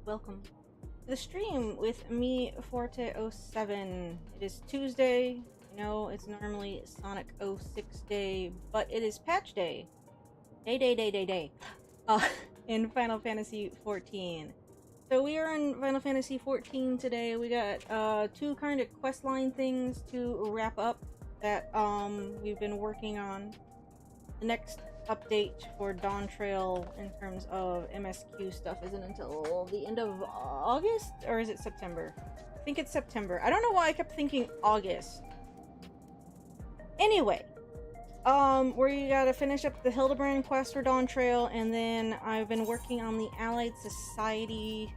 welcome to the stream with me, Forte07. It is Tuesday. I know it's normally Sonic 06 day, but it is patch day. Day. Uh, in Final Fantasy 14. So we are in Final Fantasy 14 today. We got two kind of questline things to wrap up that we've been working on. The next update for Dawn Trail in terms of MSQ stuff isn't until the end of August, or is it September? I think it's September. I don't know why I kept thinking August. Anyway, we gotta finish up the Hildebrand quest for Dawn Trail, and then I've been working on the Allied Society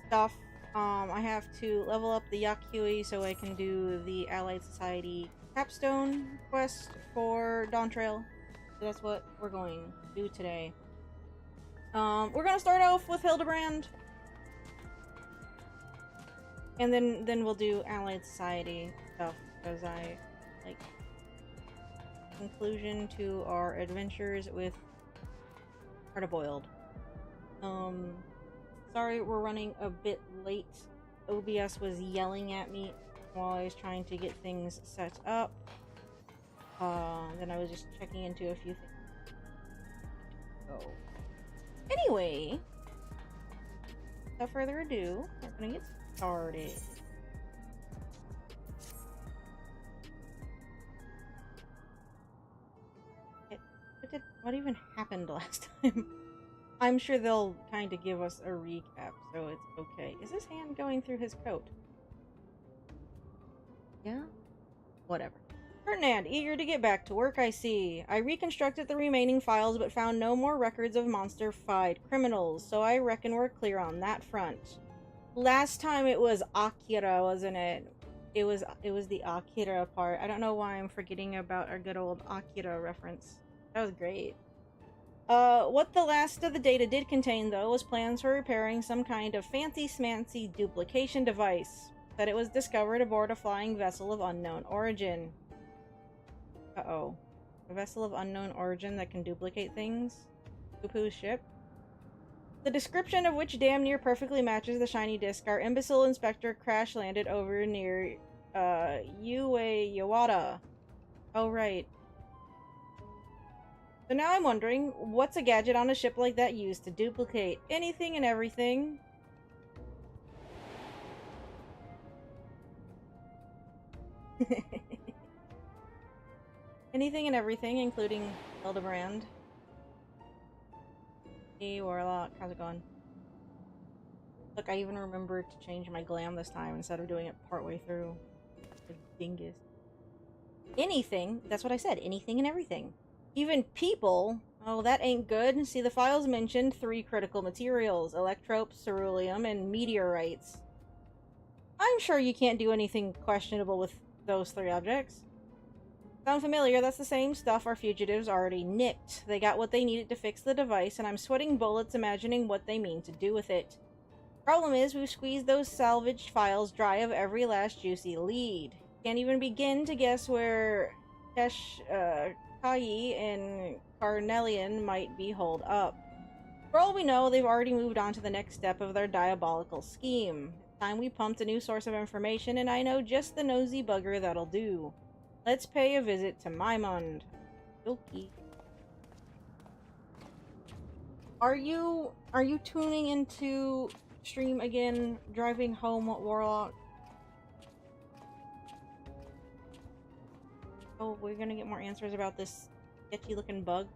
stuff. I have to level up the Yakyui so I can do the Allied Society capstone quest for Dawn Trail. So that's what we're going to do today. We're gonna start off with Hildebrand, and then we'll do Allied Society stuff because I like conclusion to our adventures with Hardiboiled. Sorry we're running a bit late. OBS was yelling at me while I was trying to get things set up. Then I was just checking into a few things. So, anyway, without further ado, we're gonna get started. What even happened last time? I'm sure they'll kind of give us a recap, so it's okay. Is his hand going through his coat? Yeah? Whatever. Ferdinand, eager to get back to work, I see. I reconstructed the remaining files but found no more records of monster-fied criminals, so I reckon we're clear on that front. Last time it was Akira, wasn't it? It was the Akira part. I don't know why I'm forgetting about our good old Akira reference. That was great. What the last of the data did contain, though, was plans for repairing some kind of fancy-smancy duplication device. That it was discovered aboard a flying vessel of unknown origin. Uh-oh. A vessel of unknown origin that can duplicate things? Poo-poo's ship? The description of which damn near perfectly matches the shiny disc our imbecile inspector crash-landed over near, Yawata. Oh, right. So now I'm wondering, what's a gadget on a ship like that used to duplicate anything and everything? Anything and everything, including Hildebrand. Hey, Warlock, how's it going? Look, I even remembered to change my glam this time instead of doing it partway through. A dingus. Anything, that's what I said, anything and everything. Even people, oh, that ain't good. See, the files mentioned 3 critical materials: electropes, ceruleum, and meteorites. I'm sure you can't do anything questionable with those 3 objects. Sound familiar? That's the same stuff our fugitives already nicked. They got what they needed to fix the device, and I'm sweating bullets imagining what they mean to do with it. Problem is, we've squeezed those salvaged files dry of every last juicy lead. Can't even begin to guess where Kayi and Carnelian might be holed up. For all we know, they've already moved on to the next step of their diabolical scheme. It's time we pumped a new source of information, and I know just the nosy bugger that'll do. Let's pay a visit to Maimond. Okie. Are you tuning into stream again, driving home, Warlock? Oh, we're gonna get more answers about this sketchy looking bug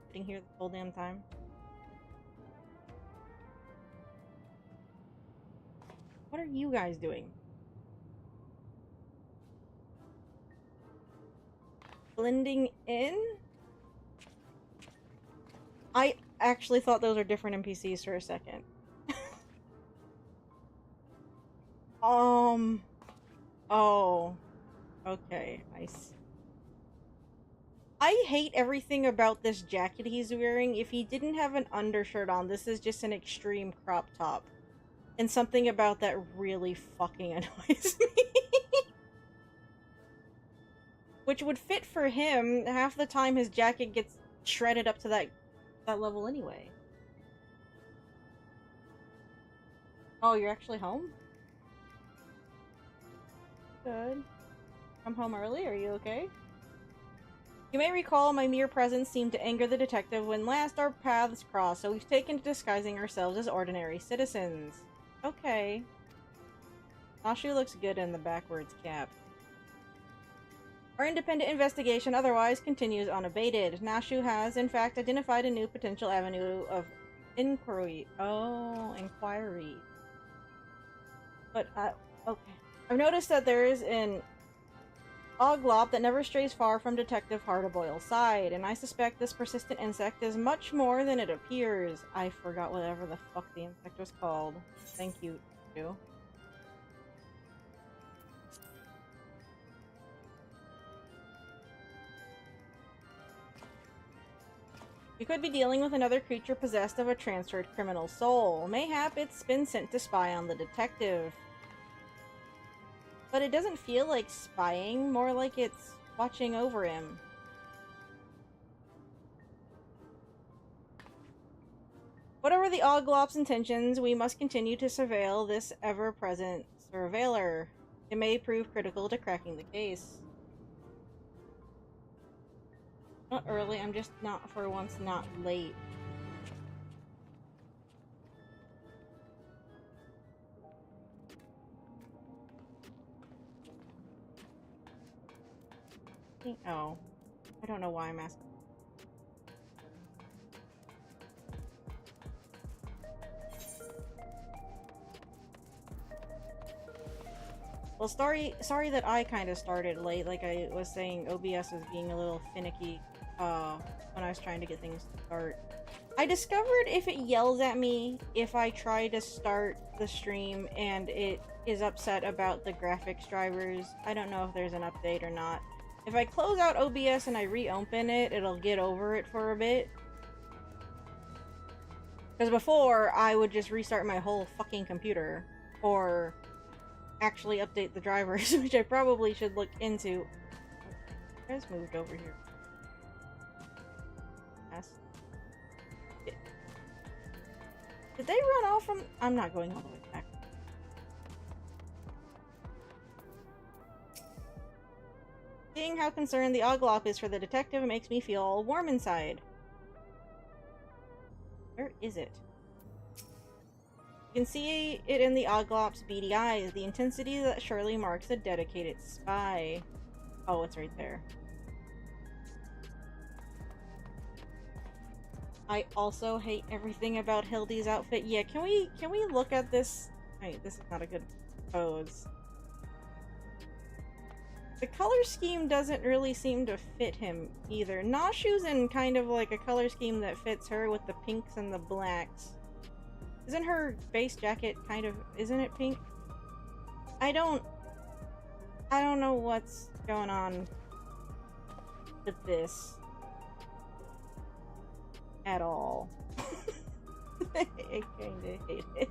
sitting here the whole damn time. What are you guys doing? Blending in? I actually thought those are different NPCs for a second. Oh. Okay, I see. I hate everything about this jacket he's wearing. If he didn't have an undershirt on, this is just an extreme crop top. And something about that really fucking annoys me. Which would fit for him. Half the time his jacket gets shredded up to that level anyway. Oh, you're actually home? Good. Come home early? Are you okay? You may recall my mere presence seemed to anger the detective when last our paths crossed, so we've taken to disguising ourselves as ordinary citizens. Okay. Nashu looks good in the backwards cap. Our independent investigation otherwise continues unabated. Nashu has, in fact, identified a new potential avenue of inquiry. Oh, inquiry. But, okay. I've noticed that there is an oglop that never strays far from Detective Hardiboil's side, and I suspect this persistent insect is much more than it appears. I forgot whatever the fuck the insect was called. Thank you, too. We could be dealing with another creature possessed of a transferred criminal soul. Mayhap it's been sent to spy on the detective. But it doesn't feel like spying, more like it's watching over him. Whatever the Oglop's intentions, we must continue to surveil this ever-present surveiler. It may prove critical to cracking the case. Not early, I'm just not, for once, not late. Oh. I don't know why I'm asking. Well, sorry that I kind of started late. Like I was saying, OBS was being a little finicky when I was trying to get things to start. I discovered if it yells at me if I try to start the stream and it is upset about the graphics drivers. I don't know if there's an update or not. If I close out OBS and I reopen it, it'll get over it for a bit. Because before, I would just restart my whole fucking computer. Or actually update the drivers, which I probably should look into. You guys moved over here. Yes. Did they run off from... I'm not going all the way back. Seeing how concerned the Oglop is for the detective makes me feel all warm inside. Where is it? You can see it in the Oglop's beady eyes, the intensity that surely marks a dedicated spy. Oh, it's right there. I also hate everything about Hildy's outfit. Yeah, can we look at this? Wait, this is not a good pose. The color scheme doesn't really seem to fit him either. Nashu's in kind of like a color scheme that fits her with the pinks and the blacks. Isn't her base jacket kind of... isn't it pink? I don't know what's going on with this. At all. I kinda hate it.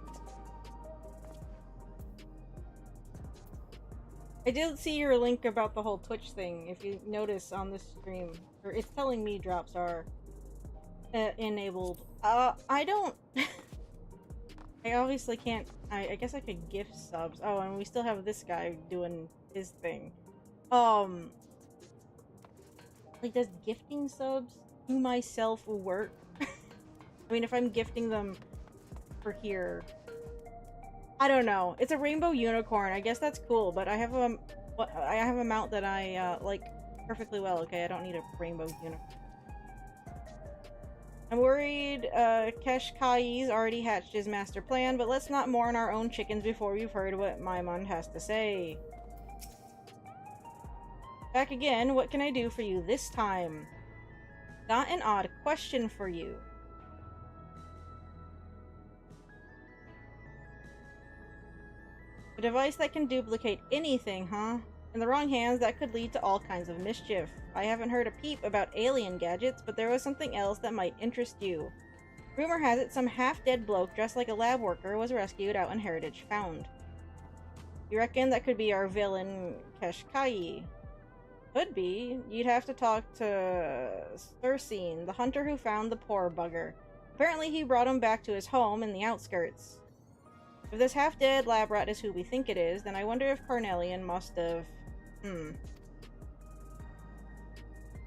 I did see your link about the whole Twitch thing. If you notice on this stream, or it's telling me drops are enabled. I don't... I obviously can't... I guess I could gift subs. Oh, and we still have this guy doing his thing. Like, does gifting subs do myself work? I mean, if I'm gifting them for here... I don't know. It's a rainbow unicorn. I guess that's cool, but I have a mount that I like perfectly well. Okay, I don't need a rainbow unicorn. I'm worried Keshkai's already hatched his master plan, but let's not mourn our own chickens before we've heard what Maimon has to say. Back again, what can I do for you this time? Got an odd question for you. A device that can duplicate anything, huh? In the wrong hands, that could lead to all kinds of mischief. I haven't heard a peep about alien gadgets, but there was something else that might interest you. Rumor has it some half-dead bloke dressed like a lab worker was rescued out in Heritage Found. You reckon that could be our villain, Keshkai? Could be. You'd have to talk to Thursine, the hunter who found the poor bugger. Apparently he brought him back to his home in the outskirts. If this half-dead lab rat is who we think it is, then I wonder if Carnelian must have...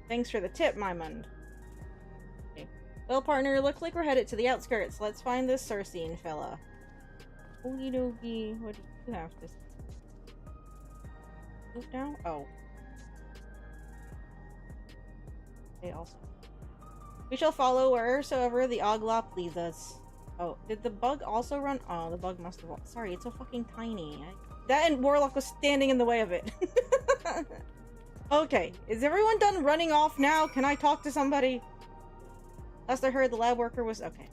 Thanks for the tip, Mymund. Okay. Well, partner, looks like we're headed to the outskirts. Let's find this Circene fella. Okie dokie. What do you have to say? Move now? Oh. Okay, also. We shall follow wheresoever the Oglop leads us. Oh, did the bug also run? Oh, the bug must have... Sorry, it's so fucking tiny. That and Warlock was standing in the way of it. Okay, is everyone done running off now? Can I talk to somebody? Last I heard, the lab worker was... Okay.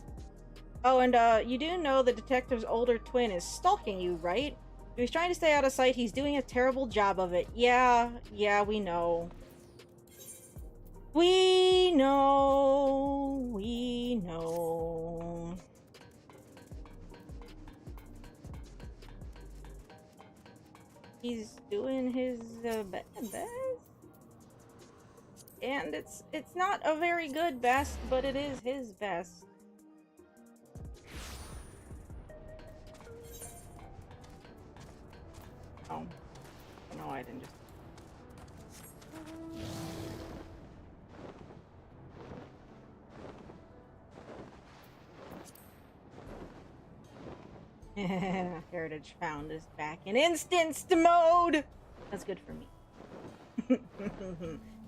Oh, and you do know the detective's older twin is stalking you, right? If he's trying to stay out of sight, he's doing a terrible job of it. Yeah, we know. We know. He's doing his best. And it's not a very good best, but it is his best. Oh. No, I didn't just... Heritage found is back in instanced mode! That's good for me.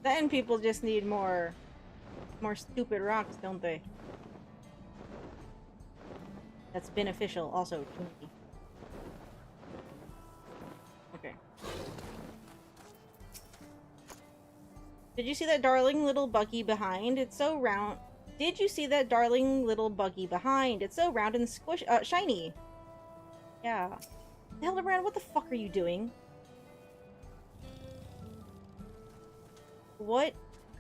Then people just need more stupid rocks, don't they? That's beneficial also to me. Okay. Did you see that darling little buggy behind? It's so round. Did you see that darling little buggy behind? It's so round and shiny. Yeah. Hildebrand, what the fuck are you doing? What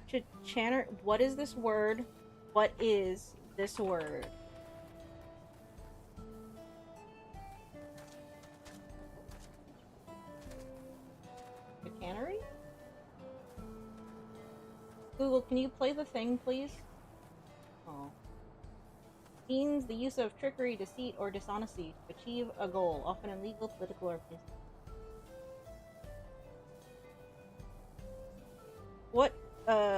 should Channer... What is this word? What is this word? Chicanery? Google, can you play the thing, please? Oh. Means the use of trickery, deceit, or dishonesty to achieve a goal, often illegal, political, or business. What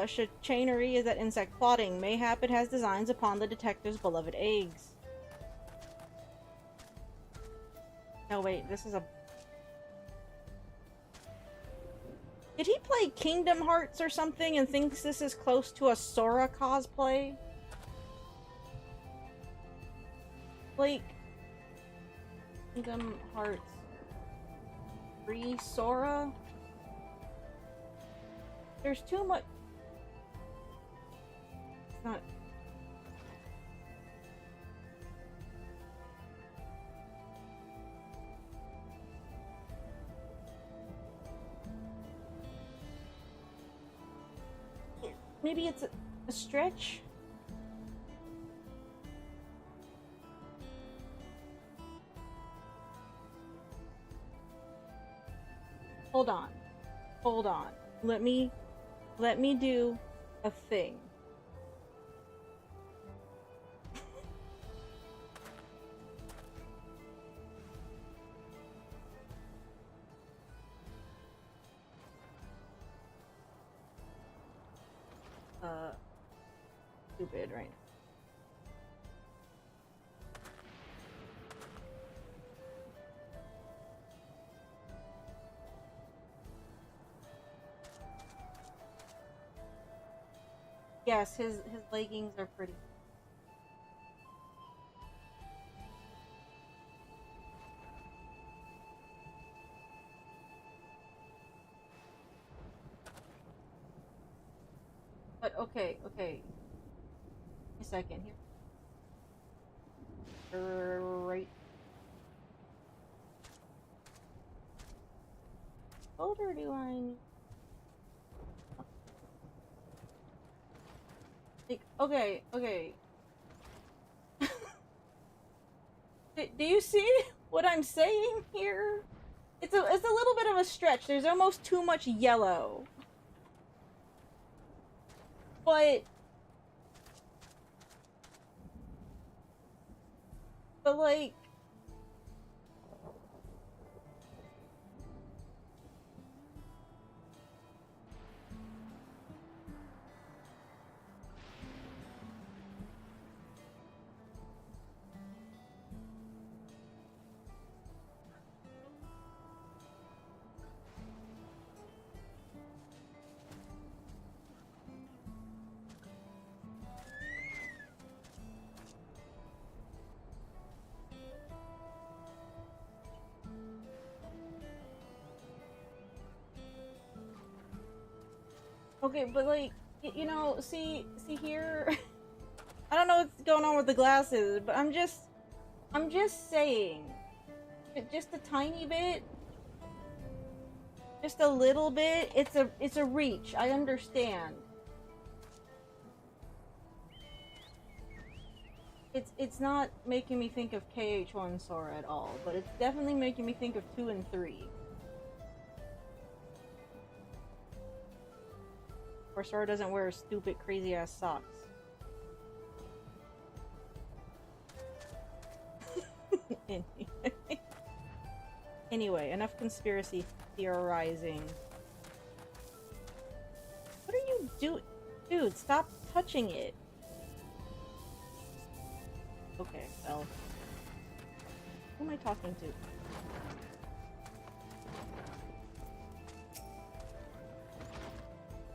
chicanery is that insect plotting? Mayhap it has designs upon the detective's beloved eggs. No, wait, this is a... Did he play Kingdom Hearts or something and thinks this is close to a Sora cosplay? Like... Kingdom Hearts... Free Sora? There's too much... It's not... Maybe it's a stretch? Hold on. Hold on. Let me do a thing. Stupid right now. Yes, his leggings are pretty. But okay. A second here. Right. Older do I need? Like, okay. Do you see what I'm saying here? It's a little bit of a stretch. There's almost too much yellow. But like, Okay, but like, you know, see here. I don't know what's going on with the glasses, but I'm just saying, just a tiny bit, just a little bit. It's a reach. I understand. It's not making me think of KH1 Sora at all, but it's definitely making me think of 2 and 3. Or Sora doesn't wear stupid, crazy ass socks. Anyway, enough conspiracy theorizing. What are you doing? Dude, stop touching it. Okay, well. Who am I talking to?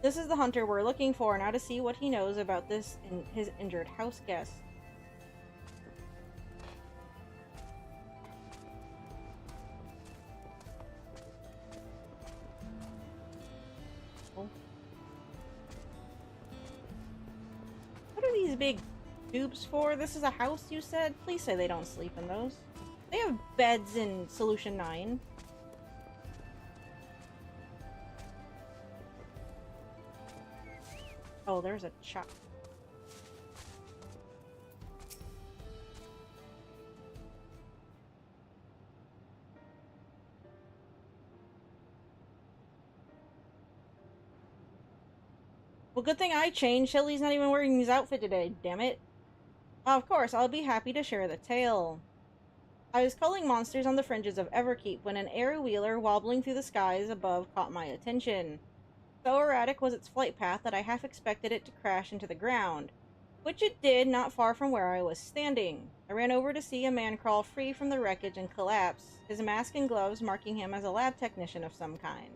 This is the hunter we're looking for, now to see what he knows about this and his injured house guest. What are these big tubes for? This is a house, you said? Please say they don't sleep in those. They have beds in Solution 9. Oh, there's a chop. Well, good thing I changed. Shelly's not even wearing his outfit today, damn it. Of course, I'll be happy to share the tale. I was culling monsters on the fringes of Everkeep when an air-wheeler wobbling through the skies above caught my attention. So erratic was its flight path that I half expected it to crash into the ground, which it did not far from where I was standing. I ran over to see a man crawl free from the wreckage and collapse, his mask and gloves marking him as a lab technician of some kind.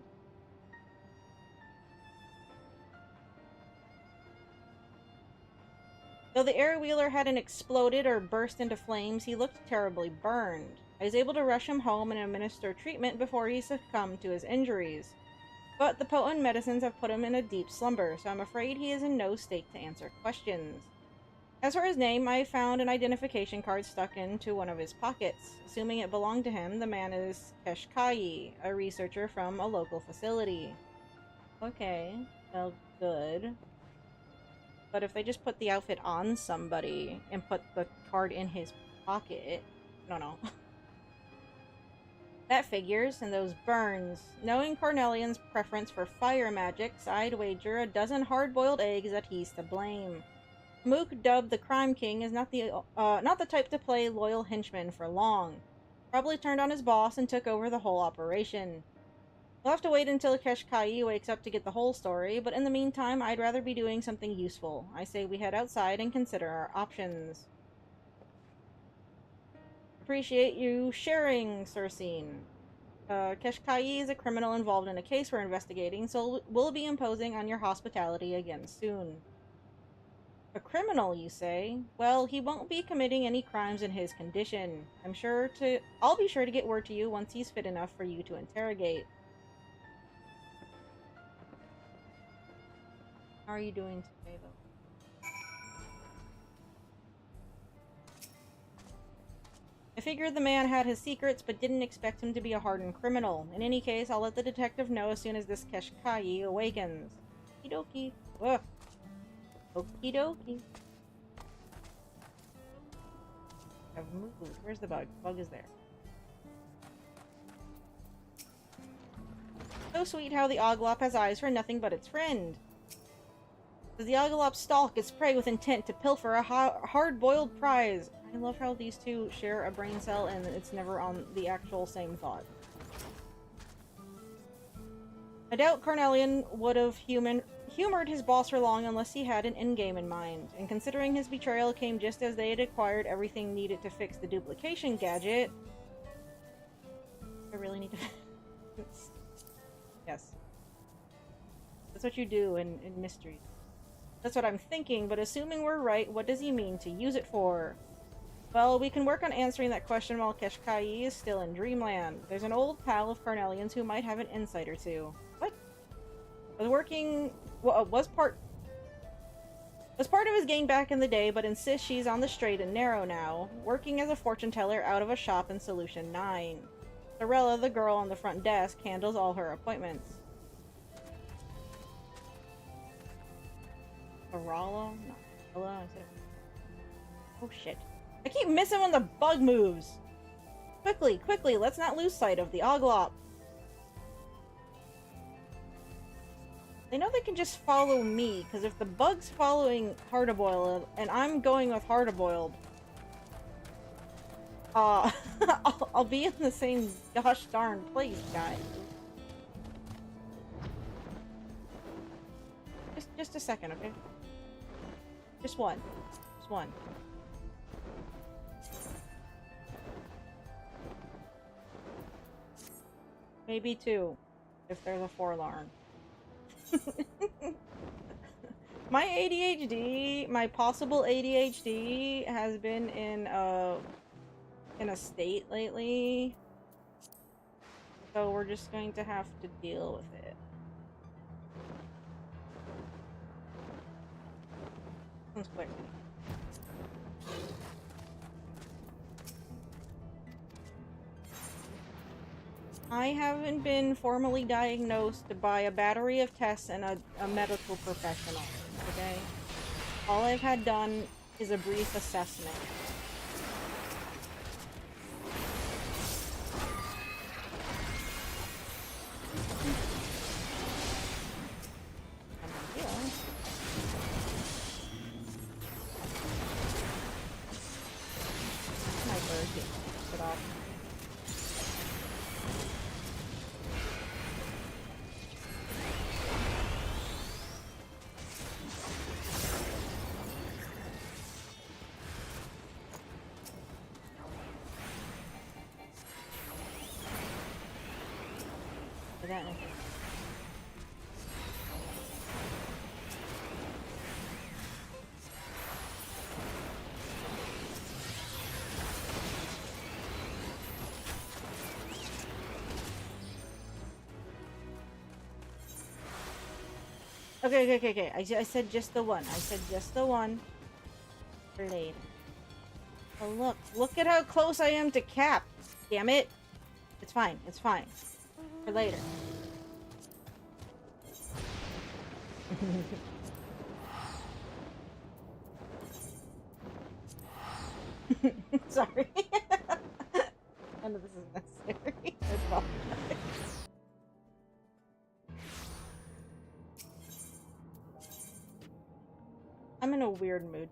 Though the air-wheeler hadn't exploded or burst into flames, he looked terribly burned. I was able to rush him home and administer treatment before he succumbed to his injuries. But the potent medicines have put him in a deep slumber, so I'm afraid he is in no state to answer questions. As for his name, I found an identification card stuck into one of his pockets. Assuming it belonged to him, the man is Keshkai, a researcher from a local facility. Okay, well, good. But if they just put the outfit on somebody and put the card in his pocket, I don't know. That figures, and those burns. Knowing Cornelian's preference for fire magics, I'd wager a dozen hard-boiled eggs that he's to blame. Mook, dubbed the Crime King, is not the type to play loyal henchman for long. Probably turned on his boss and took over the whole operation. We'll have to wait until Keshkai wakes up to get the whole story, but in the meantime, I'd rather be doing something useful. I say we head outside and consider our options. Appreciate you sharing, Cersine. Keshkai is a criminal involved in a case we're investigating, so we'll be imposing on your hospitality again soon. A criminal, you say? Well, he won't be committing any crimes in his condition. I'll be sure to get word to you once he's fit enough for you to interrogate. How are you doing today, though? I figured the man had his secrets, but didn't expect him to be a hardened criminal. In any case, I'll let the detective know as soon as this Keshkai awakens. Okie dokie. Ugh. Okie dokie. I've moved. Where's the bug? The bug is there. So sweet how the Oglop has eyes for nothing but its friend. Does the Oglop stalk its prey with intent to pilfer a hard-boiled prize? I love how these two share a brain cell and it's never on the actual same thought. I doubt Cornelian would have humored his boss for long unless he had an endgame in mind, and considering his betrayal came just as they had acquired everything needed to fix the duplication gadget... I really need to... Yes. That's what you do in mysteries. That's what I'm thinking, but assuming we're right, what does he mean to use it for? Well, we can work on answering that question while Keshkai is still in Dreamland. There's an old pal of Cornelian's who might have an insight or two. What? Was part of his gang back in the day, but insists she's on the straight and narrow now, working as a fortune teller out of a shop in Solution 9. Sorella, the girl on the front desk, handles all her appointments. Sorella? No. Sorella? I said... Oh shit. I keep missing when the bug moves! Quickly, quickly, let's not lose sight of the Oglop. They know they can just follow me, because if the bug's following Hardiboiled, and I'm going with Hardiboiled, I'll be in the same gosh darn place, guys. Just a second, okay? Just one. Just one. Maybe two, if there's a forlorn. My ADHD, my possible ADHD has been in a state lately. So we're just going to have to deal with it. Sounds quick. I haven't been formally diagnosed by a battery of tests and a medical professional, okay? All I've had done is a brief assessment. My bird gets it off. That Okay. I said just the one. I said just the one. For later. Oh, look at how close I am to Cap. Damn it. It's fine. It's fine. For later. Sorry. None of this is necessary. I apologize. I'm in a weird mood.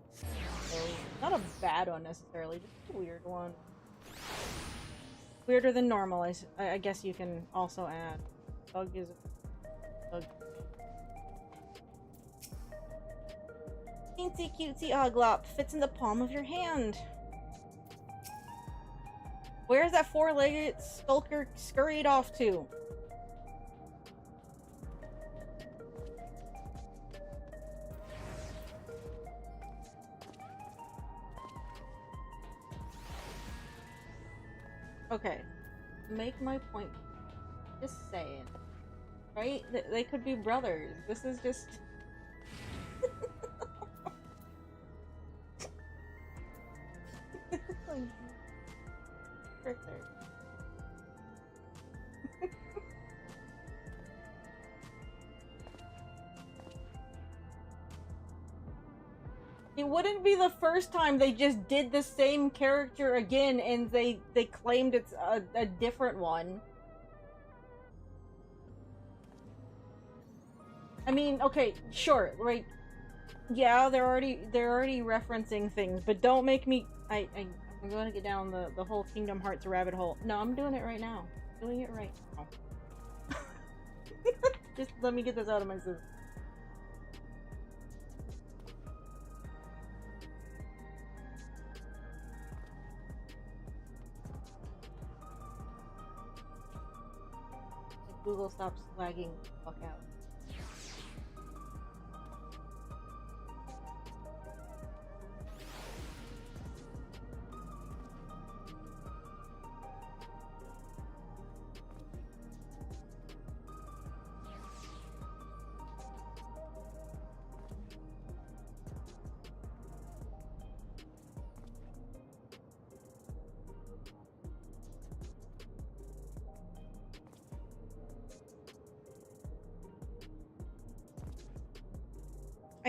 So, not a bad one necessarily, just a weird one. Weirder than normal, I guess you can also add. Bug is a bug. Teensy cutesy Oglop fits in the palm of your hand. Where's that four-legged skulker scurried off to? Okay, make my point. Just saying. Right? They could be brothers. This is just... like... Right there. It wouldn't be the first time they just did the same character again and they claimed it's a different one. I mean, okay, sure, right? Yeah, they're already referencing things, but don't make me I'm going to get down the whole Kingdom Hearts rabbit hole. No, I'm doing it right now. Doing it right now. Just let me get this out of my system. Google stops lagging the fuck out.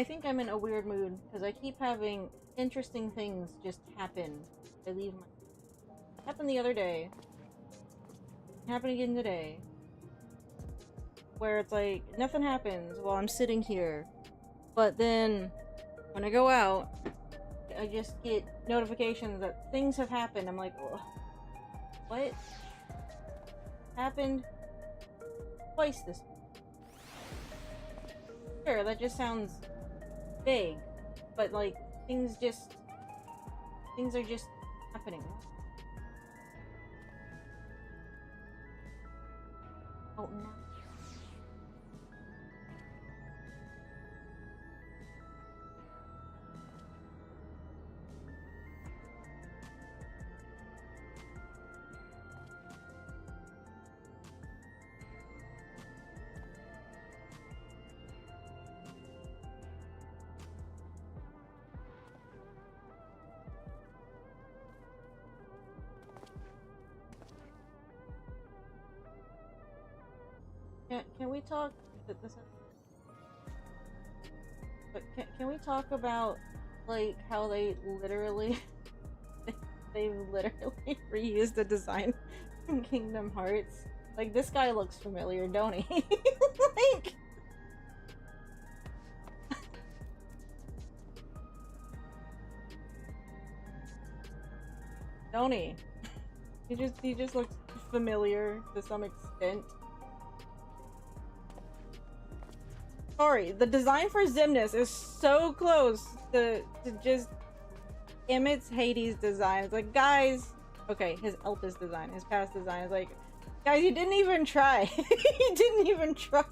I think I'm in a weird mood because I keep having interesting things just happen. I leave my... It happened the other day. It happened again today. Where it's like, nothing happens while I'm sitting here. But then, when I go out, I just get notifications that things have happened. I'm like, ugh, what? Happened twice this week. Sure, that just sounds vague. But like, things are just happening. Oh no. Can we talk? But can we talk about like how they literally they've literally reused the design from Kingdom Hearts? Like, this guy looks familiar, don't he? Like, don't he? He just looks familiar to some extent. Sorry, the design for Xemnas is so close to just imits Hades' design. It's like, guys, okay, his Elpis design, his past design is like, guys, you didn't even try. You didn't even try.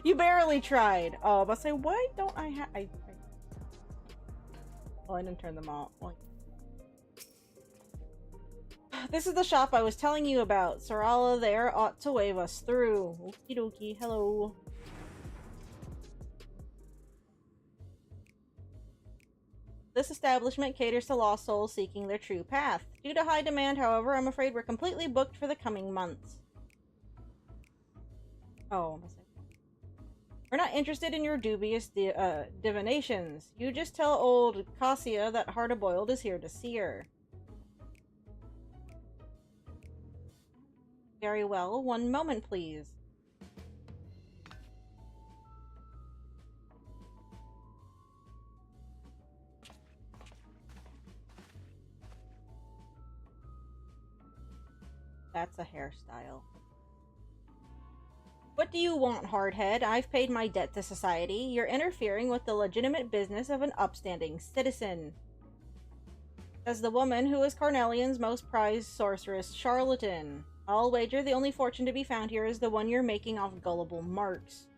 You barely tried. Oh, but say, why don't I have? Well, I didn't turn them all. Like, this is the shop I was telling you about. Sarala there ought to wave us through. Okie dokie. Hello. This establishment caters to lost souls seeking their true path. Due to high demand, however, I'm afraid we're completely booked for the coming months. Oh, we're not interested in your dubious divinations. You just tell old Cassia that Hardiboiled is here to see her. Very well. One moment, please. That's a hairstyle. What do you want, Hardhead? I've paid my debt to society. You're interfering with the legitimate business of an upstanding citizen. Says the woman who is Carnelian's most prized sorceress charlatan. I'll wager the only fortune to be found here is the one you're making off gullible marks.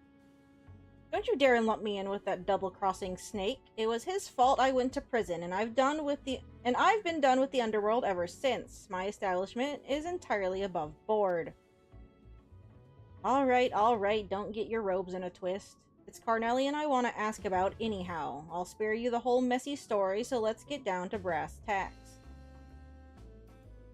Don't you dare lump me in with that double-crossing snake. It was his fault I went to prison, and I've been done with the underworld ever since. My establishment is entirely above board. All right, don't get your robes in a twist. It's Carnelian I want to ask about anyhow. I'll spare you the whole messy story, so let's get down to brass tacks.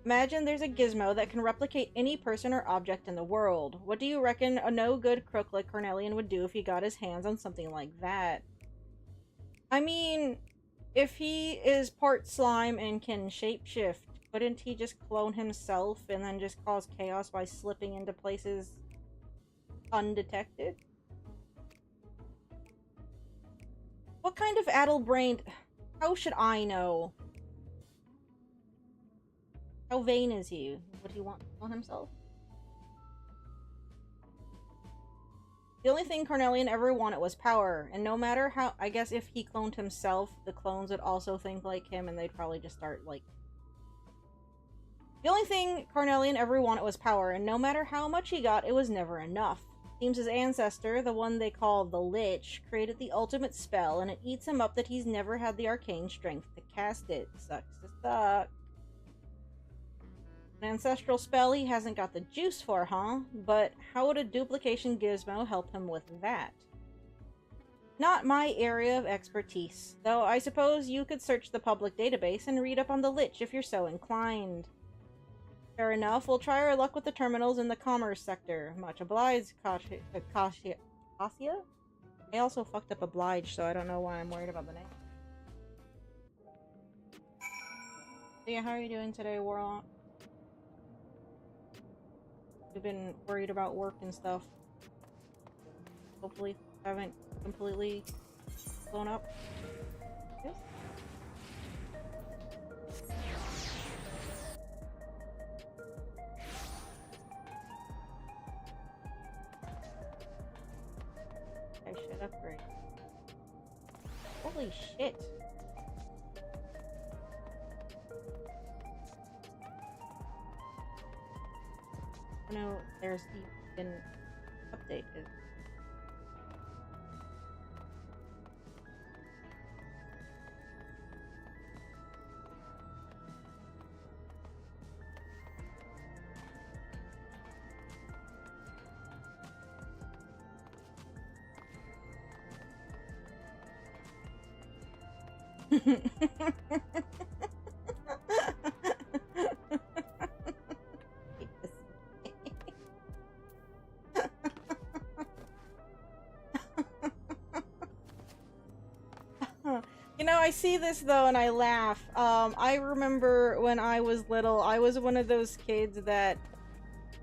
Imagine there's a gizmo that can replicate any person or object in the world. What do you reckon a no-good crook like Carnelian would do if he got his hands on something like that? I mean, if he is part slime and can shapeshift, couldn't he just clone himself and then just cause chaos by slipping into places undetected? What kind of addle-brained... How should I know? How vain is he? Would he want to clone himself? The only thing Carnelian ever wanted was power, and no matter how... I guess if he cloned himself, the clones would also think like him, and they'd probably just start, like... The only thing Carnelian ever wanted was power, and no matter how much he got, it was never enough. Seems his ancestor, the one they call the Lich, created the ultimate spell, and it eats him up that he's never had the arcane strength to cast it. Sucks to suck. An ancestral spell he hasn't got the juice for, huh? But how would a duplication gizmo help him with that? Not my area of expertise, though I suppose you could search the public database and read up on the Lich if you're so inclined. Fair enough, we'll try our luck with the terminals in the commerce sector. Much obliged, Cassia? I also fucked up oblige, so I don't know why I'm worried about the name. So yeah, how are you doing today, Warlock? You've been worried about work and stuff. Hopefully haven't completely blown up. Yes? I should upgrade. Holy shit. I know there's even updated. You know, I see this though and I laugh. I remember when I was little, I was one of those kids that...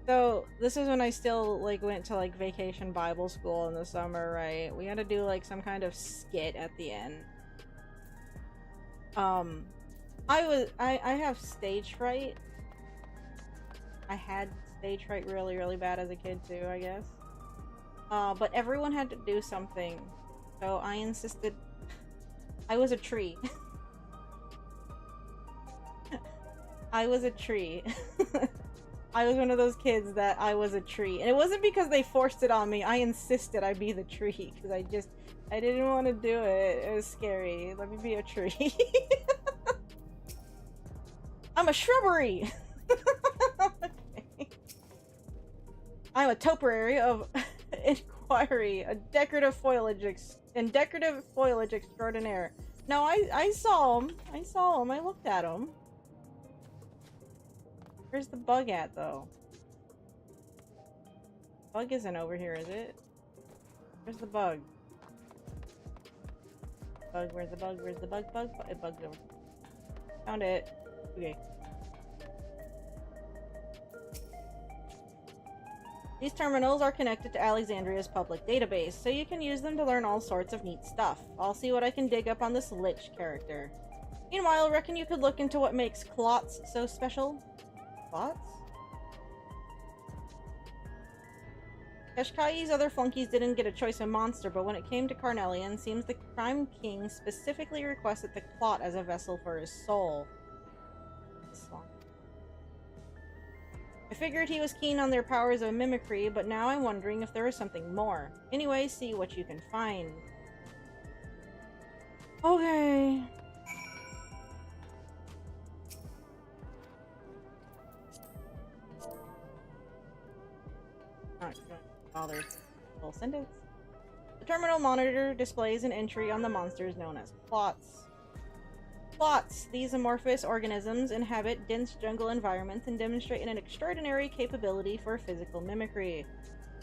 So, this is when I still, like, went to, like, vacation Bible school in the summer, right? We had to do, like, some kind of skit at the end. I have stage fright. I had stage fright really, really bad as a kid too, I guess. But everyone had to do something. So I insisted... I was a tree. I was a tree. I was one of those kids that I was a tree. And it wasn't because they forced it on me. I insisted I be the tree. Because I didn't want to do it. It was scary. Let me be a tree. I'm a shrubbery! Okay. I'm a topiary of inquiry. A decorative foliage extraordinaire. No, I saw him. I saw him. I looked at him. Where's the bug at, though? Bug isn't over here, is it? Where's the bug? Bug, where's the bug? Where's the bug? Bug's over. Found it. Okay. These terminals are connected to Alexandria's public database, so you can use them to learn all sorts of neat stuff. I'll see what I can dig up on this Lich character. Meanwhile, reckon you could look into what makes Clots so special? Clots? Kashkai's other flunkies didn't get a choice of monster, but when it came to Carnelian, seems the Crime King specifically requested the Clot as a vessel for his soul. I figured he was keen on their powers of mimicry, but now I'm wondering if there is something more. Anyway, see what you can find. Okay. Not gonna bother. Full sentence. The terminal monitor displays an entry on the monsters known as Clots. Clots. These amorphous organisms inhabit dense jungle environments and demonstrate an extraordinary capability for physical mimicry.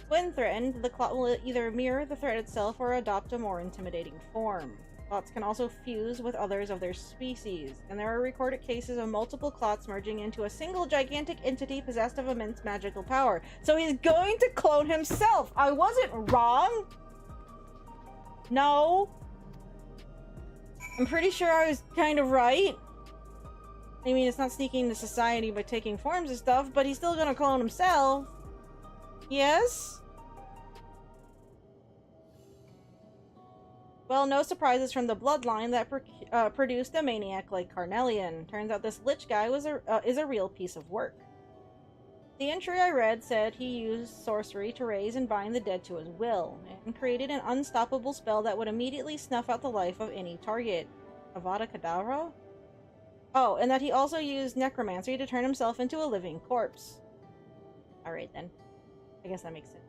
When threatened, the Clot will either mirror the threat itself or adopt a more intimidating form. Clots can also fuse with others of their species, and there are recorded cases of multiple Clots merging into a single gigantic entity possessed of immense magical power. So he's going to clone himself! I wasn't wrong! No. I'm pretty sure I was kind of right. I mean, it's not sneaking into society by taking forms and stuff, but he's still gonna clone himself. Yes? Well, no surprises from the bloodline that produced a maniac like Carnelian. Turns out this Lich guy is a real piece of work. The entry I read said he used sorcery to raise and bind the dead to his will, and created an unstoppable spell that would immediately snuff out the life of any target. Avada Kedavra? Oh, and that he also used necromancy to turn himself into a living corpse. Alright then. I guess that makes sense.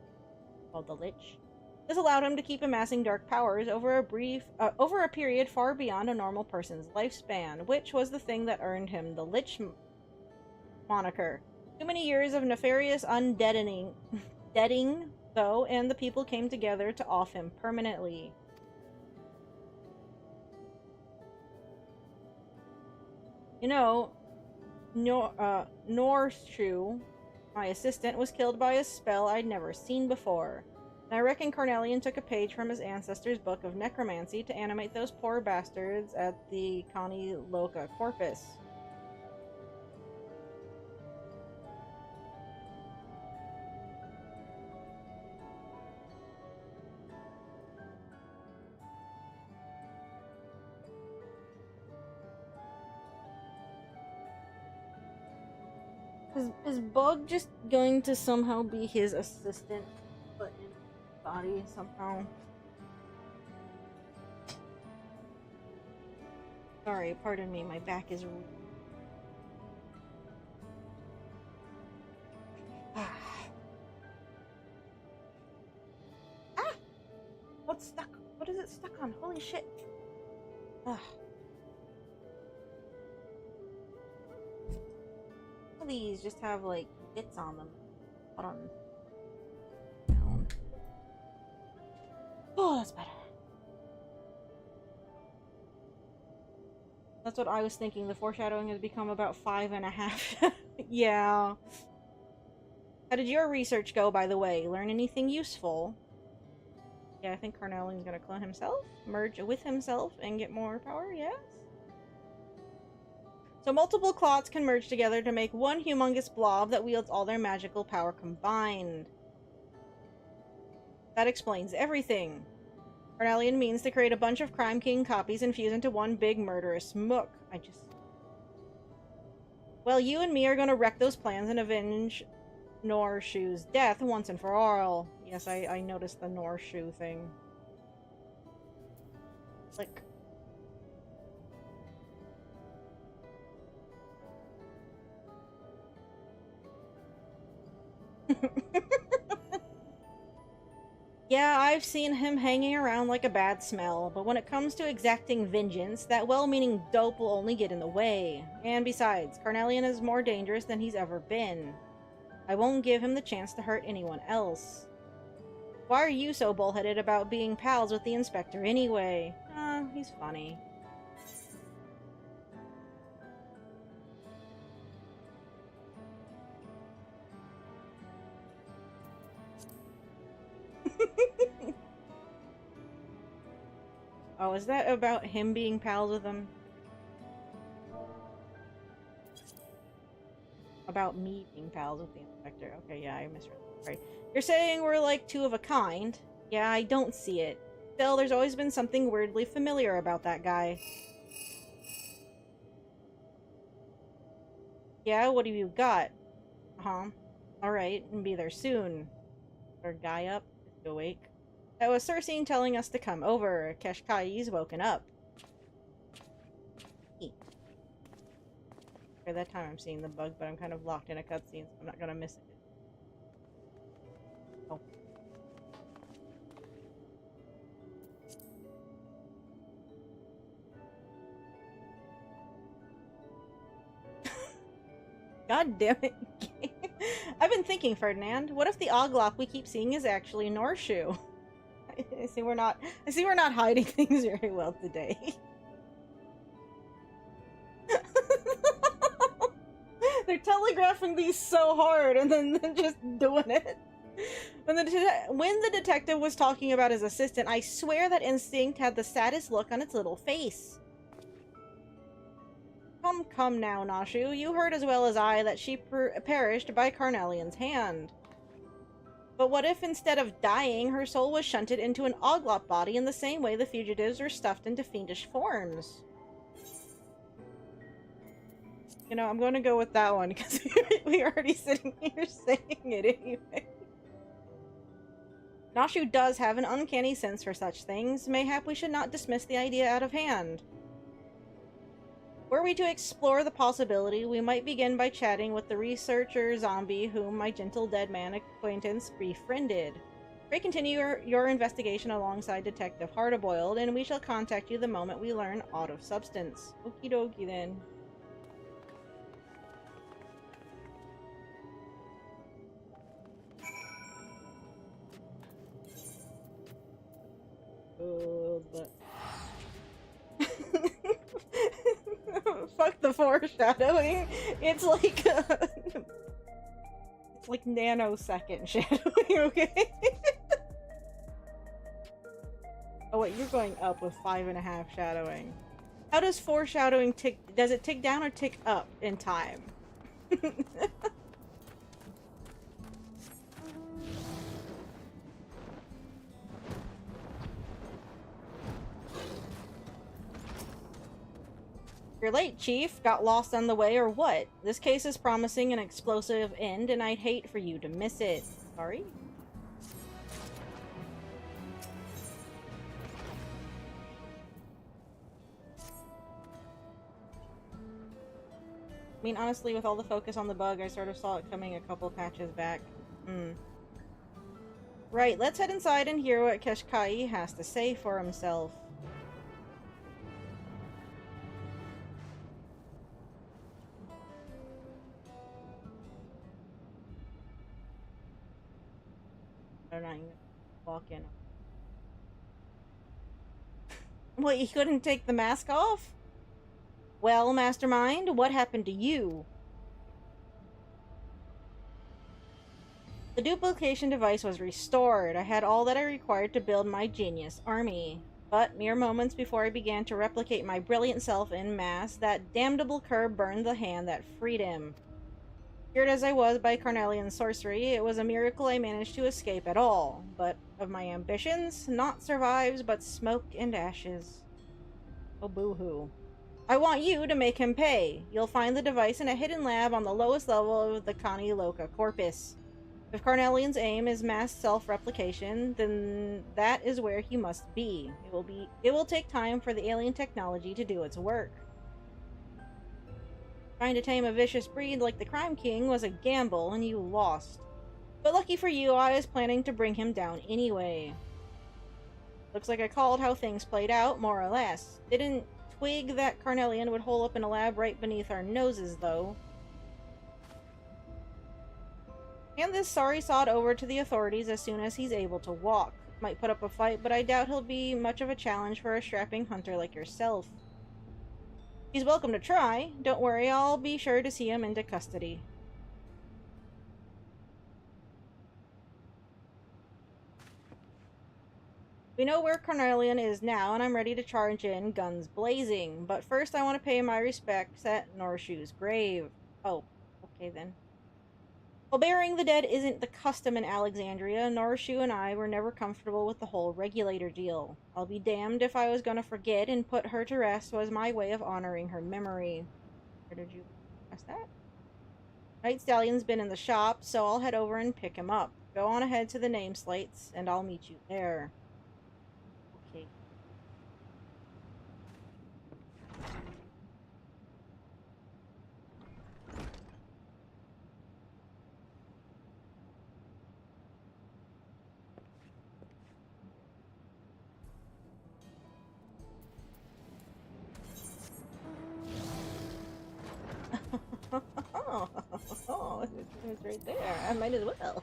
Called the Lich. This allowed him to keep amassing dark powers over a period far beyond a normal person's lifespan, which was the thing that earned him the Lich moniker. Too many years of nefarious undeading though, and the people came together to off him permanently. You know, Norshu, my assistant, was killed by a spell I'd never seen before. And I reckon Carnelian took a page from his ancestors' book of necromancy to animate those poor bastards at the Connie Loca Corpus. Is Bug just going to somehow be his assistant, but in his body somehow? Sorry, pardon me, my back is... Ah! What's stuck? What is it stuck on? Holy shit! Ah. These just have like bits on them. Hold on. Down. Oh, that's better. That's what I was thinking. The foreshadowing has become about 5.5. Yeah. How did your research go, by the way? Learn anything useful? Yeah, I think Carnelian's gonna clone himself, merge with himself, and get more power, yes? So multiple clots can merge together to make one humongous blob that wields all their magical power combined. That explains everything. Carnelian means to create a bunch of Crime King copies and fuse into one big murderous mook. Well, you and me are gonna wreck those plans and avenge Norshu's death once and for all. Yes, I noticed the Norshu thing. Click. Yeah, I've seen him hanging around like a bad smell, but when it comes to exacting vengeance, that well-meaning dope will only get in the way. And besides, Carnelian is more dangerous than he's ever been. I won't give him the chance to hurt anyone else. Why are you so bullheaded about being pals with the inspector anyway? He's funny. Oh, is that about him being pals with him? About me being pals with the inspector. Okay, yeah, I misread. Right. You're saying we're like two of a kind? Yeah, I don't see it. Still, there's always been something weirdly familiar about that guy. Yeah, what have you got? Uh-huh. Alright, and be there soon. Our guy up? Is he awake? That was Cersei telling us to come over. Keshkai's woken up. Okay, that time I'm seeing the bug, but I'm kind of locked in a cutscene, so I'm not gonna miss it. Oh. God damn it. I've been thinking, Ferdinand, what if the Oglop we keep seeing is actually Norshu? I see we're not hiding things very well today. They're telegraphing these so hard and then just doing it. When the detective was talking about his assistant, I swear that instinct had the saddest look on its little face. Come now, Nashu. You heard as well as I that she perished by Carnelian's hand. But what if instead of dying, her soul was shunted into an Oglop body in the same way the fugitives were stuffed into fiendish forms? You know, I'm going to go with that one, because we're already sitting here saying it anyway. Nashu does have an uncanny sense for such things. Mayhap we should not dismiss the idea out of hand. Were we to explore the possibility, we might begin by chatting with the researcher zombie whom my gentle dead man acquaintance befriended. Pray continue your investigation alongside Detective Hardiboiled, and we shall contact you the moment we learn aught of substance. Okie dokie then. foreshadowing. It's like it's like nanosecond shadowing, okay? Oh wait, you're going up with 5.5 shadowing. How does foreshadowing tick? Does it tick down or tick up in time? You're late, Chief. Got lost on the way or what? This case is promising an explosive end, and I'd hate for you to miss it. Sorry? I mean, honestly, with all the focus on the bug, I sort of saw it coming a couple patches back. Right, let's head inside and hear what Keshkai has to say for himself. I'm not even gonna walk in. What, you couldn't take the mask off? Well, Mastermind, what happened to you? The duplication device was restored. I had all that I required to build my genius army. But mere moments before I began to replicate my brilliant self en masse, that damnable cur burned the hand that freed him. Feared as I was by Carnelian sorcery, it was a miracle I managed to escape at all. But of my ambitions, naught survives but smoke and ashes. Oh, boo-hoo. I want you to make him pay. You'll find the device in a hidden lab on the lowest level of the Connie Loca corpus. If Carnelian's aim is mass self-replication, then that is where he must be. It will take time for the alien technology to do its work. Trying to tame a vicious breed like the Crime King was a gamble, and you lost. But lucky for you, I was planning to bring him down anyway. Looks like I called how things played out, more or less. Didn't twig that Carnelian would hole up in a lab right beneath our noses, though. Hand this sorry sod over to the authorities as soon as he's able to walk. Might put up a fight, but I doubt he'll be much of a challenge for a strapping hunter like yourself. He's welcome to try. Don't worry, I'll be sure to see him into custody. We know where Carnelian is now, and I'm ready to charge in, guns blazing. But first I want to pay my respects at Norshu's grave. Oh, okay then. While burying the dead isn't the custom in Alexandria, Norshu and I were never comfortable with the whole regulator deal. I'll be damned if I was gonna forget, and put her to rest was my way of honoring her memory. Where did you press that? Night Stallion's been in the shop, so I'll head over and pick him up. Go on ahead to the name slates, and I'll meet you there. Okay. Oh, it's right there. I might as well.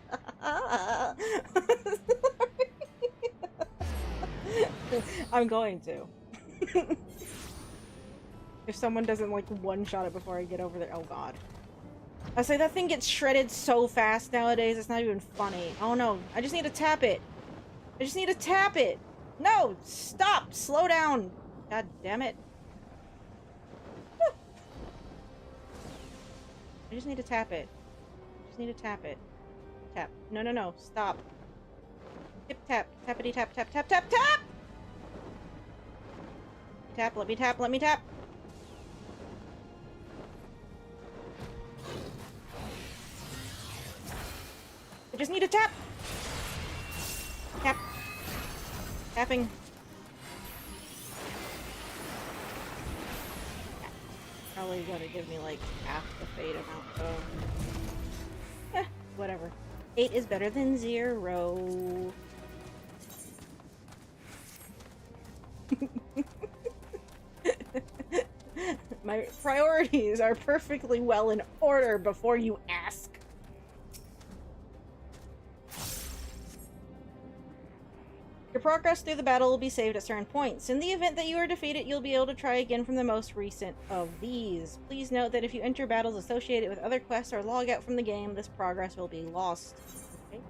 I'm going to. If someone doesn't like one-shot it before I get over there. Oh god. I say that thing gets shredded so fast nowadays, it's not even funny. Oh no, I just need to tap it. I just need to tap it. No, stop, slow down. God damn it. I just need to tap it. I just need to tap it. Tap. No, no, no. Stop. Tip tap. Tappity tap tap tap tap tap! Tap, let me tap, let me tap. I just need to tap. Tap. Tapping. Probably gonna give me like half the fate amount, so whatever. 8 is better than 0. My priorities are perfectly well in order before you ask. Your progress through the battle will be saved at certain points. In the event that you are defeated, you'll be able to try again from the most recent of these. Please note that if you enter battles associated with other quests or log out from the game, this progress will be lost. Okay.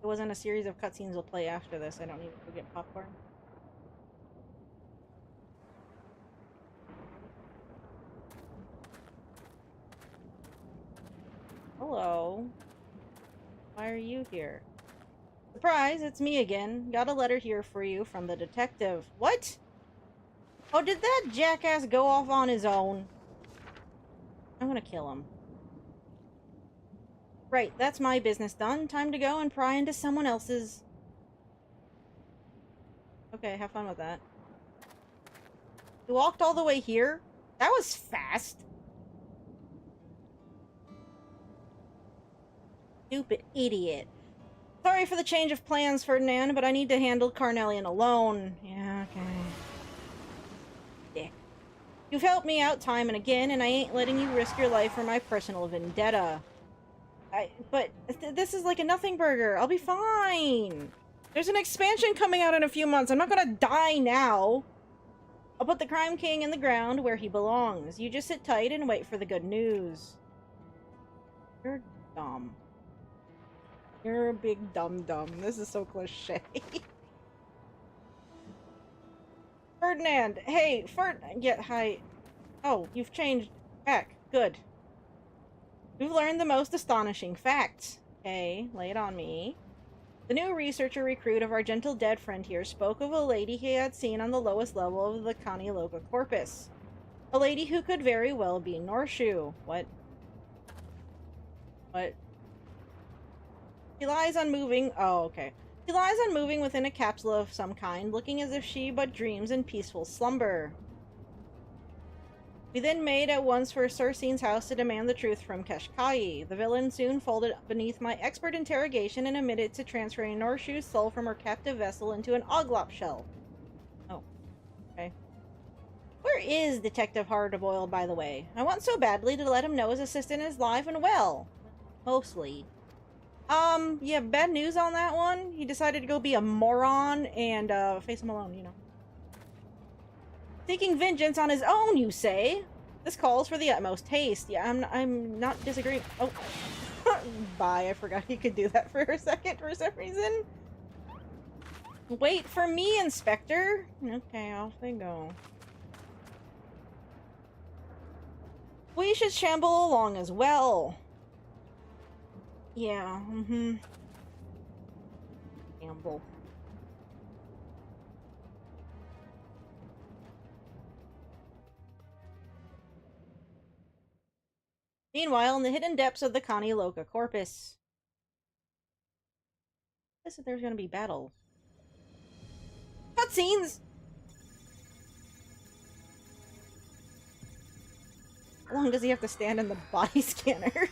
It wasn't a series of cutscenes we'll play after this. I don't need to go get popcorn. Hello. Why are you here? Surprise, it's me again. Got a letter here for you from the detective. What? Oh, did that jackass go off on his own? I'm gonna kill him. Right, that's my business done. Time to go and pry into someone else's. Okay, have fun with that. You walked all the way here? That was fast. Stupid idiot. Sorry for the change of plans, Ferdinand, but I need to handle Carnelian alone. Yeah, okay. Dick. You've helped me out time and again, and I ain't letting you risk your life for my personal vendetta. But this is like a nothing burger. I'll be fine. There's an expansion coming out in a few months. I'm not gonna die now. I'll put the Crime King in the ground where he belongs. You just sit tight and wait for the good news. You're dumb. You're a big dum-dum. This is so cliche. Ferdinand! Hey, yeah, hi. Oh, you've changed back. Good. We've learned the most astonishing facts. Okay, lay it on me. The new researcher recruit of our gentle dead friend here spoke of a lady he had seen on the lowest level of the Connie Loca Corpus. A lady who could very well be Norshu. What? What? She lies unmoving. Oh, okay. She lies unmoving within a capsule of some kind, looking as if she but dreams in peaceful slumber. We then made at once for Circene's house to demand the truth from Keshkai. The villain soon folded beneath my expert interrogation and admitted to transferring Norshu's soul from her captive vessel into an Oglop shell. Oh, okay. Where is Detective Hardiboiled, by the way? I want so badly to let him know his assistant is live and well. Mostly. Yeah, bad news on that one. He decided to go be a moron and, face him alone, you know. Seeking vengeance on his own, you say? This calls for the utmost haste. Yeah, I'm not disagreeing. Oh. Bye, I forgot he could do that for a second for some reason. Wait for me, Inspector. Okay, off they go. We should shamble along as well. Yeah, Shamble. Meanwhile, in the hidden depths of the Connie Loca Corpus. I said there's gonna be battle. Cutscenes! How long does he have to stand in the body scanner?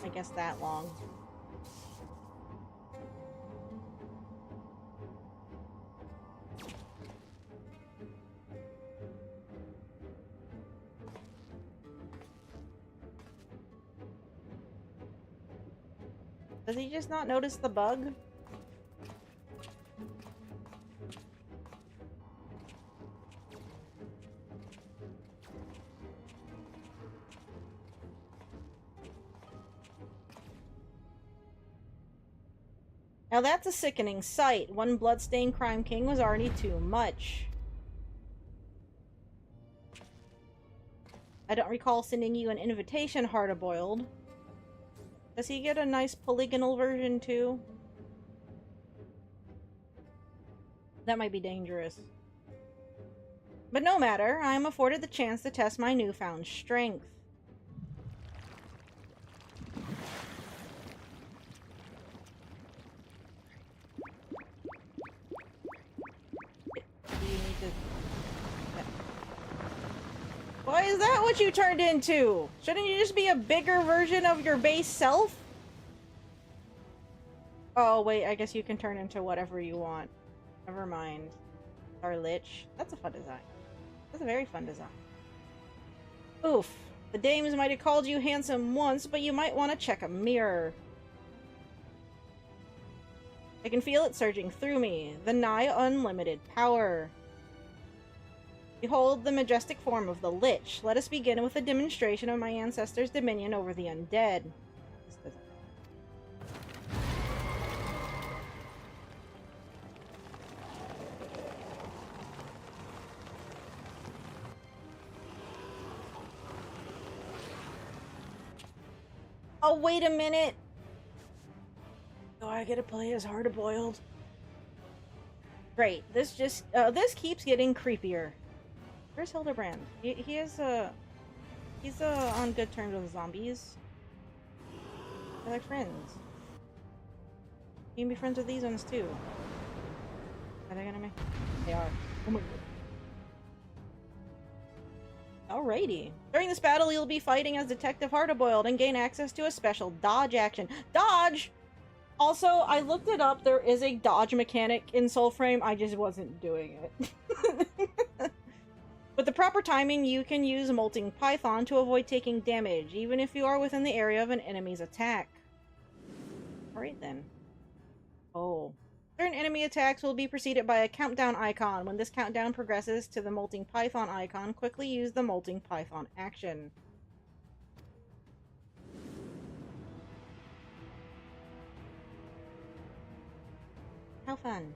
I guess that long. Does he just not notice the bug? Now that's a sickening sight. One bloodstained crime king was already too much. I don't recall sending you an invitation, Hardiboiled. Does he get a nice polygonal version too? That might be dangerous. But no matter, I am afforded the chance to test my newfound strength. Why is that what you turned into? Shouldn't you just be a bigger version of your base self? Oh, wait, I guess you can turn into whatever you want. Never mind. Our Lich. That's a fun design. That's a very fun design. Oof. The dames might have called you handsome once, but you might want to check a mirror. I can feel it surging through me. The nigh unlimited power. Behold the majestic form of the Lich. Let us begin with a demonstration of my ancestors' dominion over the undead. This doesn't... Oh, wait a minute! Do I get to play as Hardiboiled? Great. This keeps getting creepier. Where's Hildebrand? He's on good terms with zombies. They're like friends. You can be friends with these ones too. Are they gonna make? They are. Oh my god. Alrighty. During this battle, you'll be fighting as Detective Hardiboiled and gain access to a special dodge action. Dodge! Also, I looked it up. There is a dodge mechanic in Soulframe. I just wasn't doing it. With the proper timing, you can use Molting Python to avoid taking damage, even if you are within the area of an enemy's attack. Alright then. Oh. Certain enemy attacks will be preceded by a countdown icon. When this countdown progresses to the Molting Python icon, quickly use the Molting Python action. How fun.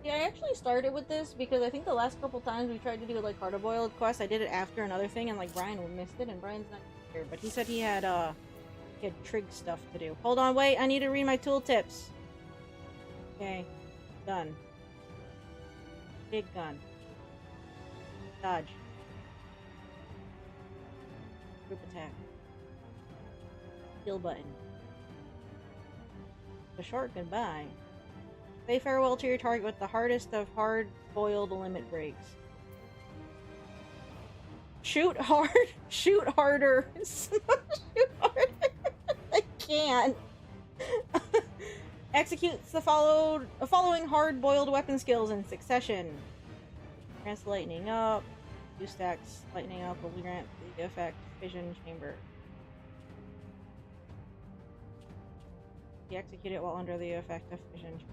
Yeah, I actually started with this because I think the last couple times we tried to do like Hardiboiled quests, I did it after another thing and like Brian missed it and Brian's not here, but he said he had trig stuff to do. Hold on, wait, I need to read my tooltips. Okay. Gun. Big gun. Dodge. Group attack. Kill button. A short goodbye. Say farewell to your target with the hardest of hard-boiled limit breaks. Shoot hard. Shoot harder. Shoot harder. I can't. Executes the following hard-boiled weapon skills in succession. Grants lightning up. 2 stacks lightning up will grant the effect fission chamber. You execute it while under the effect of fission chamber.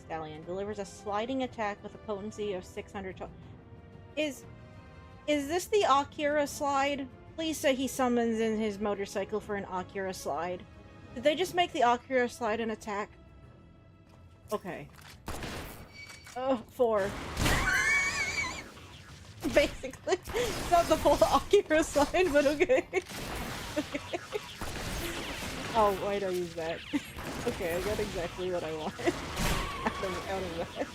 Stallion delivers a sliding attack with a potency of 600 Is this the Akira slide? Please say he summons in his motorcycle for an Akira slide. Did they just make the Akira slide an attack? Okay. 4. Basically. It's not the full Akira slide, but okay. Okay. Oh, why'd I use that? Okay, I got exactly what I want. out of that.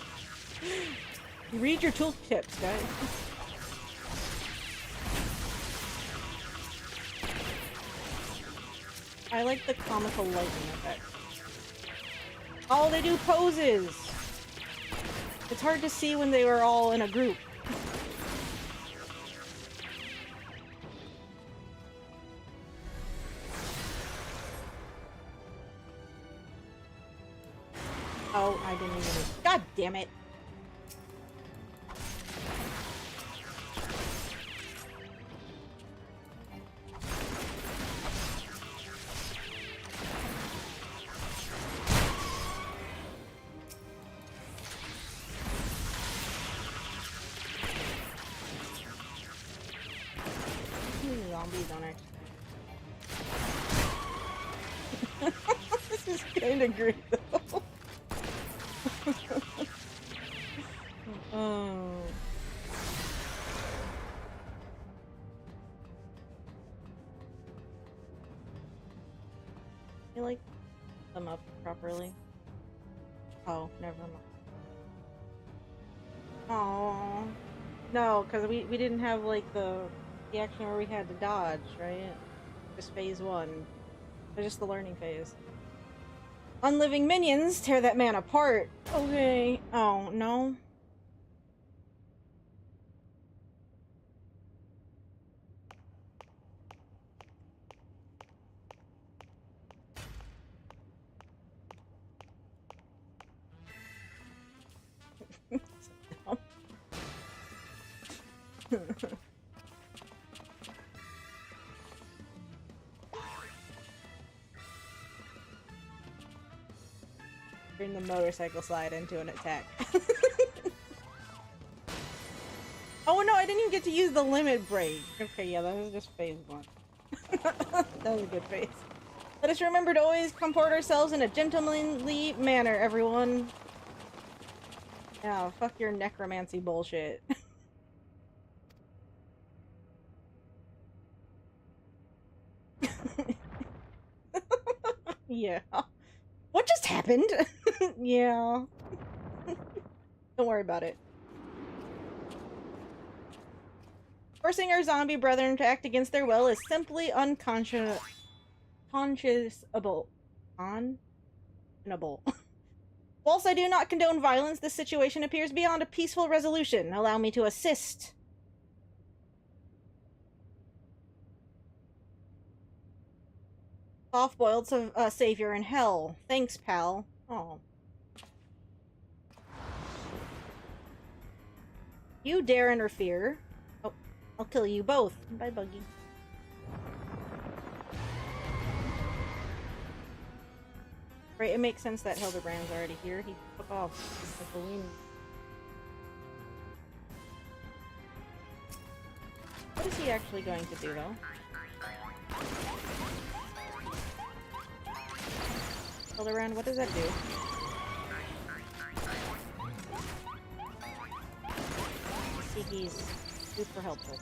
Read your tooltips, guys. I like the comical lightning effect. Oh, they do poses! It's hard to see when they were all in a group. Oh, I didn't even... God damn it! Zombies don't actually... This is kinda great, though. Oh. I like them up properly. Oh, never mind. Oh no, because we didn't have like the action where we had to dodge, right? Just phase 1. It's just the learning phase. Unliving minions, tear that man apart. Okay. Oh, no. Turn the motorcycle slide into an attack. Oh no, I didn't even get to use the limit break. Okay, yeah, that was just phase 1. That was a good phase. Let us remember to always comport ourselves in a gentlemanly manner, everyone. Yeah, fuck your necromancy bullshit. Yeah. What just happened? Yeah. Don't worry about it. Forcing our zombie brethren to act against their will is simply unconscionable. Whilst I do not condone violence, this situation appears beyond a peaceful resolution. Allow me to assist. Soft-boiled savior in hell. Thanks, pal. Oh. You dare interfere. Oh, I'll kill you both. Bye, Buggy. Right, it makes sense that Hildebrand's already here. He took off the balloon. What is he actually going to do, though? Hildebrand, what does that do? See, he's super helpful.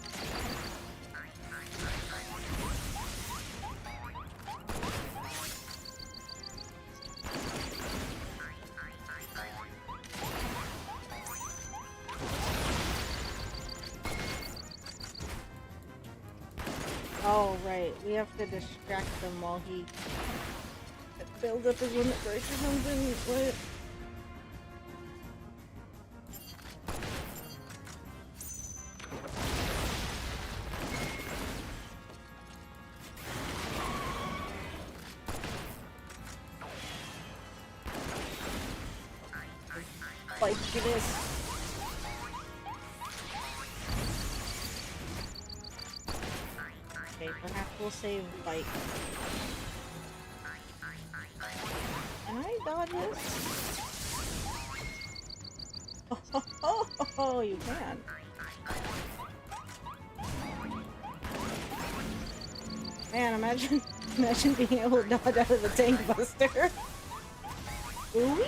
Oh, right. We have to distract them while he builds up his limit break or something. What? Like this. Okay, perhaps we'll save Bike. Can I dodge this? Oh, you can. Man, imagine being able to dodge out of the tank buster. Whee!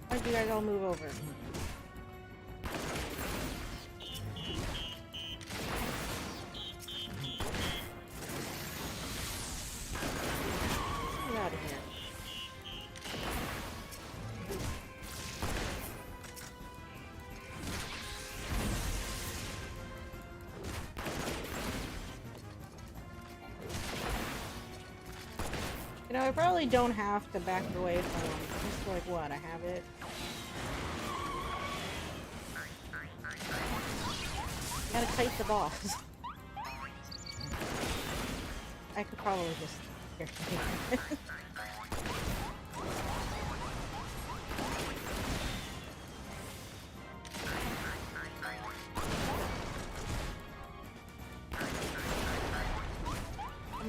Why'd you guys all move over? Get out of here. You know, I probably don't have to back away from him. Just like what? I have it. Gotta kite the boss. I could probably just... Here.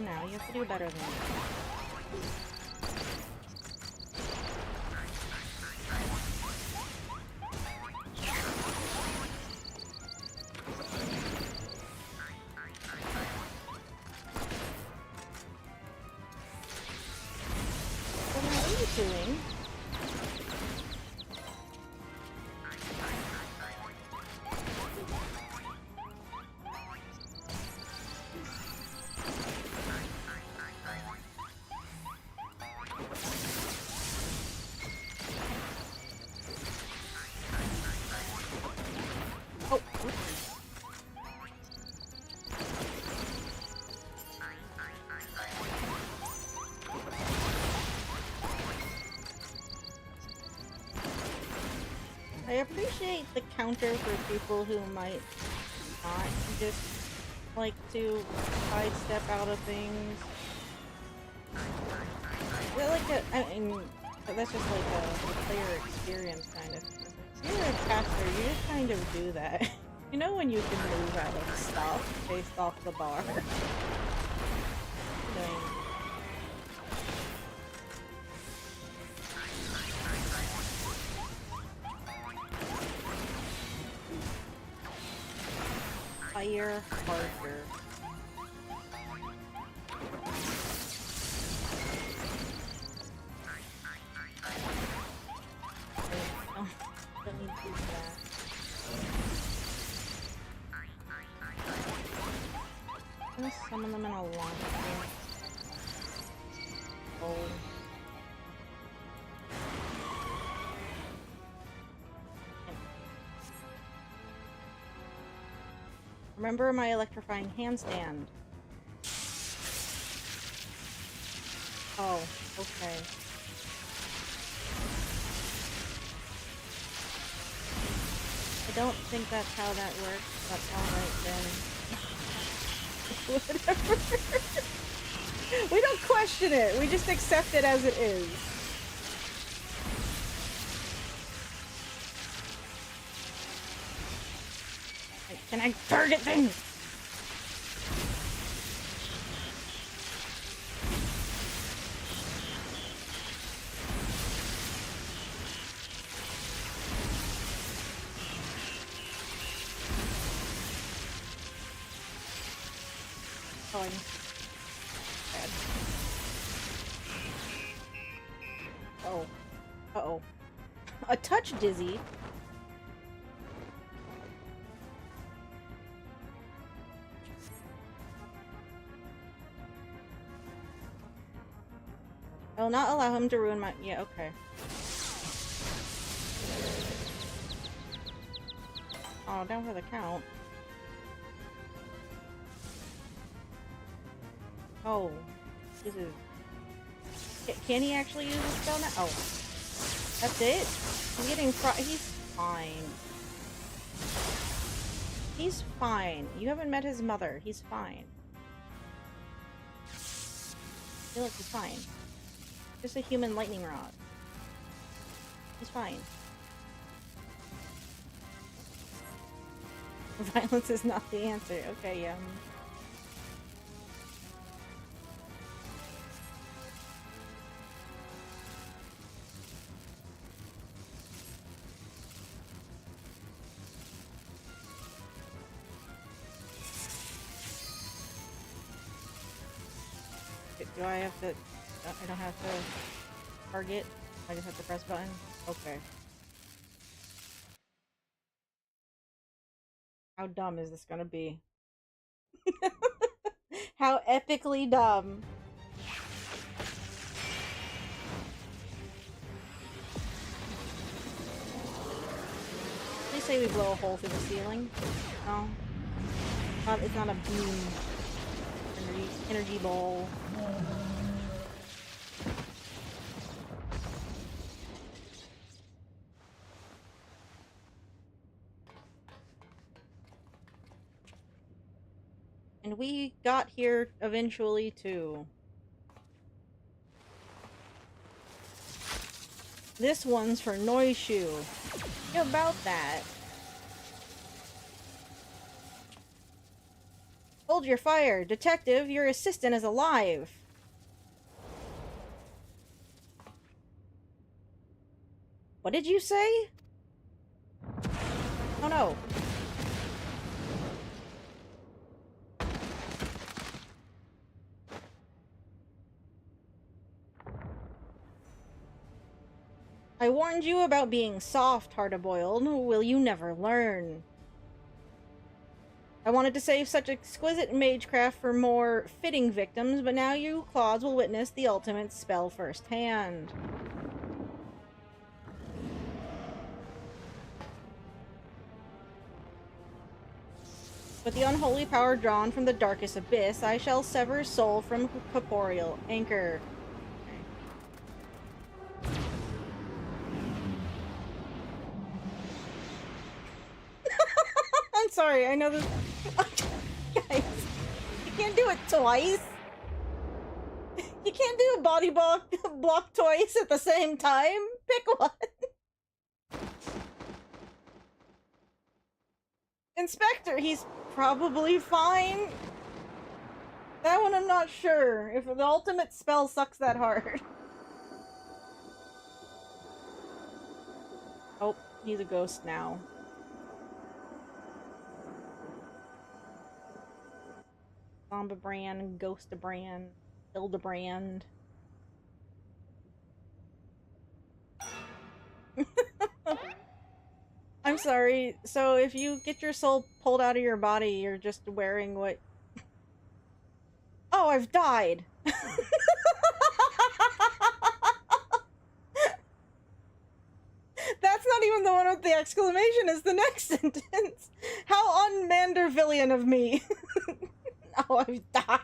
Now, you have to do better than that. appreciate the counter for people who might not just like to sidestep out of things. I mean, that's just like a player experience kind of thing. So you're a caster, you just kind of do that. You know when you can move out of stuff based off the bar? Fire harder. Let me do that. I'm gonna summon them in a launcher. Oh. Remember my electrifying handstand. Oh, okay. I don't think that's how that works, but alright then. Whatever. We don't question it, we just accept it as it is. Can I target things? Oh, bad. Oh. Uh-oh. A touch dizzy. I will not allow him to ruin my... Yeah, okay. Oh, down for the count. Oh. This is... Can he actually use the spell now? Oh. That's it? He's getting he's fine. He's fine. You haven't met his mother. He's fine. I feel like he's fine. Just a human lightning rod. He's fine. Violence is not the answer. Okay, do I have to... I don't have to target? I just have to press button? Okay. How dumb is this gonna be? How epically dumb. Please say we blow a hole through the ceiling. No. It's not a beam. Energy ball. And we got here eventually, too. This one's for Noishu. How about that? Hold your fire. Detective, your assistant is alive. What did you say? Oh no. I warned you about being soft, Hardiboiled. Will you never learn? I wanted to save such exquisite magecraft for more fitting victims, but now you claws will witness the ultimate spell firsthand. With the unholy power drawn from the darkest abyss, I shall sever soul from corporeal anchor. sorry, I know this. Guys, you can't do it twice. You can't do a body block twice at the same time. Pick one. Inspector, he's probably fine. That one I'm not sure. If the ultimate spell sucks that hard. Oh, he's a ghost now. Zombabrand, Ghostabrand, Hildebrand. I'm sorry. So if you get your soul pulled out of your body, you're just wearing what... Oh, I've died! That's not even the one with the exclamation, it's the next sentence. How un-Mandervillian of me. Oh, I've died.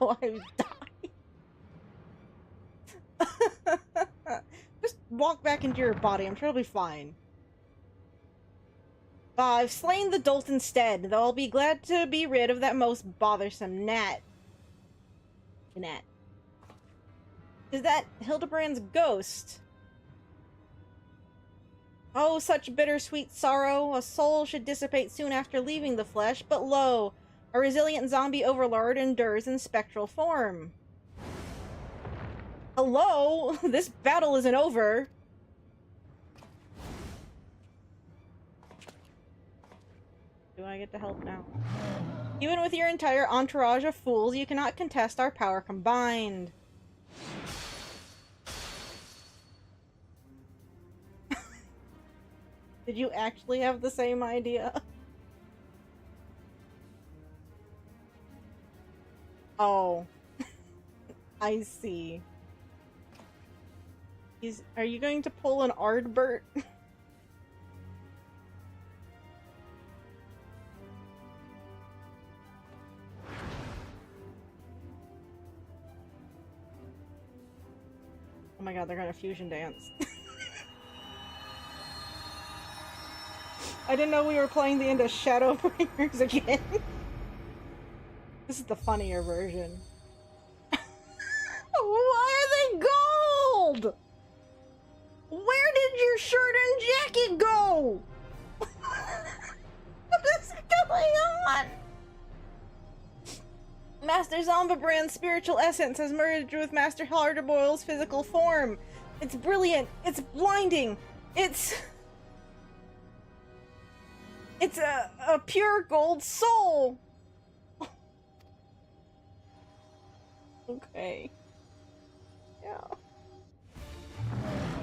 Oh, I've died. Just walk back into your body. I'm sure it'll be fine. I've slain the dolt instead, though I'll be glad to be rid of that most bothersome gnat. Gnat. Is that Hildebrand's ghost? Oh, such bittersweet sorrow. A soul should dissipate soon after leaving the flesh, but lo, a resilient zombie overlord endures in spectral form. Hello? This battle isn't over. Do I get to help now? Even with your entire entourage of fools, you cannot contest our power combined. Did you actually have the same idea? Oh. I see. Are you going to pull an Ardbert? Oh my god, they're gonna fusion dance. I didn't know we were playing the end of Shadowbringers again. This is the funnier version. Why are they gold? Where did your shirt and jacket go? What is going on? Master Zombabrand's spiritual essence has merged with Master Hardiboil's physical form. It's brilliant. It's blinding. It's a pure gold soul. Okay. Yeah.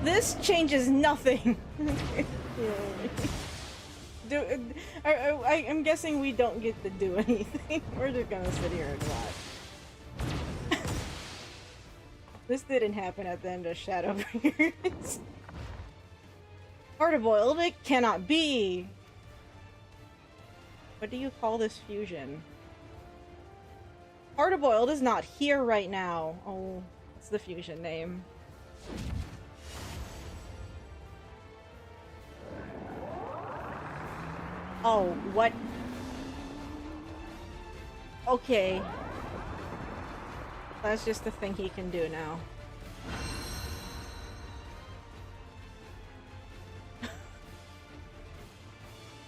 This changes nothing. I'm guessing we don't get to do anything. We're just gonna sit here and watch. This didn't happen at the end of Shadowbringers. Hardiboiled, it cannot be. What do you call this fusion? Hardiboiled is not here right now. Oh, it's the fusion name. Oh, what? Okay. That's just the thing he can do now.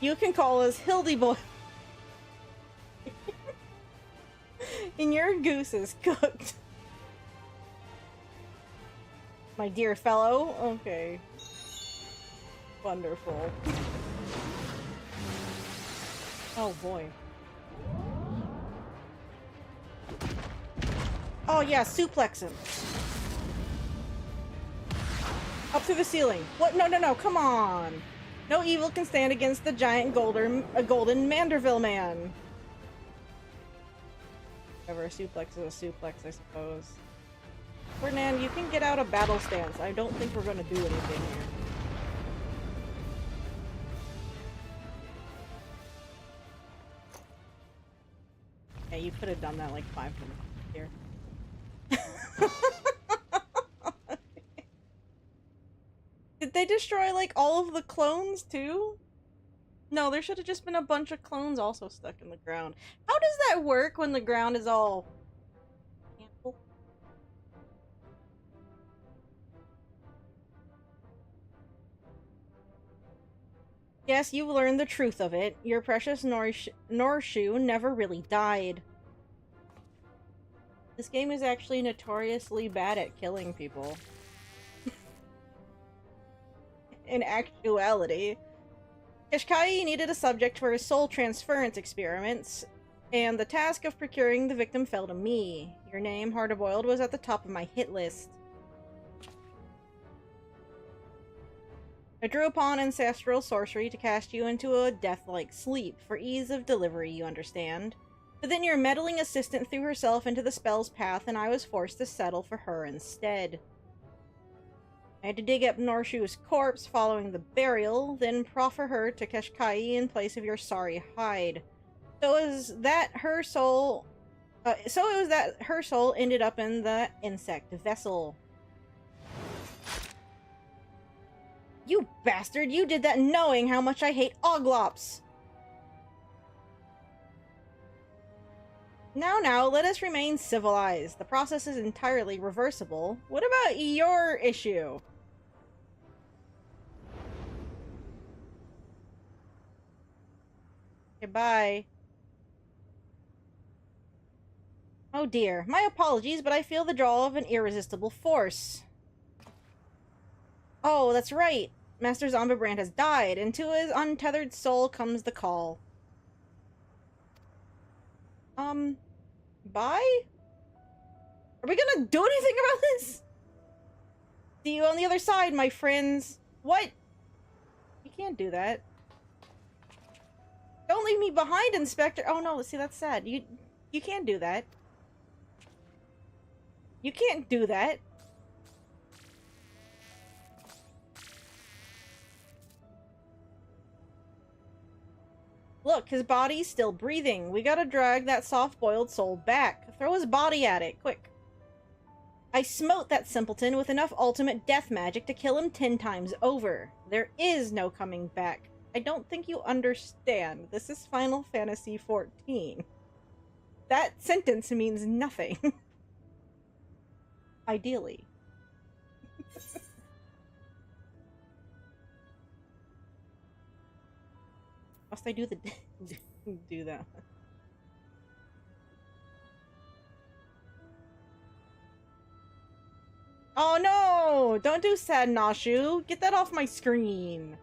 You can call us Hildiboiled. And your goose is cooked. My dear fellow? Okay. Wonderful. Oh boy. Oh yeah, suplex him. Up to the ceiling. What? No, no, no, come on. No evil can stand against the giant golden Manderville man. Whatever, a suplex is a suplex, I suppose. Ferdinand, you can get out of battle stance. I don't think we're gonna do anything here. Yeah, you could have done that like 5 minutes here. Did they destroy, like, all of the clones, too? No, there should have just been a bunch of clones also stuck in the ground. How does that work when the ground is all... Yes, you've learned the truth of it. Your precious Norshu never really died. This game is actually notoriously bad at killing people. In actuality. Kashkai needed a subject for his soul transference experiments, and the task of procuring the victim fell to me. Your name, Hardiboiled, was at the top of my hit list. I drew upon ancestral sorcery to cast you into a death-like sleep, for ease of delivery, you understand. But then your meddling assistant threw herself into the spell's path, and I was forced to settle for her instead. I had to dig up Norshu's corpse following the burial, then proffer her to Kashkai in place of your sorry hide. So it was that her soul ended up in the insect vessel. You bastard! You did that knowing how much I hate Oglops! Now, let us remain civilized. The process is entirely reversible. What about your issue? Goodbye. Oh dear. My apologies, but I feel the draw of an irresistible force. Oh, that's right. Master Zombibrand has died, and to his untethered soul comes the call. Bye? Are we gonna do anything about this? See you on the other side, my friends. What? You can't do that. Don't leave me behind, Inspector. Oh no, see, that's sad. You can't do that. You can't do that. Look, his body's still breathing. We gotta drag that soft-boiled soul back. Throw his body at it, quick. I smote that simpleton with enough ultimate death magic to kill him 10 times over. There is no coming back. I don't think you understand. This is Final Fantasy XIV. That sentence means nothing. Ideally. Must I do that? Oh no! Don't do sad Noshu! Get that off my screen!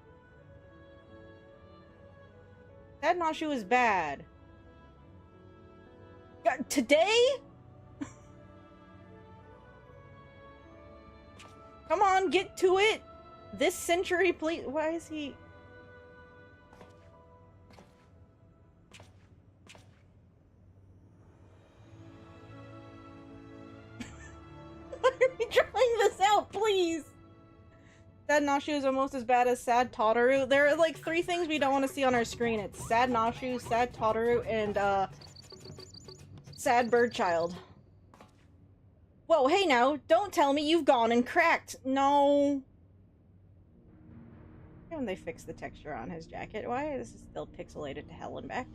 Sad Noshu is bad. Today? Come on, get to it! This century, please. Why is he... Why are we drawing this out, please? Sad Noshu is almost as bad as Sad Totteru. There are like 3 things we don't want to see on our screen. It's Sad Noshu, Sad Totteru, and Sad Birdchild. Whoa, hey now, don't tell me you've gone and cracked. No. Why haven't they fixed the texture on his jacket? Why is this still pixelated to hell and back?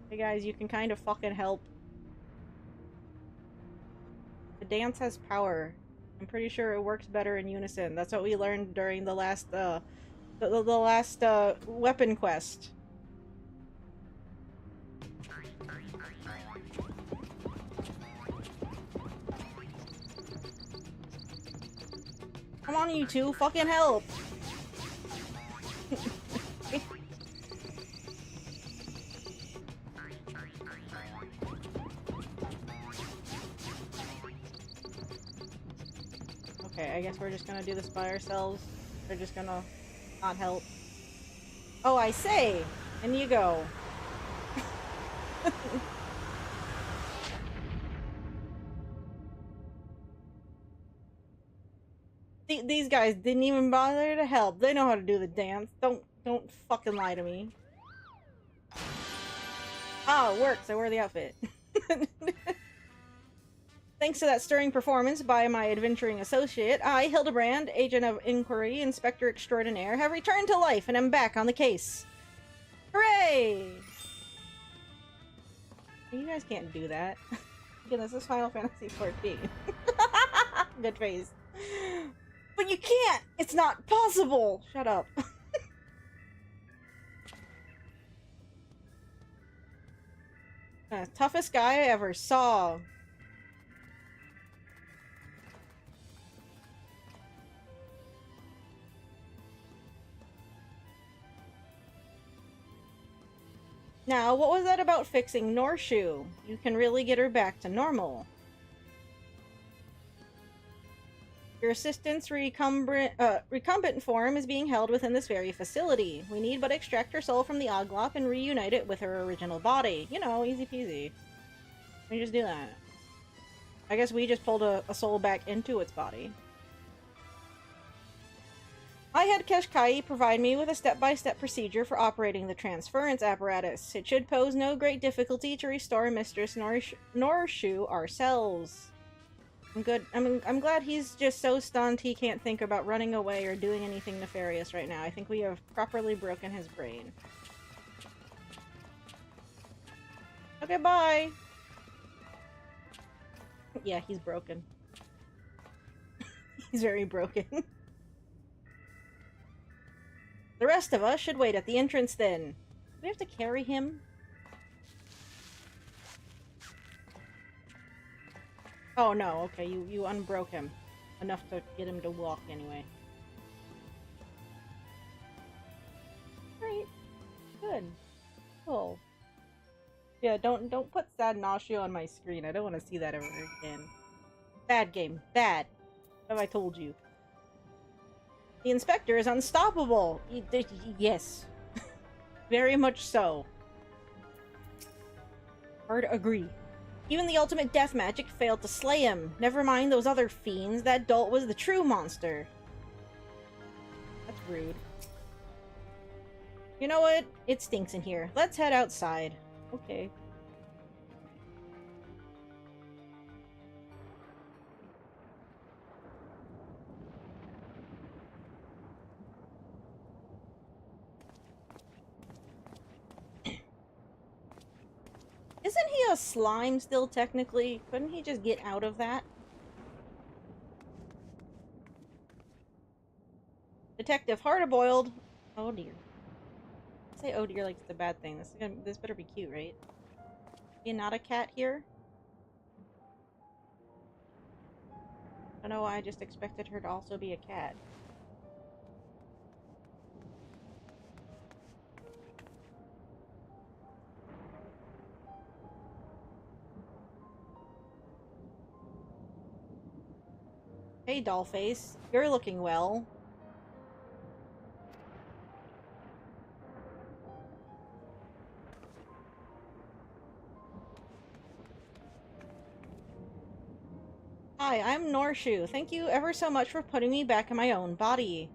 Hey guys, you can kind of fucking help. The dance has power. I'm pretty sure it works better in unison. That's what we learned during the last, the last, weapon quest. Come on, you two, fucking help! Okay, I guess we're just gonna do this by ourselves. They're just gonna not help. Oh, I say! In you go. These guys didn't even bother to help. They know how to do the dance. Don't fucking lie to me. Oh, it works. I wear the outfit. Thanks to that stirring performance by my adventuring associate, I, Hildebrand, Agent of Inquiry, Inspector Extraordinaire, have returned to life and am back on the case. Hooray! You guys can't do that. Again, this is Final Fantasy XIV. Good face. But you can't! It's not possible! Shut up. Toughest guy I ever saw. Now, what was that about fixing Norshu? You can really get her back to normal. Your assistant's recumbent form is being held within this very facility. We need but extract her soul from the Oglop and reunite it with her original body. You know, easy peasy. We just do that. I guess we just pulled a soul back into its body. I had Keshkai provide me with a step-by-step procedure for operating the transference apparatus. It should pose no great difficulty to restore Mistress Norshu ourselves. I'm good. I'm glad he's just so stunned he can't think about running away or doing anything nefarious right now. I think we have properly broken his brain. Okay, bye! Yeah, he's broken. He's very broken. The rest of us should wait at the entrance then. Do we have to carry him? Oh no, okay, you unbroke him. Enough to get him to walk anyway. Great. Good. Cool. Yeah, don't put Sad Nausea on my screen. I don't want to see that ever again. Bad game. Bad. What have I told you? The inspector is unstoppable! Yes. Very much so. Hard agree. Even the ultimate death magic failed to slay him. Never mind those other fiends, that dolt was the true monster. That's rude. You know what? It stinks in here. Let's head outside. Okay. Isn't he a slime still, technically? Couldn't he just get out of that? Detective Hardiboiled. Oh dear. Say oh dear like it's a bad thing. This better be cute, right? Is not a cat here? I don't know why I just expected her to also be a cat. Hey, Dollface. You're looking well. Hi, I'm Norshu. Thank you ever so much for putting me back in my own body.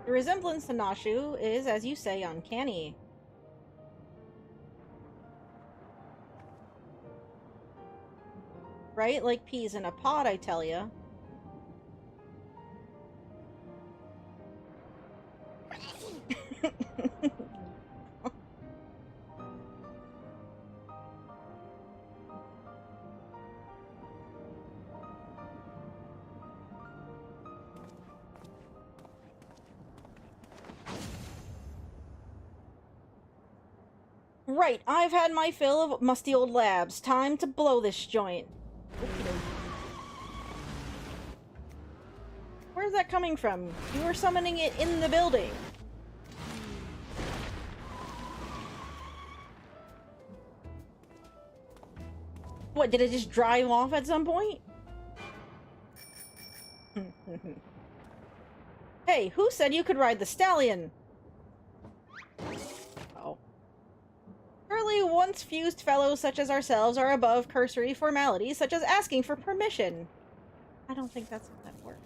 The resemblance to Nashu is, as you say, uncanny. Right? Like peas in a pod, I tell ya. Right, I've had my fill of musty old labs. Time to blow this joint. Where's that coming from? You were summoning it in the building. What, did it just drive off at some point? Hey, who said you could ride the stallion? Oh. Surely once fused fellows such as ourselves are above cursory formalities such as asking for permission. I don't think that's how that works.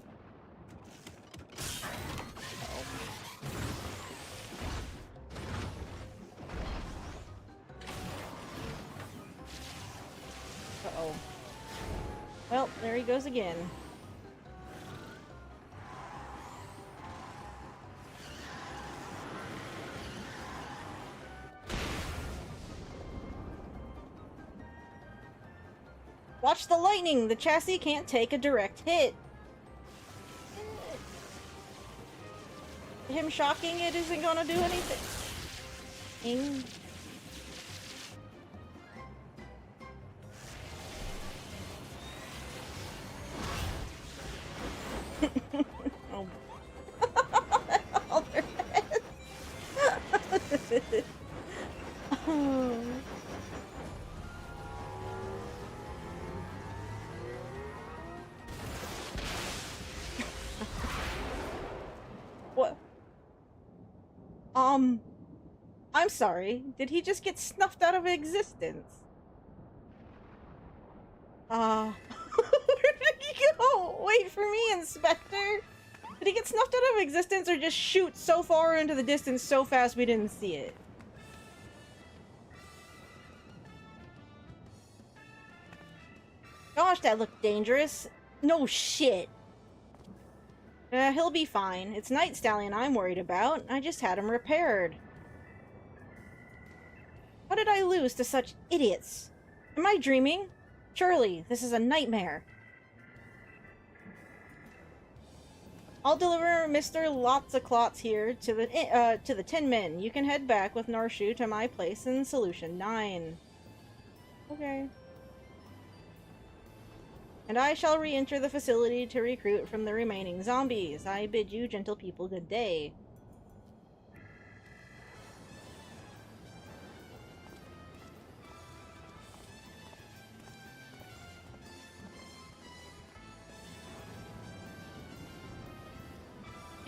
Well, there he goes again. Watch the lightning! The chassis can't take a direct hit. Him shocking it isn't gonna do anything. Oh. All their heads. Oh. What? I'm sorry. Did he just get snuffed out of existence? Where did he go? Wait for me, Inspector. Did he get snuffed out of existence or just shoot so far into the distance so fast we didn't see it? Gosh, that looked dangerous. No shit. He'll be fine. It's Night Stallion I'm worried about. I just had him repaired. How did I lose to such idiots? Am I dreaming? Surely, this is a nightmare. I'll deliver Mr. Lots-a-Clots here to the Tin Men. You can head back with Norshu to my place in Solution 9. Okay. And I shall re-enter the facility to recruit from the remaining zombies. I bid you, gentle people, good day.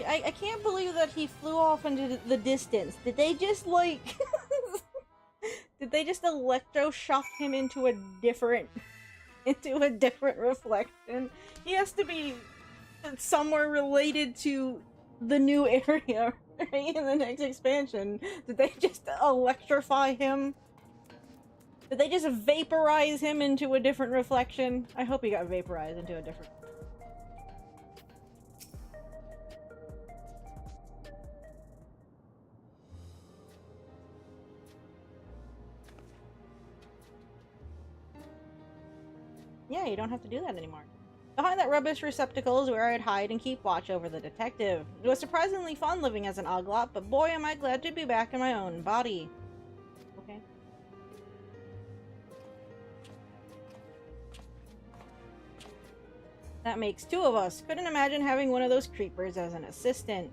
I can't believe that he flew off into the distance. Did they just, like... Did they just electroshock him into a different... into a different reflection? He has to be somewhere related to the new area, right? In the next expansion. Did they just electrify him? Did they just vaporize him into a different reflection? I hope he got vaporized into a different... Yeah, you don't have to do that anymore. Behind that rubbish receptacle is where I'd hide and keep watch over the detective. It was surprisingly fun living as an Oglop, but boy am I glad to be back in my own body. Okay. That makes two of us. Couldn't imagine having one of those creepers as an assistant.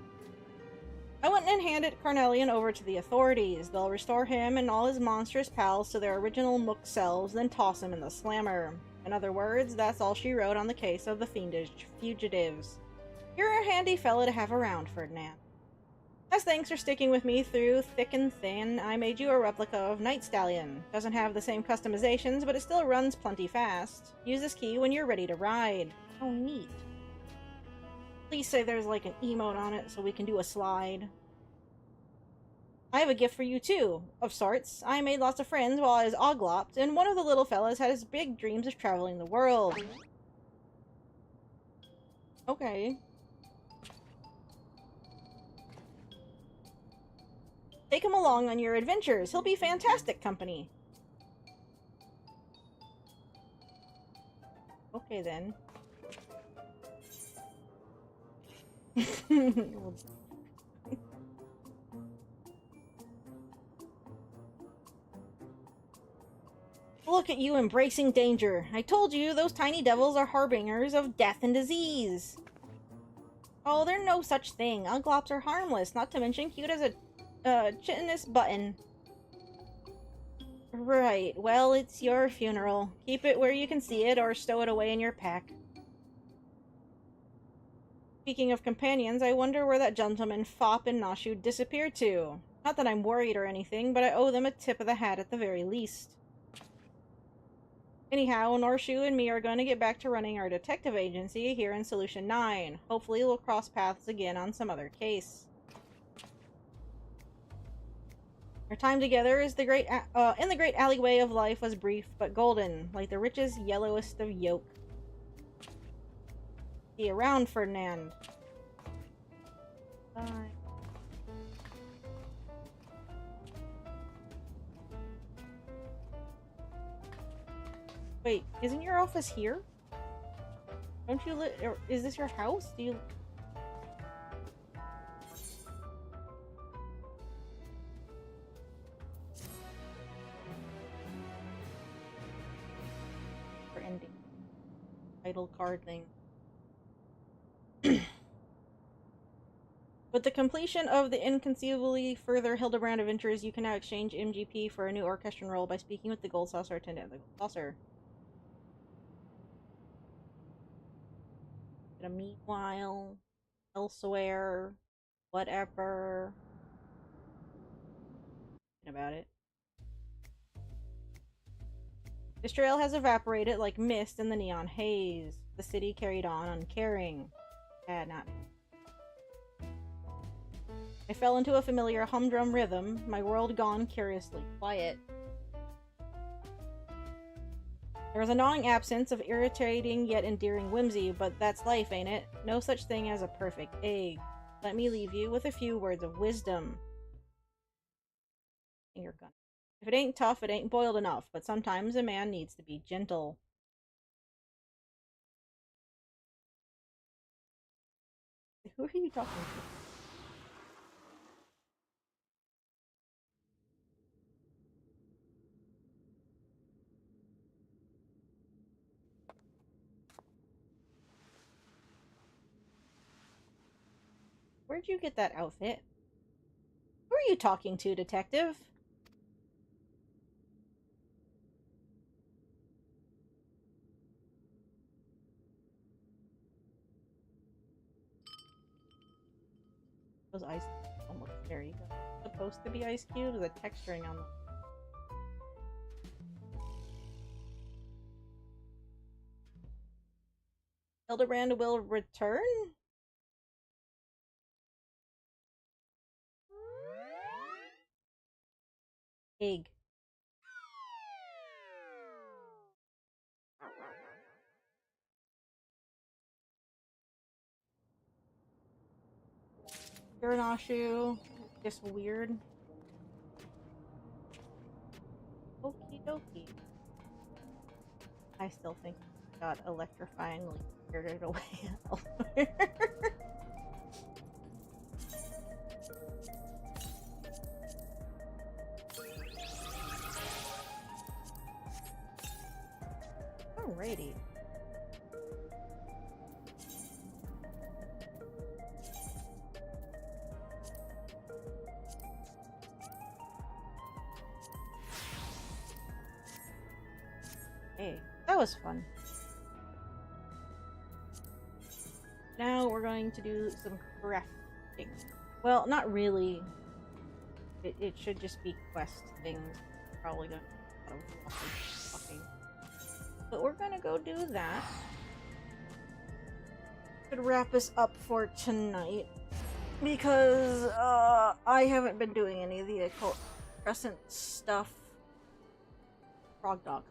I went and handed Carnelian over to the authorities. They'll restore him and all his monstrous pals to their original Mook selves, then toss him in the slammer. In other words, that's all she wrote on the case of the fiendish fugitives. You're a handy fella to have around, Ferdinand. As thanks for sticking with me through thick and thin, I made you a replica of Night Stallion. Doesn't have the same customizations, but it still runs plenty fast. Use this key when you're ready to ride. Oh, neat. Please say there's like an emote on it so we can do a slide. I have a gift for you too, of sorts. I made lots of friends while I was oglopped, and one of the little fellas had his big dreams of traveling the world. Okay. Take him along on your adventures. He'll be fantastic company. Okay then. Look at you embracing danger. I told you, those tiny devils are harbingers of death and disease. Oh, they're no such thing. Uglops are harmless, not to mention cute as a chitinous button. Right, well, it's your funeral. Keep it where you can see it, or stow it away in your pack. Speaking of companions, I wonder where that gentleman Fop and Nashu disappeared to. Not that I'm worried or anything, but I owe them a tip of the hat at the very least. Anyhow, Norshu and me are going to get back to running our detective agency here in Solution 9. Hopefully we'll cross paths again on some other case. Our time together is in the great alleyway of life was brief but golden, like the richest, yellowest of yolk. See you around, Ferdinand. Bye. Wait, isn't your office here? Don't you live? Is this your house? Do you? For ending. Title card thing. With the completion of the inconceivably further Hildebrand adventures, you can now exchange MGP for a new orchestral role by speaking with the Gold Saucer attendant. The Gold Saucer. Meanwhile, elsewhere, whatever. About it. This trail has evaporated like mist in the neon haze. The city carried on uncaring. Not. I fell into a familiar humdrum rhythm, my world gone curiously quiet. There was a gnawing absence of irritating yet endearing whimsy, but that's life, ain't it? No such thing as a perfect egg. Let me leave you with a few words of wisdom. Finger gun. If it ain't tough, it ain't boiled enough, but sometimes a man needs to be gentle. Who are you talking to? Where'd you get that outfit? Who are you talking to, detective? Those ice almost there you go. Supposed to be ice cubes, the texturing on them. Hildebrand will return? Egg. Hiranashu. Just weird. Okie dokie. I still think it got electrifyingly spirited away elsewhere. Alrighty. Hey, that was fun. Now we're going to do some crafting. Well, not really. It should just be quest things. Probably gonna do a lot of fucking. But we're gonna go do that. Should wrap us up for tonight. Because, I haven't been doing any of the occult crescent stuff. Frog dog.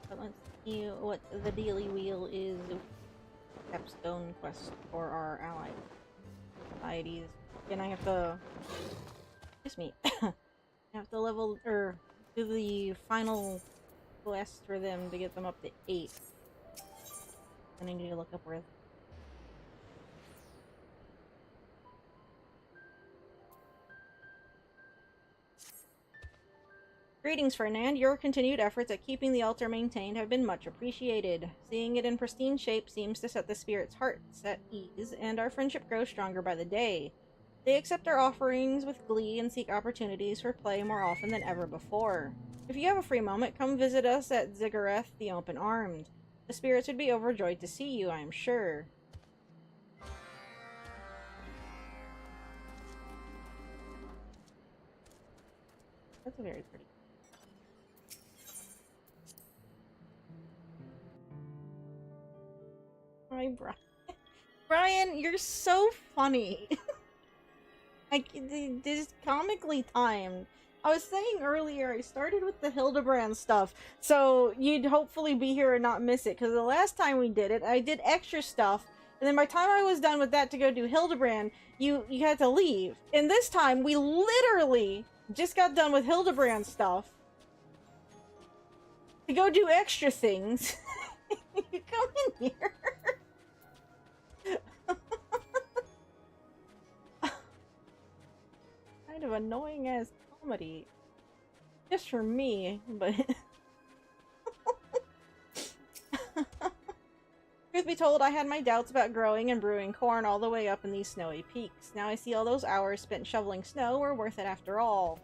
But let's see what the daily wheel is. Capstone quest for our allied societies. And I have to... Excuse me. I have to level... or do the final quest for them to get them up to 8. And I need to look up where... Greetings, Ferdinand. Your continued efforts at keeping the altar maintained have been much appreciated. Seeing it in pristine shape seems to set the spirit's hearts at ease, and our friendship grows stronger by the day. They accept our offerings with glee and seek opportunities for play more often than ever before. If you have a free moment, come visit us at Ziggurat the Open-Armed. The spirits would be overjoyed to see you, I am sure. That's very pretty. Hi, Brian. Brian, you're so funny. Like, this is comically timed. I was saying earlier, I started with the Hildebrand stuff, so you'd hopefully be here and not miss it, because the last time we did it, I did extra stuff, and then by the time I was done with that to go do Hildebrand, you had to leave. And this time, we literally just got done with Hildebrand stuff to go do extra things. You come in here. Kind of annoying as comedy. Just for me, but... Truth be told, I had my doubts about growing and brewing corn all the way up in these snowy peaks. Now I see all those hours spent shoveling snow were worth it after all.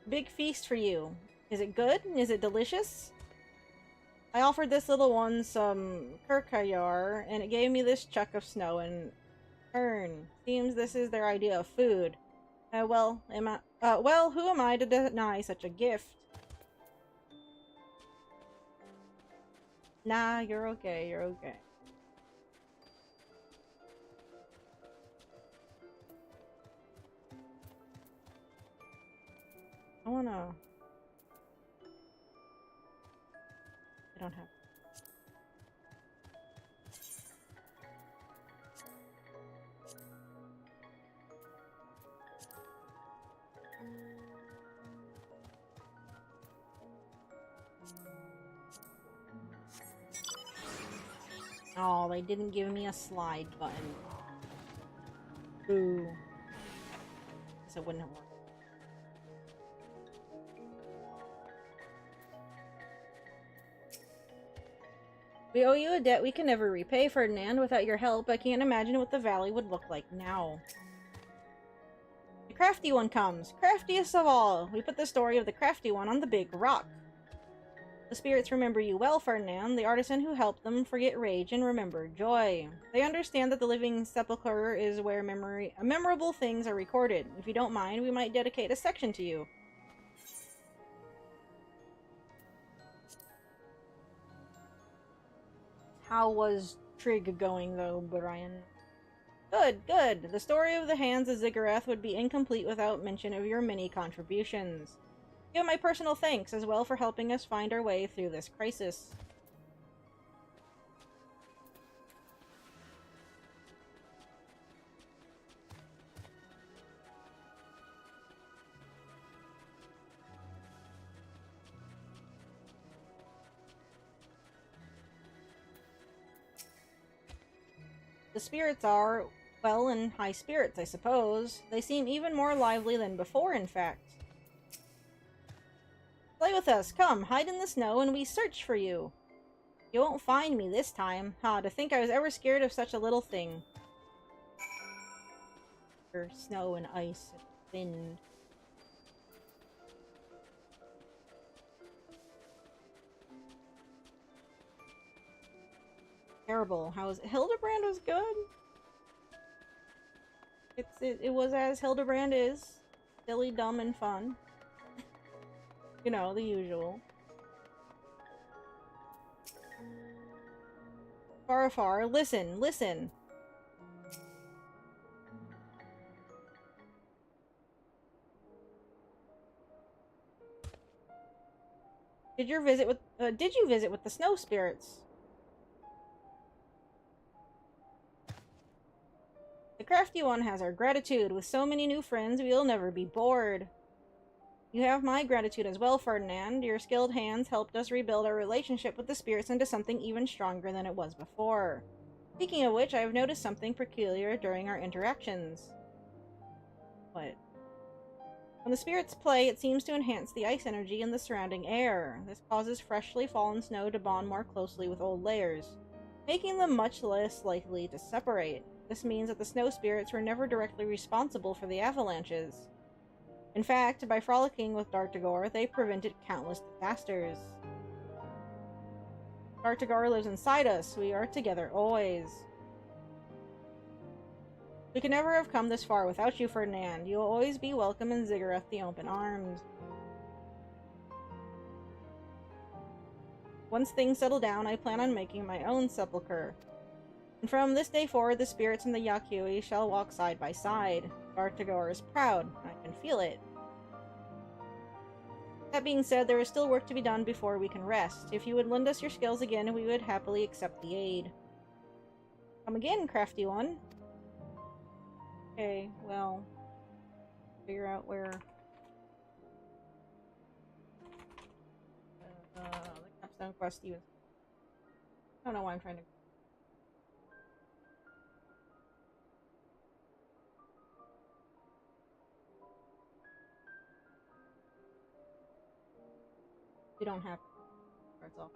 Big feast for you. Is it good? Is it delicious? I offered this little one some kirkayar, and it gave me this chuck of snow in return. Seems this is their idea of food. Well, who am I to deny such a gift? Nah, you're okay, you're okay. I don't have... Oh, they didn't give me a slide button. Boo. Guess it wouldn't have worked. We owe you a debt we can never repay, Ferdinand. Without your help, I can't imagine what the valley would look like now. The crafty one comes. Craftiest of all. We put the story of the crafty one on the big rock. The spirits remember you well, Ferdinand, the artisan who helped them forget rage and remember joy. They understand that the living sepulchre is where memorable things are recorded. If you don't mind, we might dedicate a section to you. How was Trig going, though, Brian? Good, good. The story of the hands of Ziggurat would be incomplete without mention of your many contributions. Give my personal thanks as well for helping us find our way through this crisis. The spirits are, well, in high spirits, I suppose. They seem even more lively than before, in fact. Play with us. Come, hide in the snow and we search for you. You won't find me this time. Ha, to think I was ever scared of such a little thing. Snow and ice and wind. Terrible. Hildebrand was good? It was as Hildebrand is. Silly, dumb, and fun. You know, the usual. Farafar, listen, listen. Did you visit with the snow spirits? The crafty one has our gratitude. With so many new friends, we'll never be bored. You have my gratitude as well, Ferdinand. Your skilled hands helped us rebuild our relationship with the spirits into something even stronger than it was before. Speaking of which, I have noticed something peculiar during our interactions. What? When the spirits play, it seems to enhance the ice energy in the surrounding air. This causes freshly fallen snow to bond more closely with old layers, making them much less likely to separate. This means that the snow spirits were never directly responsible for the avalanches. In fact, by frolicking with Dartagor, they prevented countless disasters. Dartagor lives inside us. We are together always. We could never have come this far without you, Ferdinand. You will always be welcome in Ziggurat the Open Arms. Once things settle down, I plan on making my own sepulchre. And from this day forward, the spirits and the Yakui shall walk side by side. Artigar is proud. I can feel it. That being said, there is still work to be done before we can rest. If you would lend us your skills again, we would happily accept the aid. Come again, crafty one. Okay, well... figure out where... the capstone quest even... I don't know why I'm trying to... We don't have... That's all.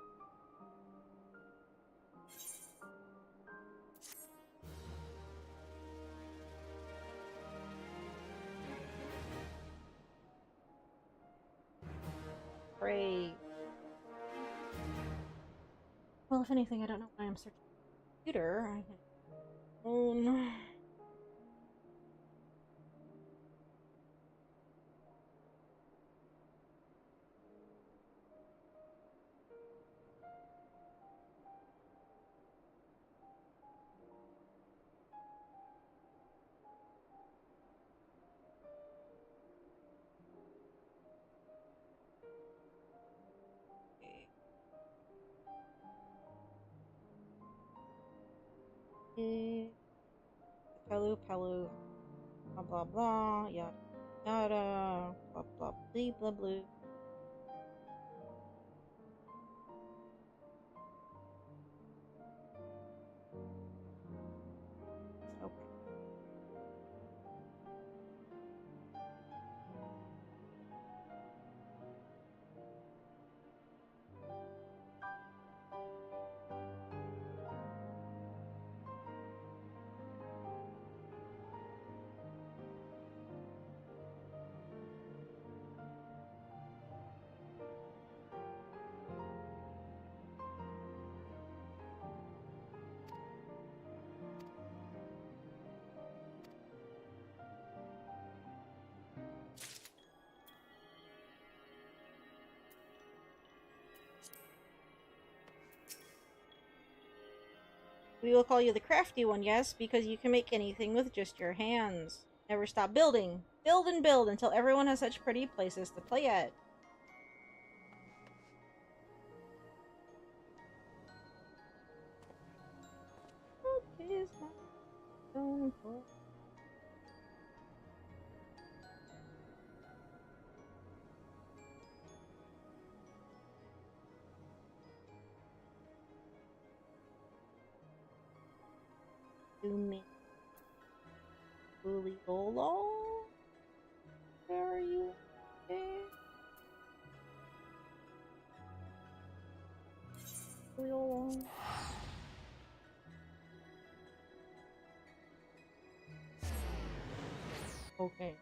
Great. Well, if anything, I don't know why I'm searching the computer. I can own... Palu, Palu, blah blah blah, yada yada, blah blah blee blah blue. Okay. We will call you the crafty one, yes, because you can make anything with just your hands. Never stop building. Build and build until everyone has such pretty places to play at. What is my stone for? To me. Uli Lolo? Where are you? Uli Lolo. Okay.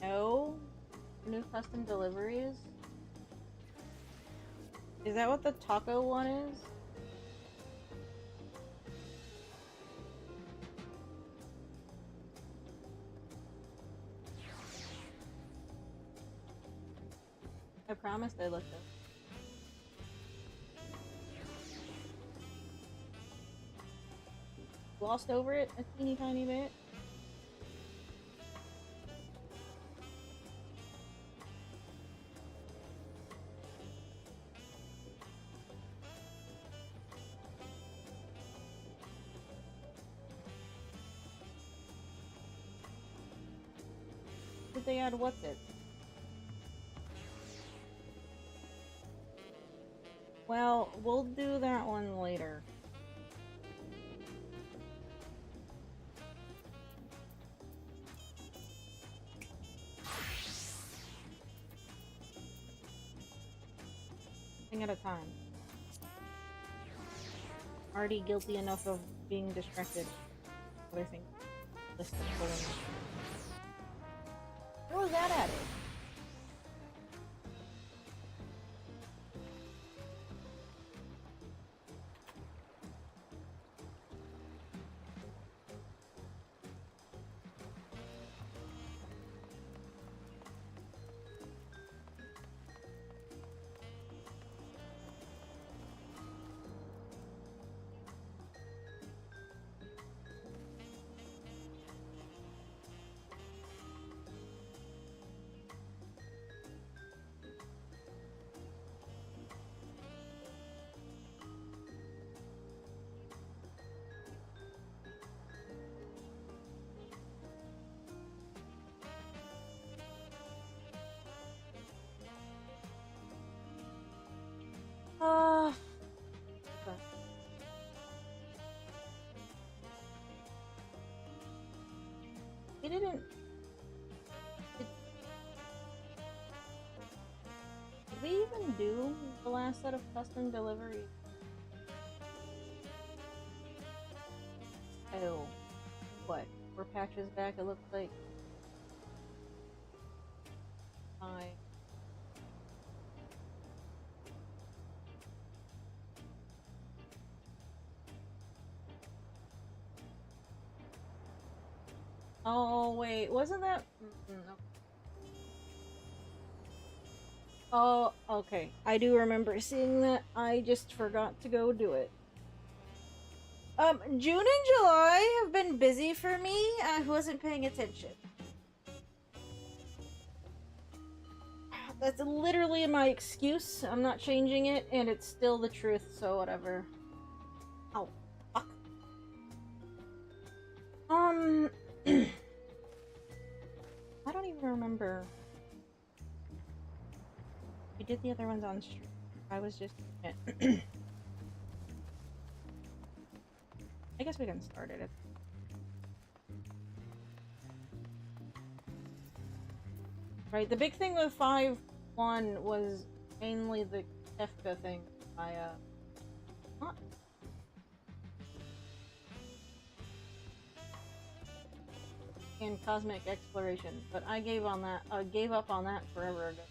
No? New custom deliveries? Is that what the taco one is? I promised I looked up. Glossed over it a teeny tiny bit. Did they add what's it? Well, we'll do that one later. thing at a time. Already guilty enough of being distracted. Other things. List of pulling. Where was that at? Okay. He didn't. Did we even do the last set of custom deliveries? Oh, what? 4 patches back, it looks like. Fine. Oh, wait, wasn't that? No. Oh, okay. I do remember seeing that. I just forgot to go do it. June and July have been busy for me. I wasn't paying attention. That's literally my excuse. I'm not changing it, and it's still the truth, so whatever. Oh, fuck. I don't even remember. We did the other ones on stream. I was just... I guess we can start it. Right, the big thing with 5.1 was mainly the Kefka thing. What? And cosmic exploration, but I gave up on that forever ago.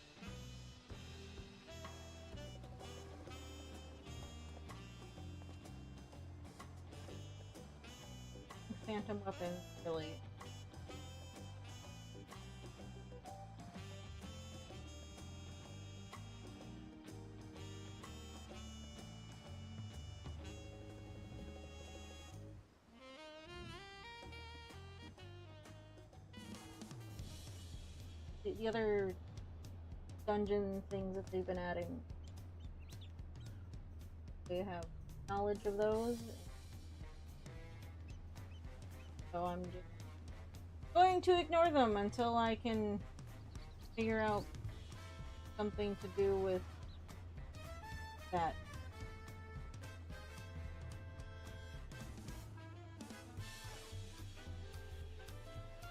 Phantom weapons, really. The other dungeon things that they've been adding, they have knowledge of those. So I'm just going to ignore them until I can figure out something to do with that.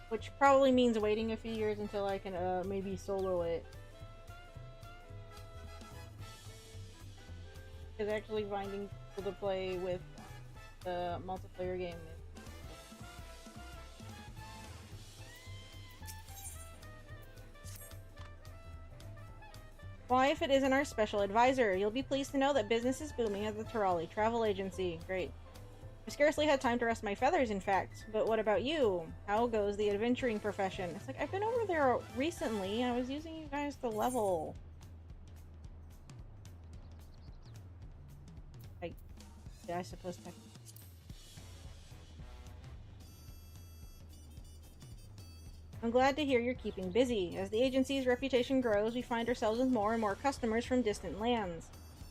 Which probably means waiting a few years until I can maybe solo it. Because actually finding people to play with the multiplayer game is... Why, if it isn't our special advisor? You'll be pleased to know that business is booming at the Terali Travel Agency. Great. I scarcely had time to rest my feathers, in fact. But what about you? How goes the adventuring profession? It's like, I've been over there recently. I was using you guys to level. Yeah, I suppose technically. I'm glad to hear you're keeping busy. As the agency's reputation grows, we find ourselves with more and more customers from distant lands.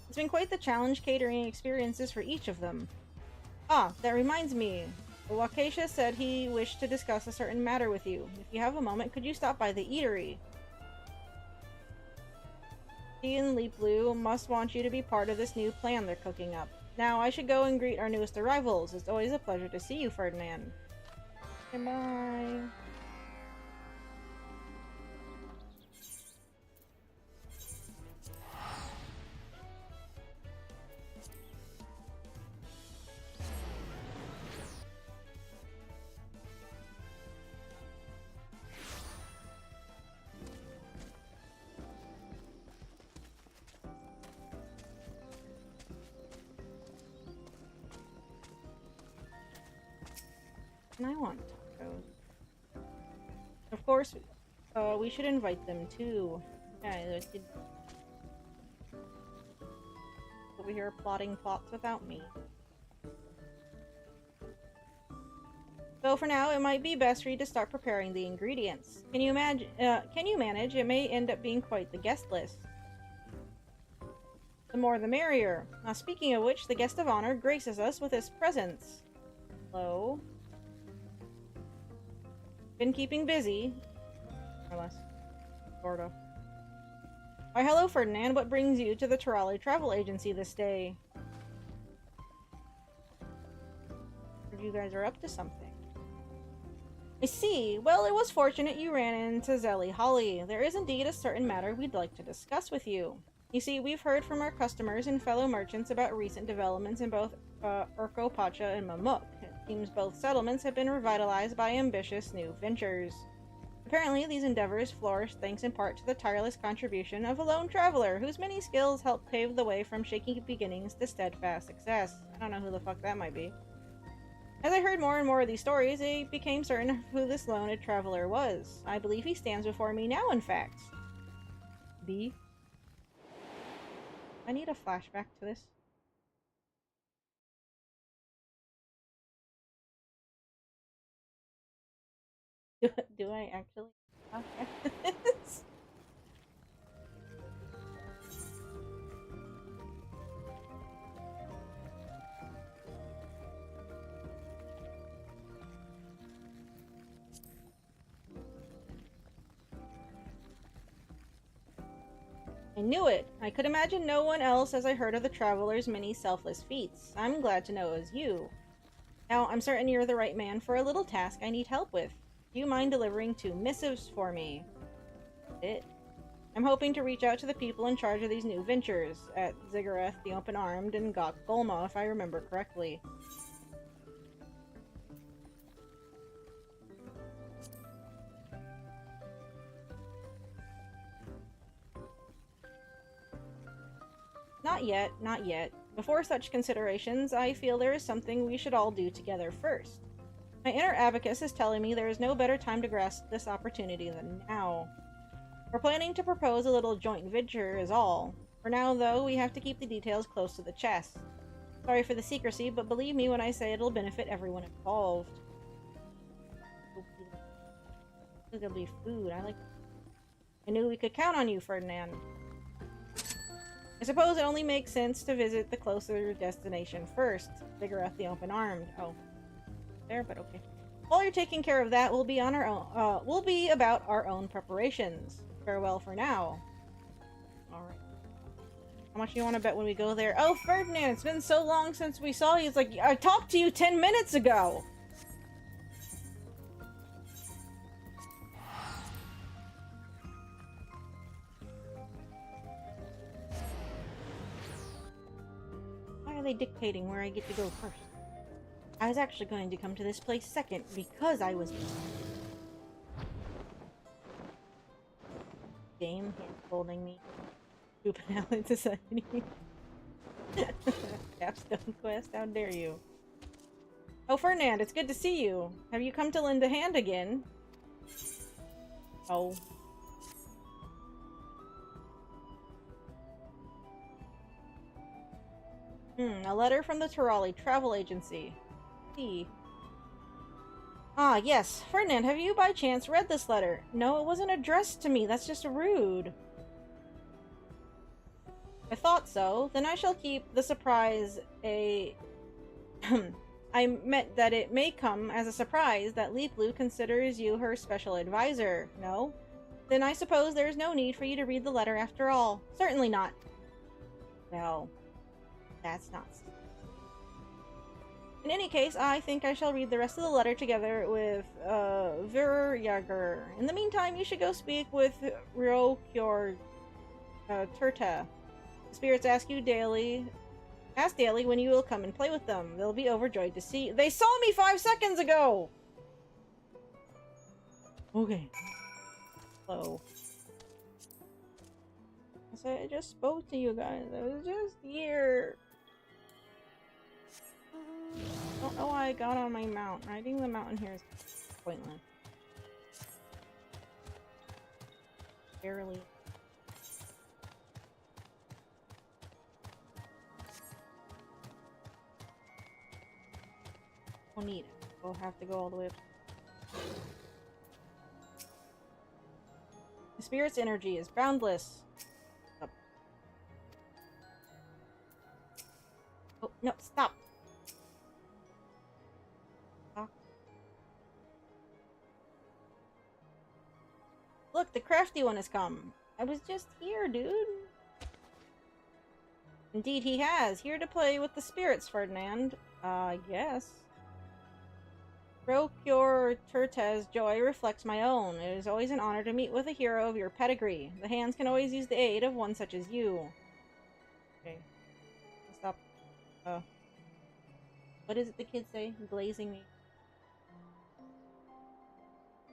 It's been quite the challenge catering experiences for each of them. Ah, that reminds me. Wakesha said he wished to discuss a certain matter with you. If you have a moment, could you stop by the eatery? He and Leap Blue must want you to be part of this new plan they're cooking up. Now, I should go and greet our newest arrivals. It's always a pleasure to see you, Ferdinand. Goodbye. And I want tacos. Of course, we should invite them too. Yeah, they could over here plotting plots without me. So for now, it might be best for you to start preparing the ingredients. Can you imagine? Can you manage? It may end up being quite the guest list. The more the merrier. Now, speaking of which, the guest of honor graces us with his presence. Hello. Been keeping busy. More or less. Sort of. Why, hello, Ferdinand. What brings you to the Terali Travel Agency this day? You guys are up to something. I see. Well, it was fortunate you ran into Zelly Holly. There is indeed a certain matter we'd like to discuss with you. You see, we've heard from our customers and fellow merchants about recent developments in both Urko Pacha and Mamuk. It seems both settlements have been revitalized by ambitious new ventures. Apparently, these endeavors flourished thanks in part to the tireless contribution of a lone traveler whose many skills helped pave the way from shaky beginnings to steadfast success. I don't know who the fuck that might be. As I heard more and more of these stories, I became certain of who this lone traveler was. I believe he stands before me now, in fact. B? I need a flashback to this. Do I actually flashback to this? I knew it! I could imagine no one else as I heard of the traveler's many selfless feats. I'm glad to know it was you. Now, I'm certain you're the right man for a little task I need help with. Do you mind delivering 2 missives for me? I'm hoping to reach out to the people in charge of these new ventures, at Ziggurat the Open-Armed and Gok Golma, if I remember correctly. Not yet, not yet. Before such considerations, I feel there is something we should all do together first. My inner abacus is telling me there is no better time to grasp this opportunity than now. We're planning to propose a little joint venture is all. For now, though, we have to keep the details close to the chest. Sorry for the secrecy, but believe me when I say it'll benefit everyone involved. It'll be food. I knew we could count on you, Ferdinand. I suppose it only makes sense to visit the closer destination first. Ziggurat the Open-Armed. Oh. There, but okay. While you're taking care of that, we'll be on our own. We'll be about our own preparations. Farewell for now. Alright. How much do you want to bet when we go there? Oh, Ferdinand, it's been so long since we saw you. It's like, I talked to you 10 minutes ago! Why are they dictating where I get to go first? I was actually going to come to this place second because I was... Game hand-holding me. Stupid Allied Society. Capstone quest, how dare you. Oh, Ferdinand, it's good to see you. Have you come to lend a hand again? Oh. A letter from the Terali Travel Agency. See. Ah, yes. Ferdinand, have you by chance read this letter? No, it wasn't addressed to me. That's just rude. I thought so. Then I shall keep the surprise a... I meant that it may come as a surprise that Leaplu considers you her special advisor. No? Then I suppose there is no need for you to read the letter after all. Certainly not. Well, that's not... In any case, I think I shall read the rest of the letter together with, Virjager. In the meantime, you should go speak with Ryokyor, Turta. The spirits ask daily when you will come and play with them. They'll be overjoyed to see you. They saw me 5 seconds ago! Okay. Hello. I just spoke to you guys. I was just here. don't know why I got on my mount. Riding the mountain here is pointless. Barely. We'll need it. We'll have to go all the way up. The spirit's energy is boundless. Up. Oh, no, stop. Look, the crafty one has come. I was just here, dude. Indeed he has. Here to play with the spirits, Ferdinand. Yes. Procure Turte's joy reflects my own. It is always an honor to meet with a hero of your pedigree. The hands can always use the aid of one such as you. Okay. Stop. What is it the kids say? Glazing me.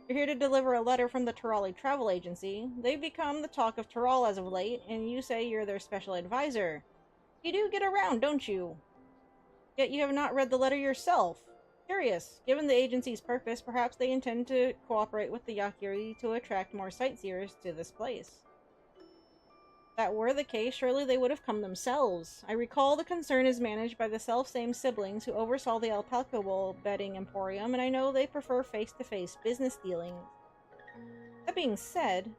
You're here to deliver a letter from the Tirali Travel Agency. They've become the talk of Tyrol as of late, and you say you're their special advisor. You do get around, don't you? Yet you have not read the letter yourself. Curious. Given the agency's purpose, perhaps they intend to cooperate with the Yakiri to attract more sightseers to this place. If that were the case, surely they would have come themselves. I recall the concern is managed by the self-same siblings who oversaw the Alpalcobol betting emporium, and I know they prefer face-to-face business dealings. That being said,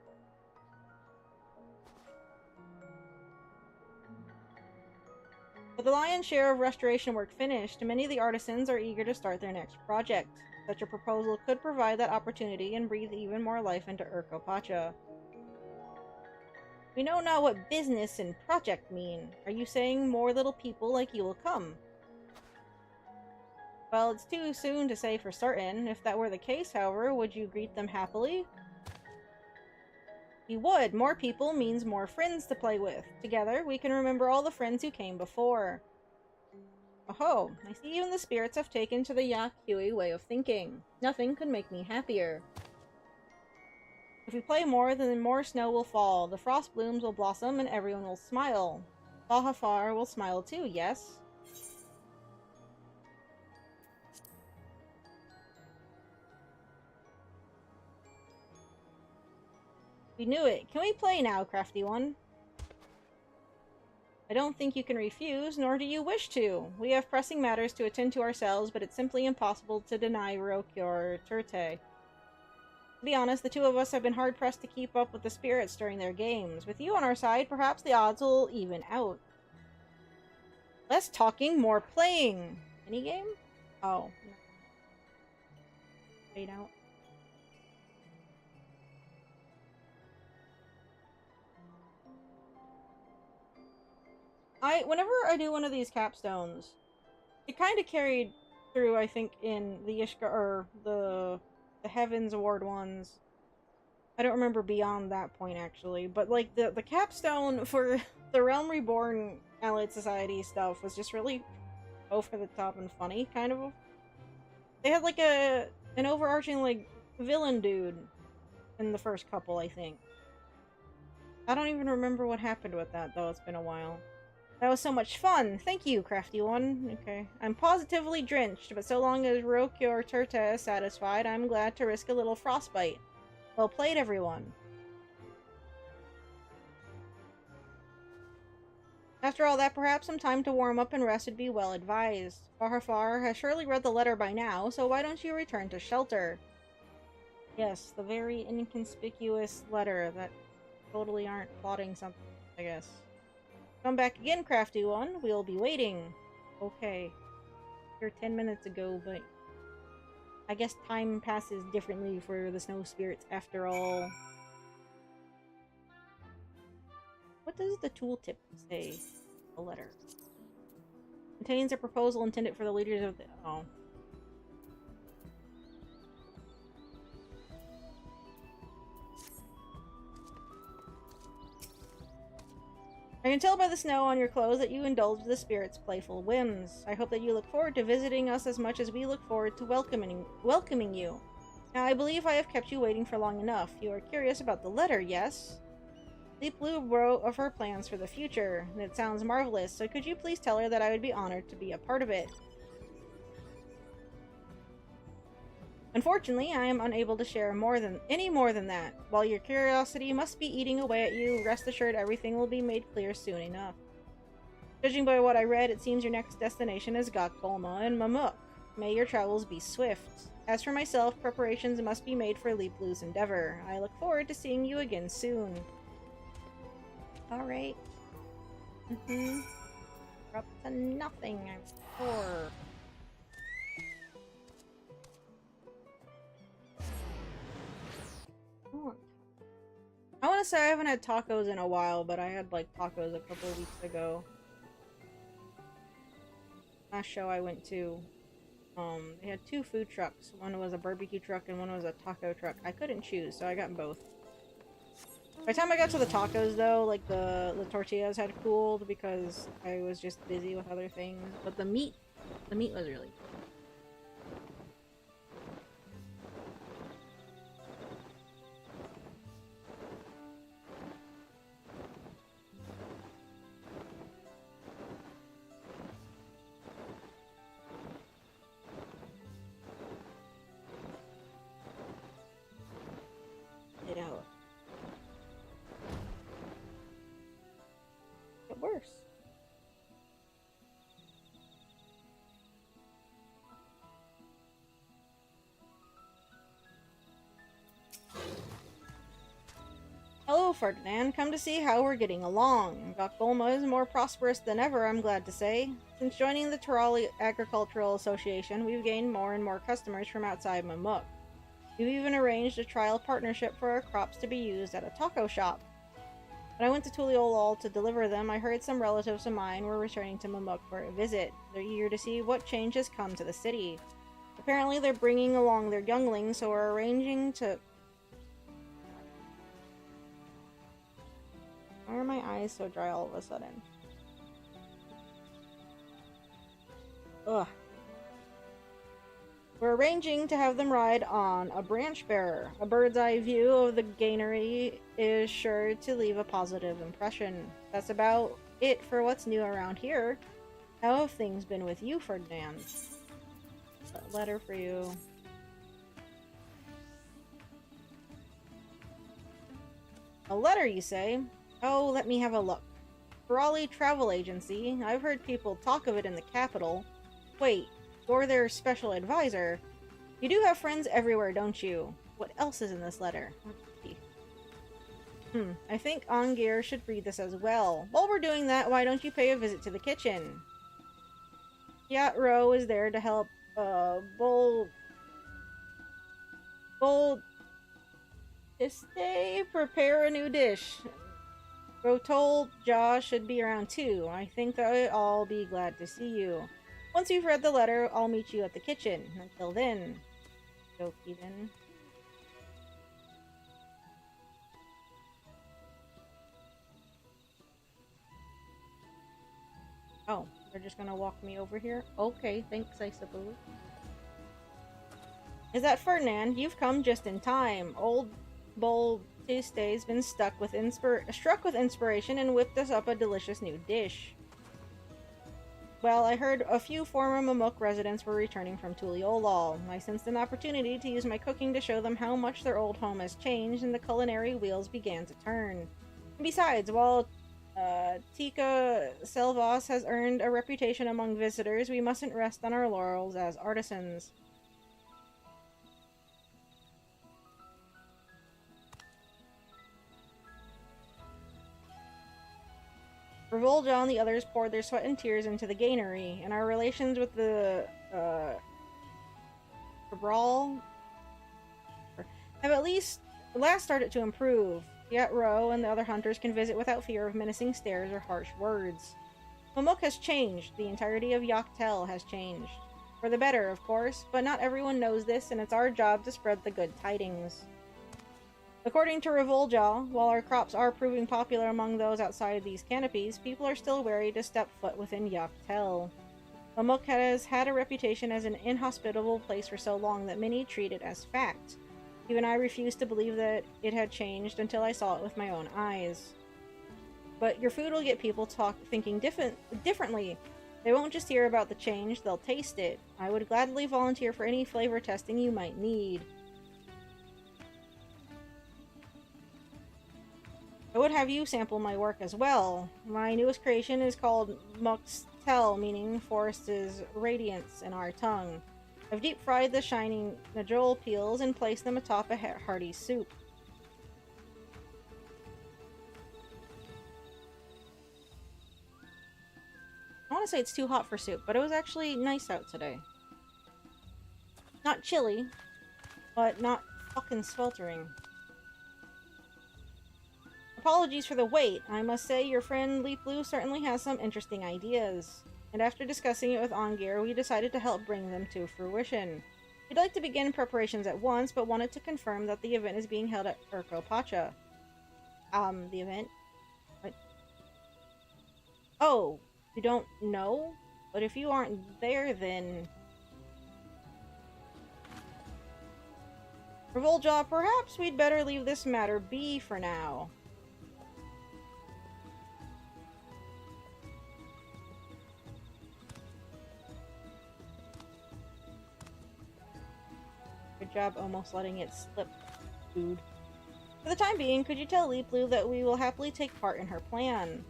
with the lion's share of restoration work finished, many of the artisans are eager to start their next project. Such a proposal could provide that opportunity and breathe even more life into Urko Pacha. We know not what business and project mean. Are you saying more little people like you will come? Well, it's too soon to say for certain. If that were the case, however, would you greet them happily? We would. More people means more friends to play with. Together, we can remember all the friends who came before. Oh, I see even the spirits have taken to the Yak-Hui way of thinking. Nothing could make me happier. If we play more, then more snow will fall, the frost blooms will blossom, and everyone will smile. Bahafar will smile too, yes? We knew it. Can we play now, crafty one? I don't think you can refuse, nor do you wish to. We have pressing matters to attend to ourselves, but it's simply impossible to deny Rokyor Turte. To be honest, the two of us have been hard-pressed to keep up with the spirits during their games. With you on our side, perhaps the odds will even out. Less talking, more playing. Any game? Oh. Fade out. Whenever I do one of these capstones, it kind of carried through, I think, in the Ishka, or the Heavens Award ones. I don't remember beyond that point, actually. But, like, the capstone for the Realm Reborn Allied Society stuff was just really over the top and funny, kind of. They had, like, an overarching, like, villain dude in the first couple, I think. I don't even remember what happened with that, though. It's been a while. That was so much fun! Thank you, crafty one. Okay. I'm positively drenched, but so long as Rokyor Turta is satisfied, I'm glad to risk a little frostbite. Well played, everyone. After all that, perhaps some time to warm up and rest would be well advised. Farhafar has surely read the letter by now, so why don't you return to shelter? Yes, the very inconspicuous letter that totally aren't plotting something, I guess. Come back again, crafty one. We'll be waiting. Okay. Here 10 minutes ago, but I guess time passes differently for the snow spirits after all. What does the tooltip say? The letter. Contains a proposal intended for the leaders of the... Oh. I can tell by the snow on your clothes that you indulge the spirit's playful whims. I hope that you look forward to visiting us as much as we look forward to welcoming you. Now, I believe I have kept you waiting for long enough. You are curious about the letter, yes? Deep Blue wrote of her plans for the future, and it sounds marvelous, so could you please tell her that I would be honored to be a part of it? Unfortunately, I am unable to share any more than that. While your curiosity must be eating away at you, rest assured everything will be made clear soon enough. Judging by what I read, it seems your next destination is Gokgolma and Mamuk. May your travels be swift. As for myself, preparations must be made for Leap Blue's endeavor. I look forward to seeing you again soon. Alright. We're up to nothing, I'm sure. I want to say I haven't had tacos in a while, but I had like tacos a couple of weeks ago. Last show I went to, they had 2 food trucks. One was a barbecue truck and one was a taco truck. I couldn't choose, so I got both. By the time I got to the tacos, though, like the tortillas had cooled because I was just busy with other things. But the meat was really good. Worse. Hello, Ferdinand. Come to see how we're getting along. Gokgolma is more prosperous than ever, I'm glad to say. Since joining the Terali Agricultural Association, we've gained more and more customers from outside Mamuk. We've even arranged a trial partnership for our crops to be used at a taco shop. When I went to Tuliolol to deliver them, I heard some relatives of mine were returning to Mamuk for a visit. They're eager to see what change has come to the city. Apparently they're bringing along their younglings, so we're arranging to... Why are my eyes so dry all of a sudden? Ugh. We're arranging to have them ride on a branch bearer. A bird's eye view of the granary is sure to leave a positive impression. That's about it for what's new around here. How have things been with you, Ferdinand? A letter for you. A letter, you say? Oh, let me have a look. Raleigh Travel Agency. I've heard people talk of it in the capital. Wait. You're their special advisor. You do have friends everywhere, don't you? What else is in this letter? I think Angir should read this as well. While we're doing that, why don't you pay a visit to the kitchen? Yat Ro is there to help, Iste prepare a new dish. Ro told Ja should be around too. I think they'll all be glad to see you. Once you've read the letter, I'll meet you at the kitchen. Until then. Okie then. Oh, they're just gonna walk me over here? Okay, thanks, I suppose. Is that Ferdinand? You've come just in time. Old Bull Tuesday's been struck with inspiration and whipped us up a delicious new dish. Well, I heard a few former Mamuk residents were returning from Tuliolol. I sensed an opportunity to use my cooking to show them how much their old home has changed, and the culinary wheels began to turn. And besides, while Tika Selvas has earned a reputation among visitors, we mustn't rest on our laurels as artisans. Revolja and the others poured their sweat and tears into the granary, and our relations with the Cabral have at last started to improve. Yet Ro and the other hunters can visit without fear of menacing stares or harsh words. Mamuk has changed. The entirety of Yaktel has changed. For the better, of course, but not everyone knows this, and it's our job to spread the good tidings. According to Revolja, while our crops are proving popular among those outside these canopies, people are still wary to step foot within Yaktel. Mamuk has had a reputation as an inhospitable place for so long that many treat it as fact. Even I refused to believe that it had changed until I saw it with my own eyes. But your food will get people thinking differently. They won't just hear about the change, they'll taste it. I would gladly volunteer for any flavor testing you might need. I would have you sample my work as well. My newest creation is called Muxtel, meaning forest's radiance in our tongue. I've deep-fried the shining Najol peels and placed them atop a hearty soup. I want to say it's too hot for soup, but it was actually nice out today. Not chilly, but not fucking sweltering. Apologies for the wait. I must say your friend Leap Blue certainly has some interesting ideas. And after discussing it with Ongir, we decided to help bring them to fruition. We'd like to begin preparations at once, but wanted to confirm that the event is being held at Urko Pacha. The event? What? Oh, you don't know? But if you aren't there, then... Revoljaw, perhaps we'd better leave this matter be for now. Good job almost letting it slip, dude. For the time being, could you tell Leap Blue that we will happily take part in her plan?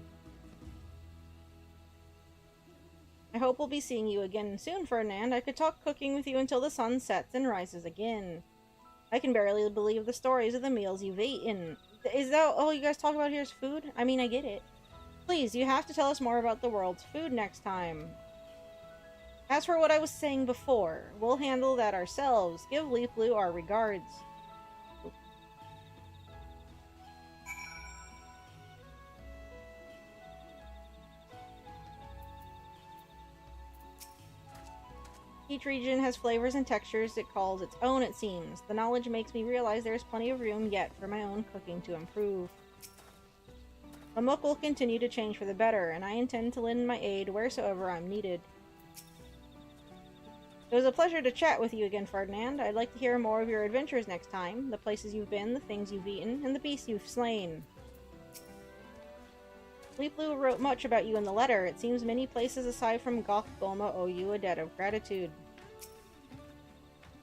I hope we'll be seeing you again soon, Ferdinand. I could talk cooking with you until the sun sets and rises again. I can barely believe the stories of the meals you've eaten. Is that all you guys talk about here is food? I mean, I get it. Please, you have to tell us more about the world's food next time. As for what I was saying before, we'll handle that ourselves. Give Leap Blue our regards. Each region has flavors and textures it calls its own, it seems. The knowledge makes me realize there is plenty of room yet for my own cooking to improve. Amok will continue to change for the better, and I intend to lend my aid wheresoever I'm needed. It was a pleasure to chat with you again, Ferdinand. I'd like to hear more of your adventures next time, the places you've been, the things you've eaten, and the beasts you've slain. Leap Blue wrote much about you in the letter. It seems many places aside from Gok Goma owe you a debt of gratitude.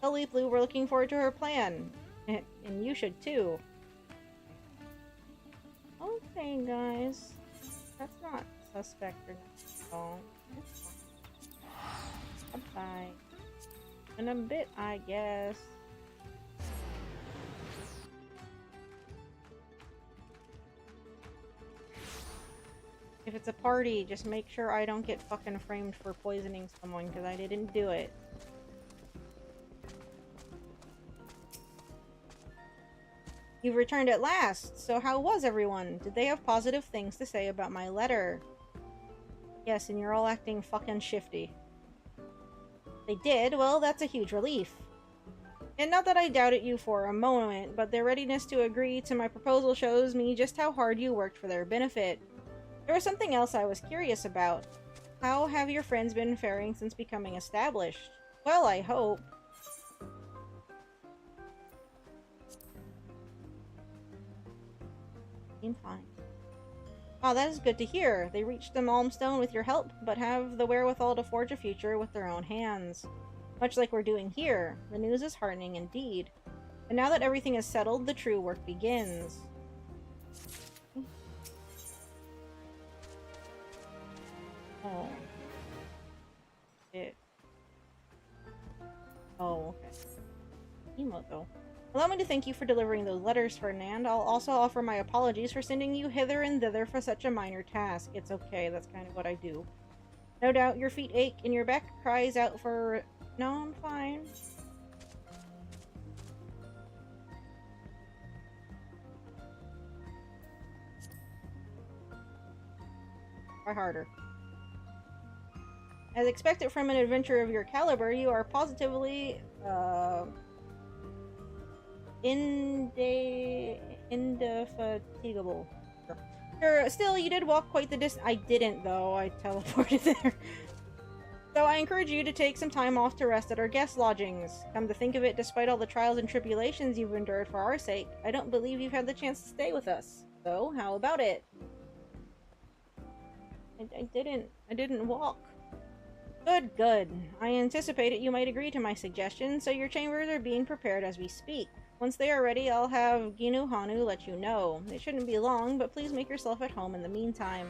Tell Leap Blue we're looking forward to her plan. And you should too. Okay, guys. That's not suspect or not. Bye-bye. In a bit, I guess. If it's a party, just make sure I don't get fucking framed for poisoning someone, because I didn't do it. You've returned at last! So how was everyone? Did they have positive things to say about my letter? Yes, and you're all acting fucking shifty. They did? Well, that's a huge relief. And not that I doubted you for a moment, but their readiness to agree to my proposal shows me just how hard you worked for their benefit. There was something else I was curious about. How have your friends been faring since becoming established? Well, I hope. Seem fine. Oh, that is good to hear. They reached the Malmstone with your help, but have the wherewithal to forge a future with their own hands. Much like we're doing here. The news is heartening indeed. And now that everything is settled, the true work begins. Oh. Shit. Oh, okay. Emoto. Allow me to thank you for delivering those letters, Ferdinand. I'll also offer my apologies for sending you hither and thither for such a minor task. It's okay, that's kind of what I do. No doubt your feet ache and your back cries out for... No, I'm fine. Try harder. As expected from an adventurer of your caliber, you are positively, indefatigable. Sure, still, you did walk quite the distance. I didn't, though. I teleported there. So I encourage you to take some time off to rest at our guest lodgings. Come to think of it, despite all the trials and tribulations you've endured for our sake, I don't believe you've had the chance to stay with us. So, how about it? I didn't walk. Good, good. I anticipated you might agree to my suggestion, so your chambers are being prepared as we speak. Once they are ready, I'll have Ginu Hanu let you know. It shouldn't be long, but please make yourself at home in the meantime.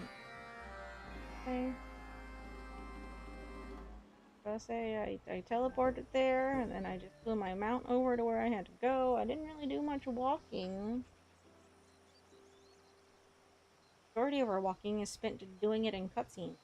Okay. I'll say I teleported there, and then I just flew my mount over to where I had to go. I didn't really do much walking. The majority of our walking is spent doing it in cutscenes.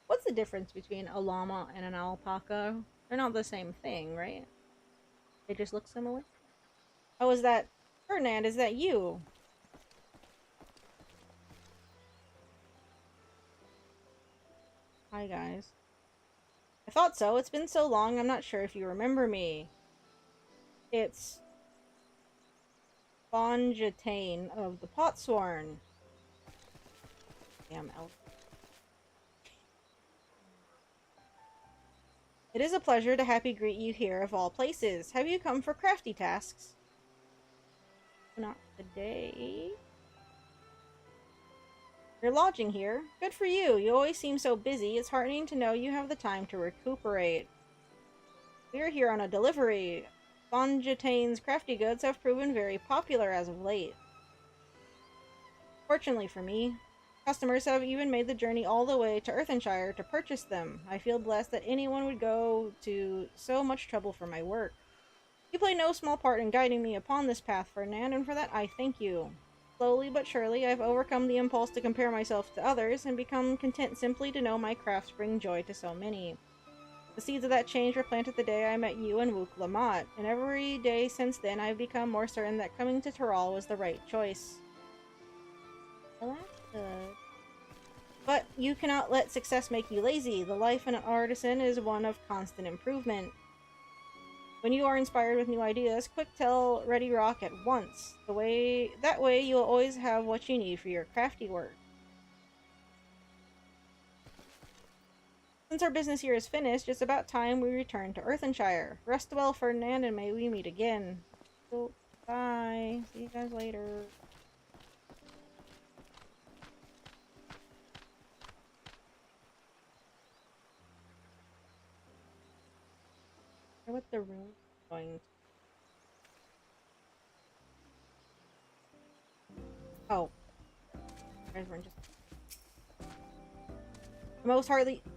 What's the difference between a llama and an alpaca? They're not the same thing, right? They just look similar? Oh, is that... Ferdinand, is that you? Hi, guys. I thought so. It's been so long, I'm not sure if you remember me. It's... Bonjatane of the Potsworn. Damn elf. It is a pleasure to happy greet you here of all places. Have you come for crafty tasks? Not today. You're lodging here? Good for you. You always seem so busy. It's heartening to know you have the time to recuperate. We're here on a delivery. Bonjatane's crafty goods have proven very popular as of late. Fortunately for me, customers have even made the journey all the way to Earthenshire to purchase them. I feel blessed that anyone would go to so much trouble for my work. You play no small part in guiding me upon this path, Ferdinand, and for that I thank you. Slowly but surely, I've overcome the impulse to compare myself to others and become content simply to know my crafts bring joy to so many. The seeds of that change were planted the day I met you and Wook Lamont, and every day since then I've become more certain that coming to Tyrol was the right choice. Well, that's good. But you cannot let success make you lazy. The life of an artisan is one of constant improvement. When you are inspired with new ideas, quick tell Ready Rock at once. That way you'll always have what you need for your crafty work. Since our business here is finished, it's about time we return to Earthenshire. Rest well, Ferdinand, and may we meet again. So, bye. See you guys later. I wonder what the room is going to... Oh. Guys, we're just...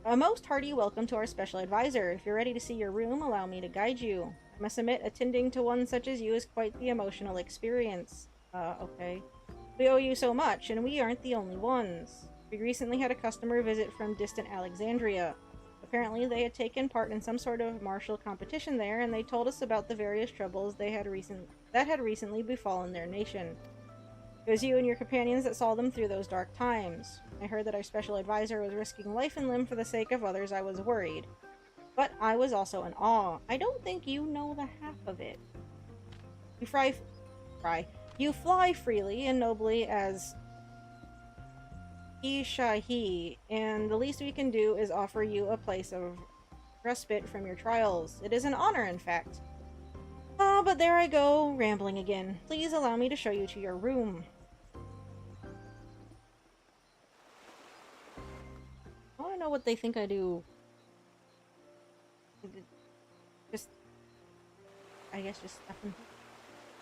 A most hearty welcome to our special advisor. If you're ready to see your room, allow me to guide you. I must admit, attending to one such as you is quite the emotional experience. Okay. We owe you so much, and we aren't the only ones. We recently had a customer visit from distant Alexandria. Apparently, they had taken part in some sort of martial competition there, and they told us about the various troubles that had recently befallen their nation. It was you and your companions that saw them through those dark times. I heard that our special advisor was risking life and limb for the sake of others. I was worried. But I was also in awe. I don't think you know the half of it. You fly freely and nobly as Ishahi, and the least we can do is offer you a place of respite from your trials. It is an honor, in fact. Ah, but there I go, rambling again. Please allow me to show you to your room. I want to know what they think I do. I guess just stuff in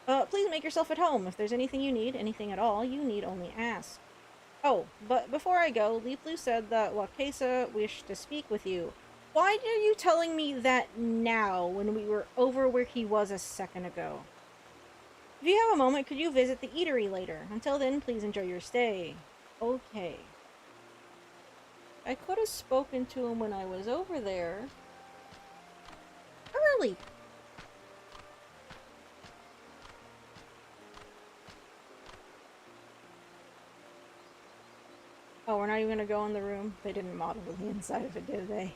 here. Please make yourself at home. If there's anything you need, anything at all, you need only ask. Oh, but before I go, Leaflu said that Wakesa wished to speak with you. Why are you telling me that now, when we were over where he was a second ago? If you have a moment, could you visit the eatery later? Until then, please enjoy your stay. Okay. I could have spoken to him when I was over there. Early! Oh, we're not even gonna go in the room? They didn't model the inside of it, did they?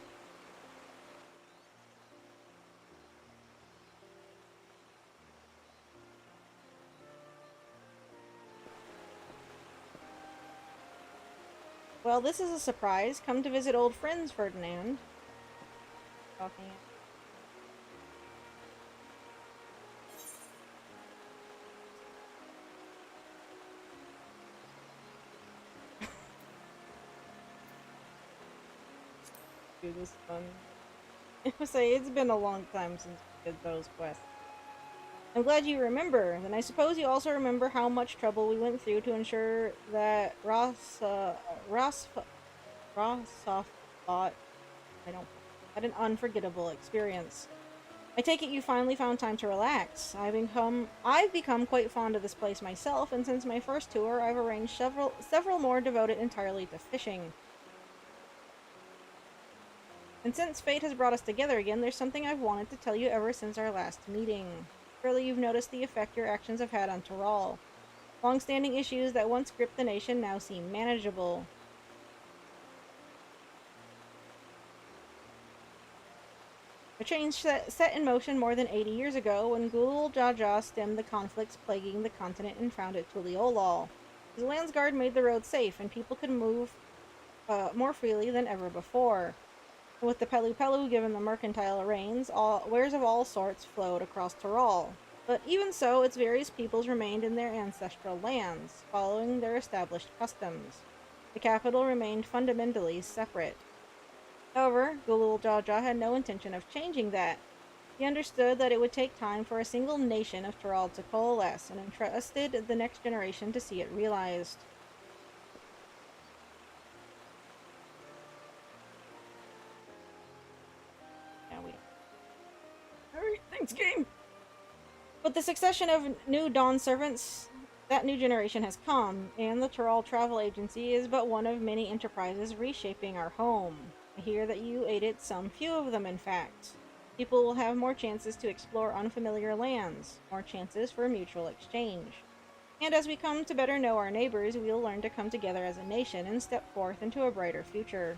Well, this is a surprise. Come to visit old friends, Ferdinand. Talking. do this one. I would say it's been a long time since we did those quests. I'm glad you remember. Then I suppose you also remember how much trouble we went through to ensure that Rossoff thought I don't had an unforgettable experience. I take it you finally found time to relax. I've become quite fond of this place myself, and since my first tour, I've arranged several more devoted entirely to fishing. And since fate has brought us together again, there's something I've wanted to tell you ever since our last meeting. Surely you've noticed the effect your actions have had on Tyrol. Long-standing issues that once gripped the nation now seem manageable. A change set in motion more than 80 years ago when Gulul Jaja stemmed the conflicts plaguing the continent and founded Tuliolal. His Landsguard made the road safe and people could move more freely than ever before. With the Pelu Pelu given the mercantile reins, wares of all sorts flowed across Tyrol. But even so, its various peoples remained in their ancestral lands, following their established customs. The capital remained fundamentally separate. However, Gulul Jaja had no intention of changing that. He understood that it would take time for a single nation of Tyrol to coalesce, and entrusted the next generation to see it realized. Alright, thanks, game! With the succession of new Dawn servants, that new generation has come, and the Tyrol Travel Agency is but one of many enterprises reshaping our home. I hear that you aided some few of them, in fact. People will have more chances to explore unfamiliar lands, more chances for mutual exchange. And as we come to better know our neighbors, we'll learn to come together as a nation and step forth into a brighter future.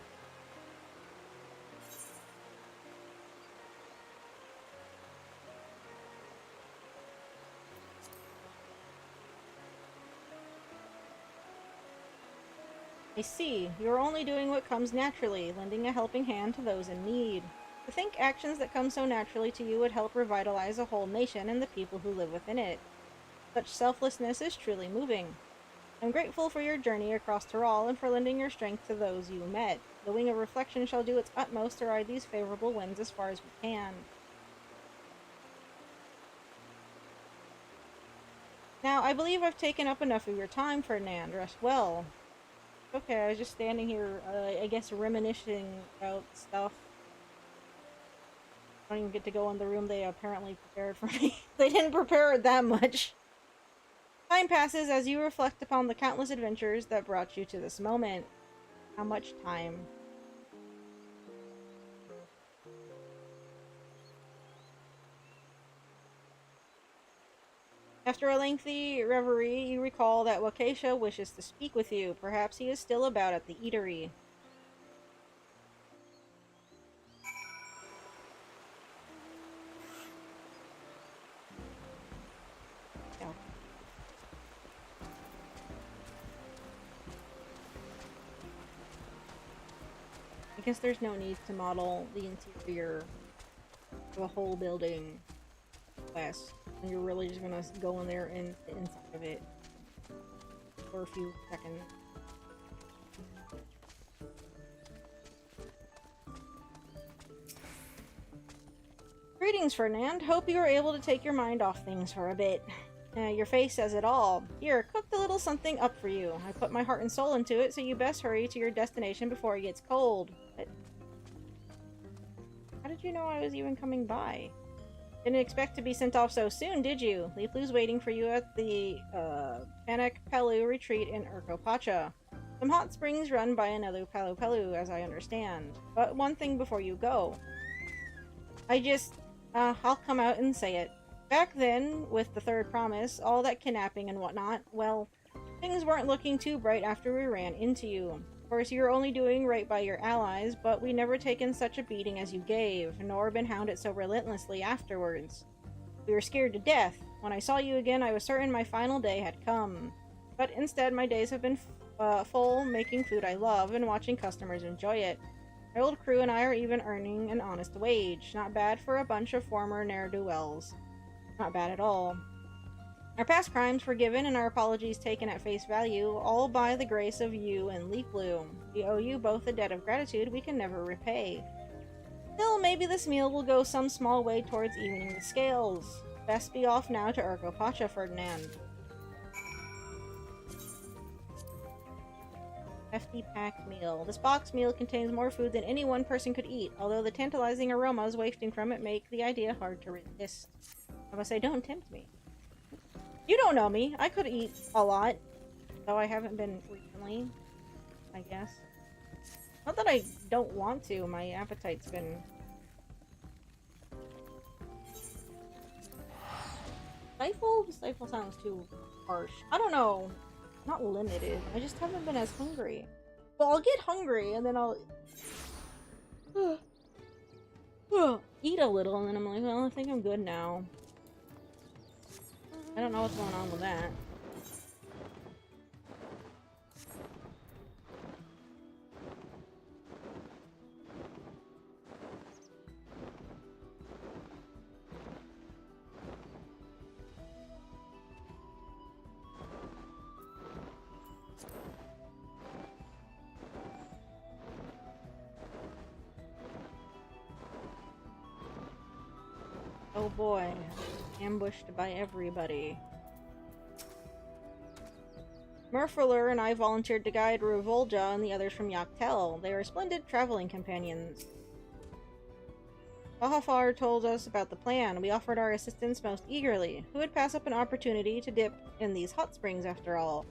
I see. You're only doing what comes naturally, lending a helping hand to those in need. To think actions that come so naturally to you would help revitalize a whole nation and the people who live within it. Such selflessness is truly moving. I'm grateful for your journey across Tyrol and for lending your strength to those you met. The Wing of Reflection shall do its utmost to ride these favorable winds as far as we can. Now, I believe I've taken up enough of your time, Ferdinand. Rest well. Okay, I was just standing here, I guess reminiscing about stuff. I don't even get to go in the room they apparently prepared for me. They didn't prepare it that much. Time passes as you reflect upon the countless adventures that brought you to this moment. How much time? After a lengthy reverie, you recall that Wakesha wishes to speak with you. Perhaps he is still about at the eatery. Oh. I guess there's no need to model the interior of a whole building class. And you're really just gonna go in there and inside of it for a few seconds. Greetings, Ferdinand. Hope you are able to take your mind off things for a bit. Your face says it all. Here, cooked a little something up for you. I put my heart and soul into it, so you best hurry to your destination before it gets cold. But how did you know I was even coming by? Didn't expect to be sent off so soon, did you? Leaflu's waiting for you at the Panak Pelu retreat in Urkopacha. Some hot springs run by another Pelu Pelu, as I understand. But one thing before you go. I'll come out and say it. Back then, with the third promise, all that kidnapping and whatnot, well, things weren't looking too bright after we ran into you. Of course, you're only doing right by your allies, but we never taken such a beating as you gave, nor been hounded so relentlessly afterwards. We were scared to death. When I saw you again, I was certain my final day had come. But instead, my days have been full making food I love and watching customers enjoy it. My old crew and I are even earning an honest wage. Not bad for a bunch of former ne'er-do-wells. Not bad at all. Our past crimes forgiven and our apologies taken at face value, all by the grace of you and Leaflu. We owe you both a debt of gratitude we can never repay. Still, maybe this meal will go some small way towards evening the scales. Best be off now to Urkopacha, Ferdinand. Hefty packed meal. This box meal contains more food than any one person could eat, although the tantalizing aromas wafting from it make the idea hard to resist. I must say, don't tempt me. You don't know me. I could eat a lot, though I haven't been recently, I guess. Not that I don't want to, my appetite's been... Stifle? Stifle sounds too harsh. I don't know. Not limited. I just haven't been as hungry. Well, I'll get hungry and then I'll eat a little and then I'm like, well, I think I'm good now. I don't know what's going on with that. Oh boy, ambushed by everybody. Murfuller and I volunteered to guide Revolja and the others from Yaktel. They were splendid traveling companions. Bahafar told us about the plan. We offered our assistance most eagerly. Who would pass up an opportunity to dip in these hot springs after all?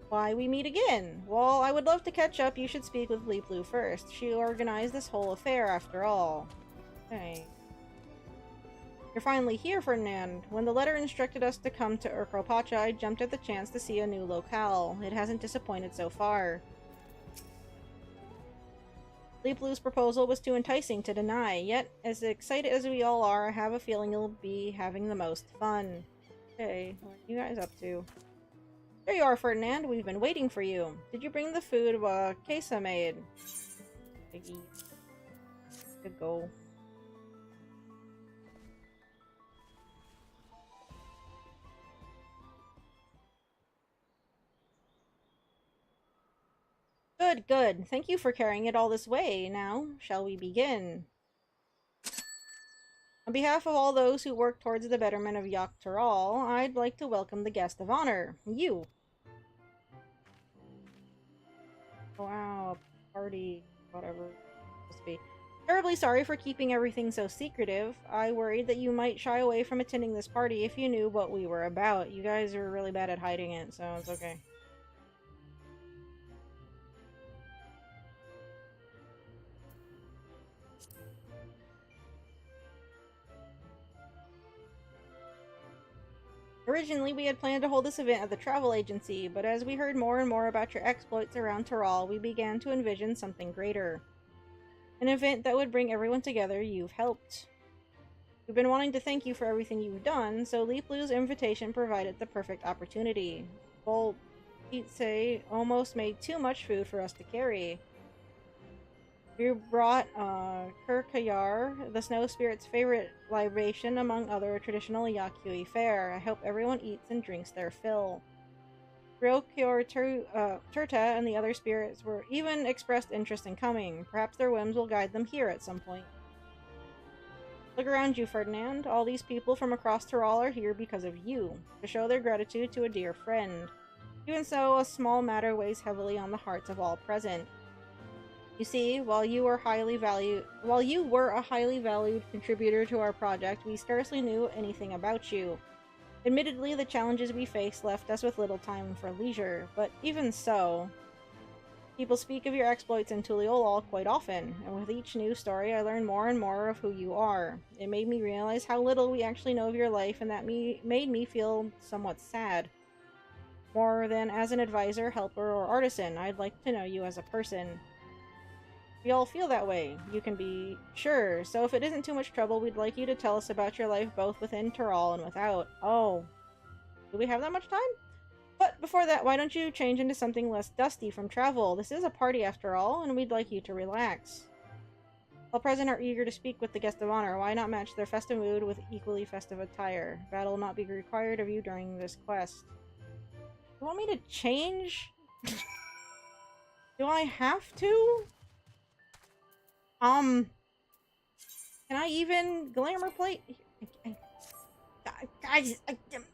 Why, we meet again. Well, I would love to catch up. You should speak with Leaplu first. She organized this whole affair after all. Okay. You're finally here, Ferdinand. When the letter instructed us to come to Urkopacha, I jumped at the chance to see a new locale. It hasn't disappointed so far. Leaplu's proposal was too enticing to deny, yet, as excited as we all are, I have a feeling you'll be having the most fun. Okay, what are you guys up to? There you are, Ferdinand. We've been waiting for you. Did you bring the food Kesa made? Piggy. Good goal. Good, good. Thank you for carrying it all this way. Now, shall we begin? On behalf of all those who work towards the betterment of Yaktaral, I'd like to welcome the guest of honor, you. Wow, party, whatever it's supposed to be. Terribly sorry for keeping everything so secretive. I worried that you might shy away from attending this party if you knew what we were about. You guys are really bad at hiding it, so it's okay. Originally, we had planned to hold this event at the travel agency, but as we heard more and more about your exploits around Taral, we began to envision something greater. An event that would bring everyone together you've helped. We've been wanting to thank you for everything you've done, so Leaplu's invitation provided the perfect opportunity. Well, Itse almost made too much food for us to carry. We brought Kurkayar, the snow spirit's favorite libation, among other traditional Yakui fare. I hope everyone eats and drinks their fill. Ryokyor Turta and the other spirits were even expressed interest in coming. Perhaps their whims will guide them here at some point. Look around you, Ferdinand. All these people from across Taral are here because of you, to show their gratitude to a dear friend. Even so, a small matter weighs heavily on the hearts of all present. You see, while you were a highly valued contributor to our project, we scarcely knew anything about you. Admittedly, the challenges we faced left us with little time for leisure, but even so, people speak of your exploits in Tuliolol quite often, and with each new story I learn more and more of who you are. It made me realize how little we actually know of your life, and that made me feel somewhat sad. More than as an advisor, helper, or artisan, I'd like to know you as a person. We all feel that way, you can be sure, so if it isn't too much trouble, we'd like you to tell us about your life both within Taral and without. Oh. Do we have that much time? But before that, why don't you change into something less dusty from travel? This is a party after all, and we'd like you to relax. All present are eager to speak with the guest of honor. Why not match their festive mood with equally festive attire? Battle will not be required of you during this quest. You want me to change? Do I have to? Can I even glamour plate? Guys, God damn it.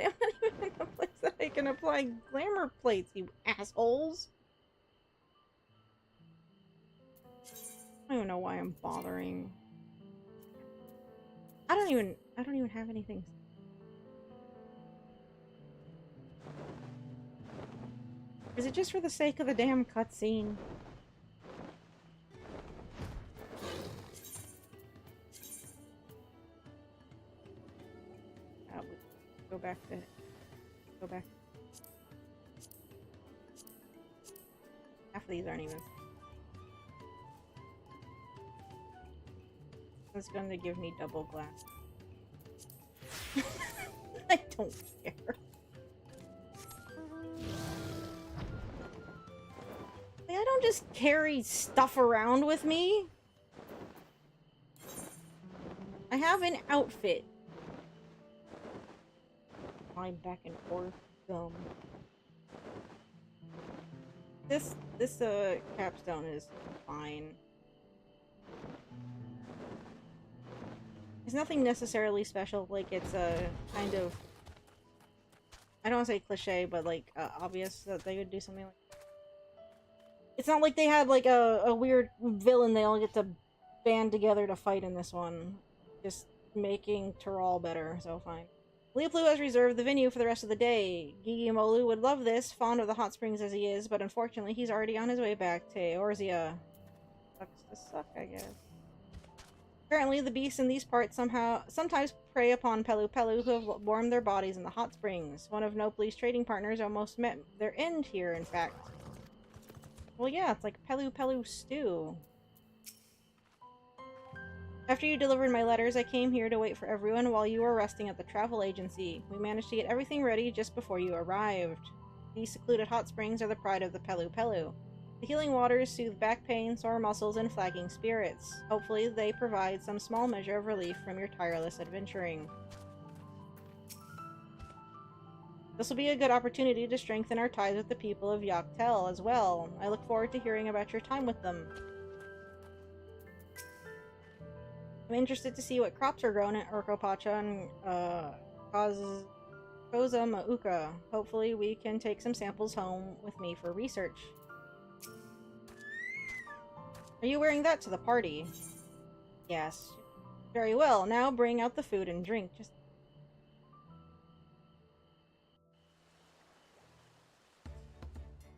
I'm not even in a place that I can apply glamour plates, you assholes. I don't even know why I'm bothering. I don't even have anything. Is it just for the sake of the damn cutscene? Go back. Half of these aren't even. It's going to give me double glass. I don't care. Like, I don't just carry stuff around with me. I have an outfit. Flying back and forth. This capstone is fine. It's nothing necessarily special. Like, it's a kind of, I don't want to say cliche, but like obvious that they would do something like. It's not like they had like a weird villain they all get to band together to fight in this one. Just making Tural better, so fine. Leoplu has reserved the venue for the rest of the day. Gigimolu would love this, fond of the hot springs as he is, but unfortunately he's already on his way back to Eorzea. Sucks to suck, I guess. Apparently the beasts in these parts sometimes prey upon Pelu who have warmed their bodies in the hot springs. One of Nopali's trading partners almost met their end here, in fact. Well, yeah, it's like Pelu stew. After you delivered my letters, I came here to wait for everyone while you were resting at the travel agency. We managed to get everything ready just before you arrived. These secluded hot springs are the pride of the Pelu. The healing waters soothe back pain, sore muscles, and flagging spirits. Hopefully, they provide some small measure of relief from your tireless adventuring. This will be a good opportunity to strengthen our ties with the people of Yoctel as well. I look forward to hearing about your time with them. I'm interested to see what crops are grown at Urkopacha and Koza Mauka. Hopefully we can take some samples home with me for research. Are you wearing that to the party? Yes. Very well, now bring out the food and drink.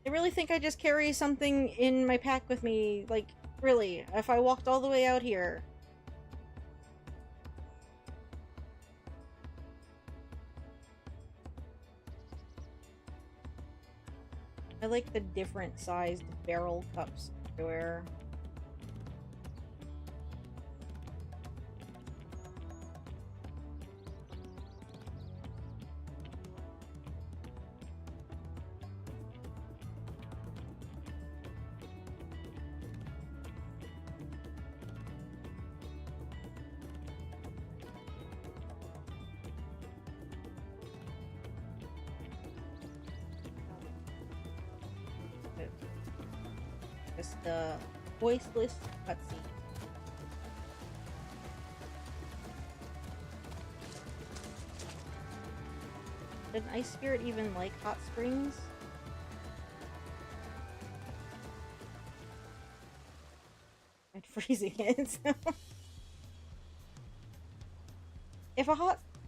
I really think I just carry something in my pack with me, like, really, if I walked all the way out here. I like the different sized barrel cups everywhere. The voiceless cutscene. Did an ice spirit even like hot springs? I'm freezing it. So.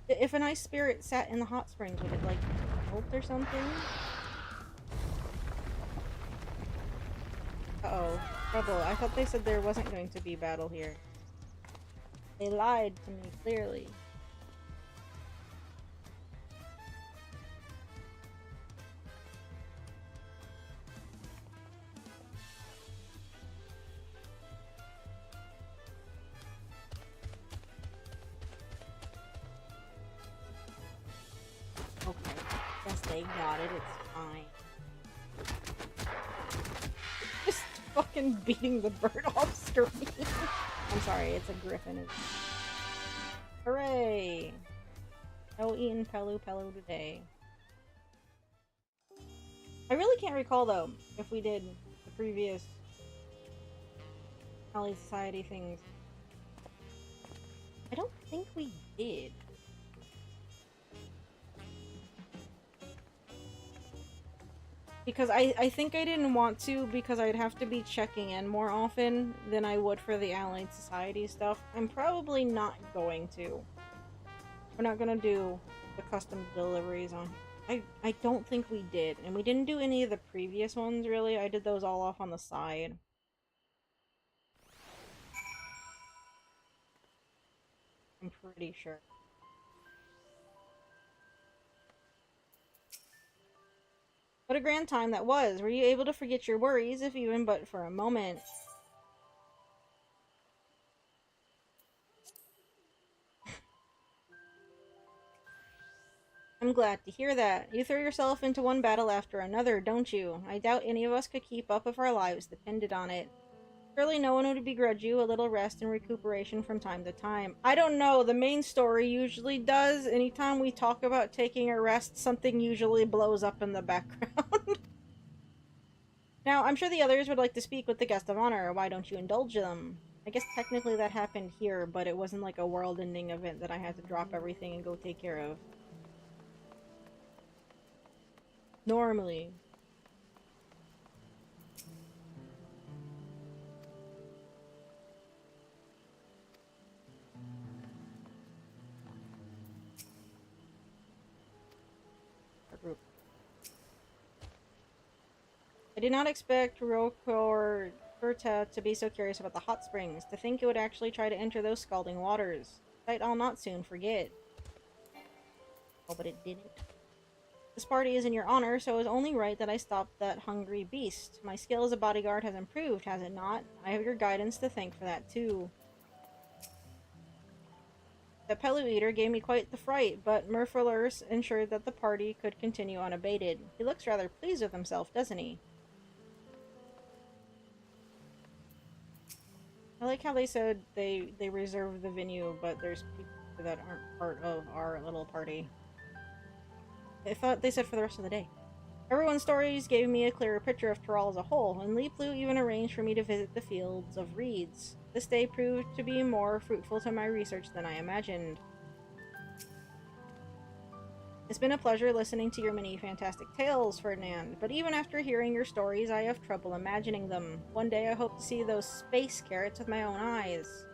If an ice spirit sat in the hot springs, would it like melt or something? Uh-oh. Trouble. I thought they said there wasn't going to be battle here. They lied to me, clearly. Okay. Guess they got it. It's fine. Fucking beating the bird off screen. I'm sorry, it's a griffin. Hooray! No eating Pelu today. I really can't recall, though, if we did the previous Allied Society things. I don't think we did. Because I think I didn't want to, because I'd have to be checking in more often than I would for the Allied Society stuff. I'm probably not going to. We're not gonna do the custom deliveries on... I don't think we did. And we didn't do any of the previous ones, really. I did those all off on the side. I'm pretty sure. What a grand time that was! Were you able to forget your worries, if even but for a moment? I'm glad to hear that. You throw yourself into one battle after another, don't you? I doubt any of us could keep up if our lives depended on it. Surely no one would begrudge you a little rest and recuperation from time to time. I don't know, the main story usually does. Anytime we talk about taking a rest, something usually blows up in the background. Now, I'm sure the others would like to speak with the guest of honor. Why don't you indulge them? I guess technically that happened here, but it wasn't like a world-ending event that I had to drop everything and go take care of. Normally. I did not expect Ryoko or Berta to be so curious about the hot springs, to think it would actually try to enter those scalding waters. Sight I'll not soon forget. Oh, but it didn't. This party is in your honor, so it was only right that I stopped that hungry beast. My skill as a bodyguard has improved, has it not? I have your guidance to thank for that, too. The Pelu Eater gave me quite the fright, but Murfalurs ensured that the party could continue unabated. He looks rather pleased with himself, doesn't he? I like how they said they reserve the venue, but there's people that aren't part of our little party. I thought they said for the rest of the day. Everyone's stories gave me a clearer picture of Tyrol as a whole, and Leaplu even arranged for me to visit the fields of reeds. This day proved to be more fruitful to my research than I imagined. It's been a pleasure listening to your many fantastic tales, Ferdinand, but even after hearing your stories, I have trouble imagining them. One day I hope to see those space carrots with my own eyes.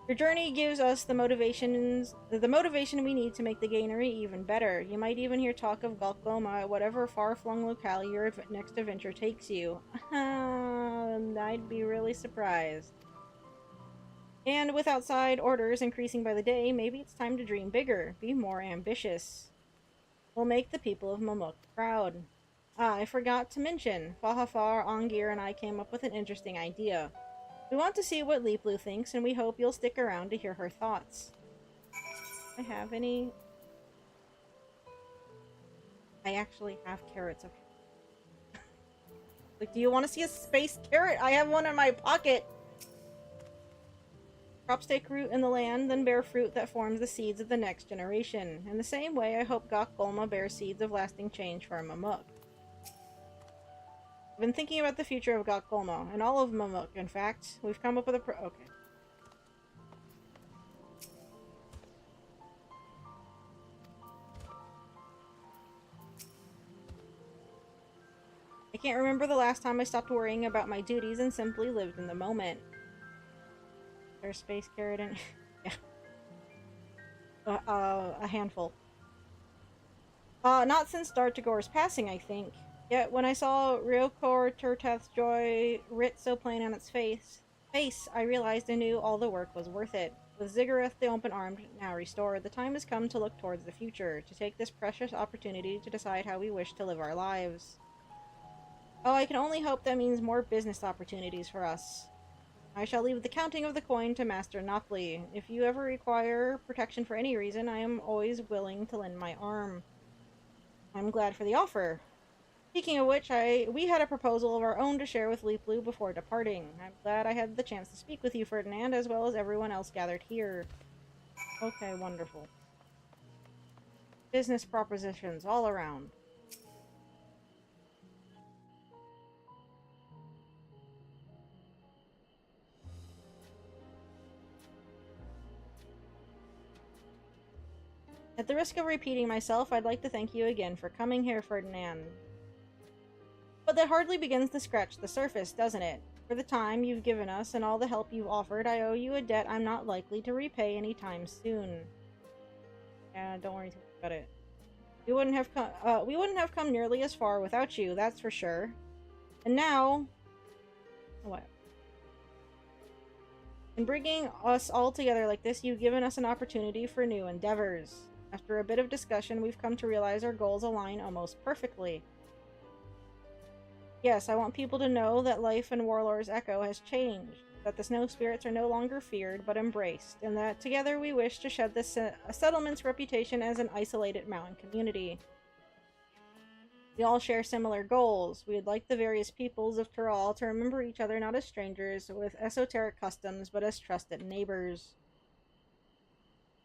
Your journey gives us the motivation we need to make the Gainery even better. You might even hear talk of Galcoma at whatever far-flung locale your next adventure takes you. I'd be really surprised. And with outside orders increasing by the day, maybe it's time to dream bigger, be more ambitious. We'll make the people of Mamuk proud. Ah, I forgot to mention, Fahafar, Ongir, and I came up with an interesting idea. We want to see what Leaplu thinks, and we hope you'll stick around to hear her thoughts. Do I have any? I actually have carrots. Like, do you want to see a space carrot? I have one in my pocket! Crops take root in the land, then bear fruit that forms the seeds of the next generation. In the same way, I hope Gok Golma bears seeds of lasting change for Mamuk. I've been thinking about the future of Gok Golma, and all of Mamuk, in fact. We've come up with a okay. I can't remember the last time I stopped worrying about my duties and simply lived in the moment. There's space carrot in... yeah. A handful. Not since Dartagor's passing, I think. Yet when I saw Ryokor Turtath's joy writ so plain on its face, I realized anew all the work was worth it. With Ziggurat the open-armed now restored, the time has come to look towards the future, to take this precious opportunity to decide how we wish to live our lives. Oh, I can only hope that means more business opportunities for us. I shall leave the counting of the coin to Master Nopley. If you ever require protection for any reason, I am always willing to lend my arm. I'm glad for the offer. Speaking of which, we had a proposal of our own to share with Leaplu before departing. I'm glad I had the chance to speak with you, Ferdinand, as well as everyone else gathered here. Okay, wonderful. business propositions all around. At the risk of repeating myself, I'd like to thank you again for coming here, Ferdinand. But that hardly begins to scratch the surface, doesn't it? For the time you've given us and all the help you've offered, I owe you a debt I'm not likely to repay anytime soon. Yeah, don't worry about it. We wouldn't have come nearly as far without you, that's for sure. And now... what? In bringing us all together like this, you've given us an opportunity for new endeavors. After a bit of discussion, we've come to realize our goals align almost perfectly. Yes, I want people to know that life in Warlord's Echo has changed, that the snow spirits are no longer feared but embraced, and that together we wish to shed this settlement's reputation as an isolated mountain community. We all share similar goals. We would like the various peoples of Tural to remember each other not as strangers with esoteric customs, but as trusted neighbors.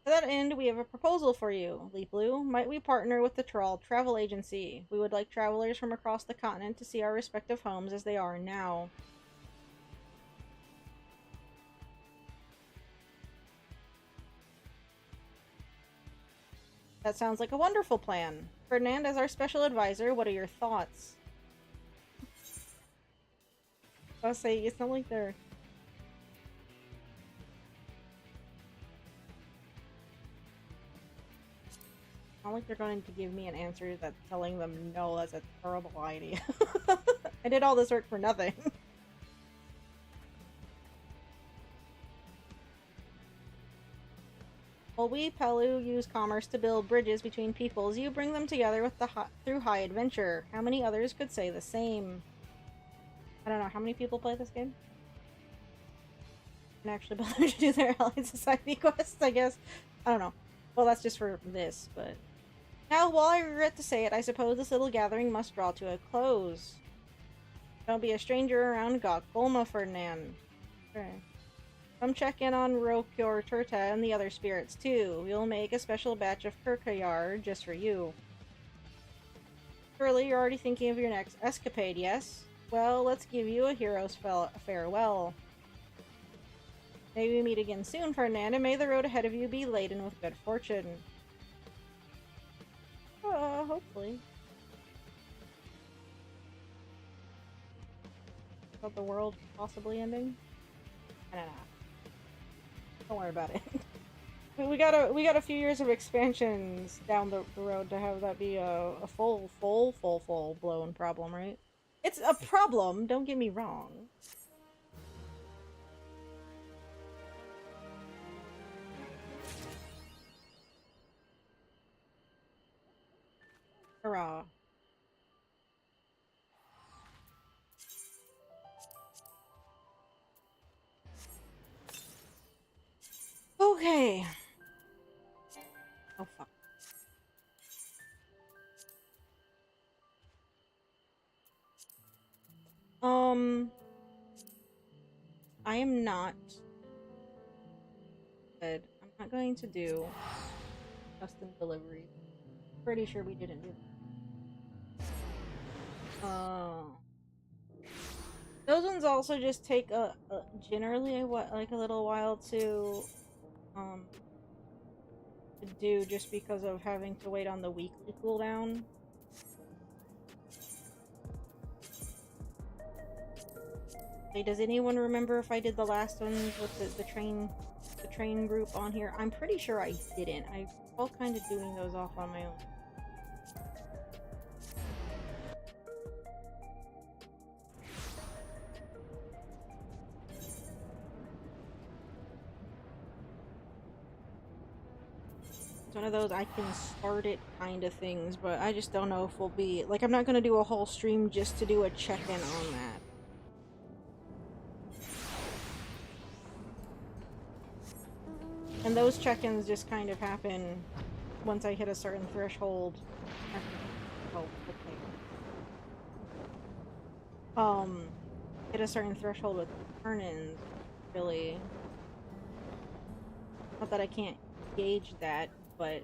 To that end, we have a proposal for you, Leap Blue. Might we partner with the Tural Travel Agency? We would like travelers from across the continent to see our respective homes as they are now. That sounds like a wonderful plan. Ferdinand, as our special advisor, what are your thoughts? I'll say, it's not like they're... not like they're going to give me an answer that's telling them, no, that's a terrible idea. I did all this work for nothing. While we, Pelu, use commerce to build bridges between peoples, you bring them together with through high adventure. How many others could say the same? I don't know, how many people play this game? And actually bother to do their Allied Society quests, I guess. I don't know. Well, that's just for this, but... Now, while I regret to say it, I suppose this little gathering must draw to a close. Don't be a stranger around Gokgolma, Ferdinand. Okay. Come check in on Rokyor Turta and the other spirits, too. We'll make a special batch of Kirkayar just for you. Surely you're already thinking of your next escapade, yes? Well, let's give you a hero's farewell. May we meet again soon, Ferdinand, and may the road ahead of you be laden with good fortune. Hopefully. About the world possibly ending? I don't know. Don't worry about it. we got a few years of expansions down the road to have that be a full blown problem, right? It's a problem, don't get me wrong. Hurrah. Okay. Oh, fuck. I am not good. I'm not going to do custom delivery. Pretty sure we didn't do that. Those ones also just take generally like a little while to do, just because of having to wait on the weekly cooldown. Hey, does anyone remember if I did the last one with the train group on here? I'm pretty sure I didn't. I was kind of doing those off on my own. It's one of those I can start it kind of things, but I just don't know if we'll be... like, I'm not going to do a whole stream just to do a check-in on that. And those check-ins just kind of happen once I hit a certain threshold. Oh, okay. Hit a certain threshold with turn-ins, really. Not that I can't gauge that, but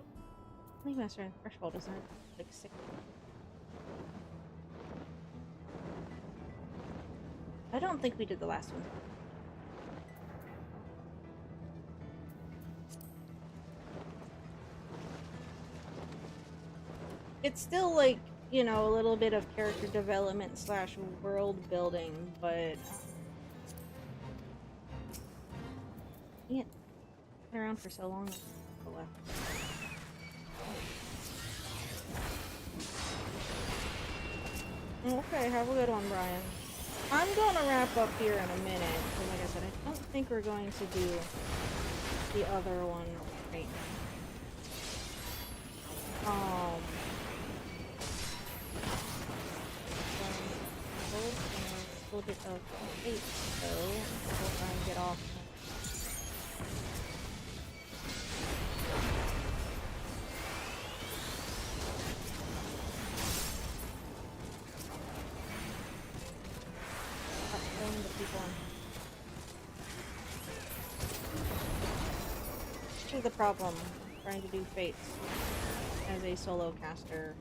Leave master and threshold isn't like 6. I don't think we did the last one. It's still like, you know, a little bit of character development slash world building, but can't been around for so long. Okay, have a good one, Brian. I'm gonna wrap up here in a minute, because like I said, I don't think we're going to do the other one right now. A little bit of fate, so we'll try and get off. This is the problem, trying to do fates as a solo caster.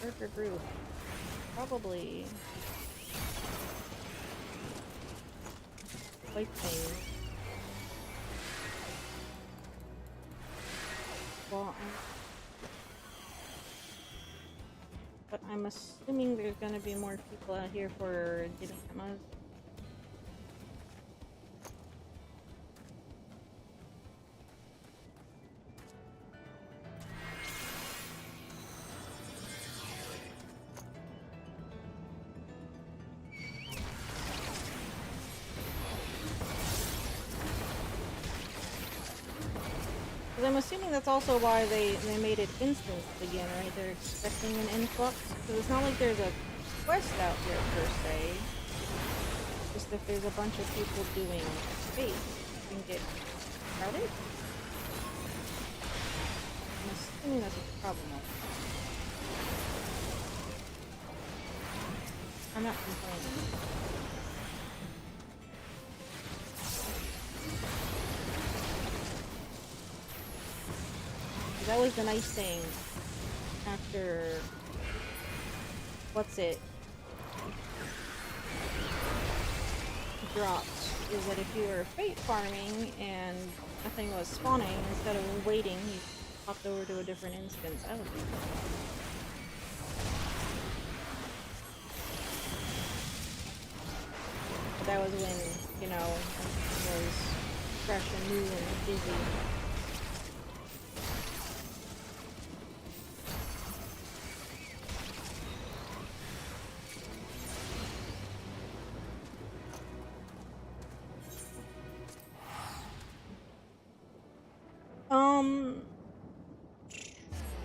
Burger group. Probably quite things. Well, but I'm assuming there's gonna be more people out here for dilemmas. I'm assuming that's also why they made it instant again, right? They're expecting an influx. Because it's not like there's a quest out here per se. Just if there's a bunch of people doing fate, you can get crowded. I'm assuming that's a problem. I'm not complaining. That was the nice thing after what's it dropped, is that if you were fate farming and nothing was spawning, instead of waiting, you popped over to a different instance. That was good. But that was when, you know, it was fresh and new and busy.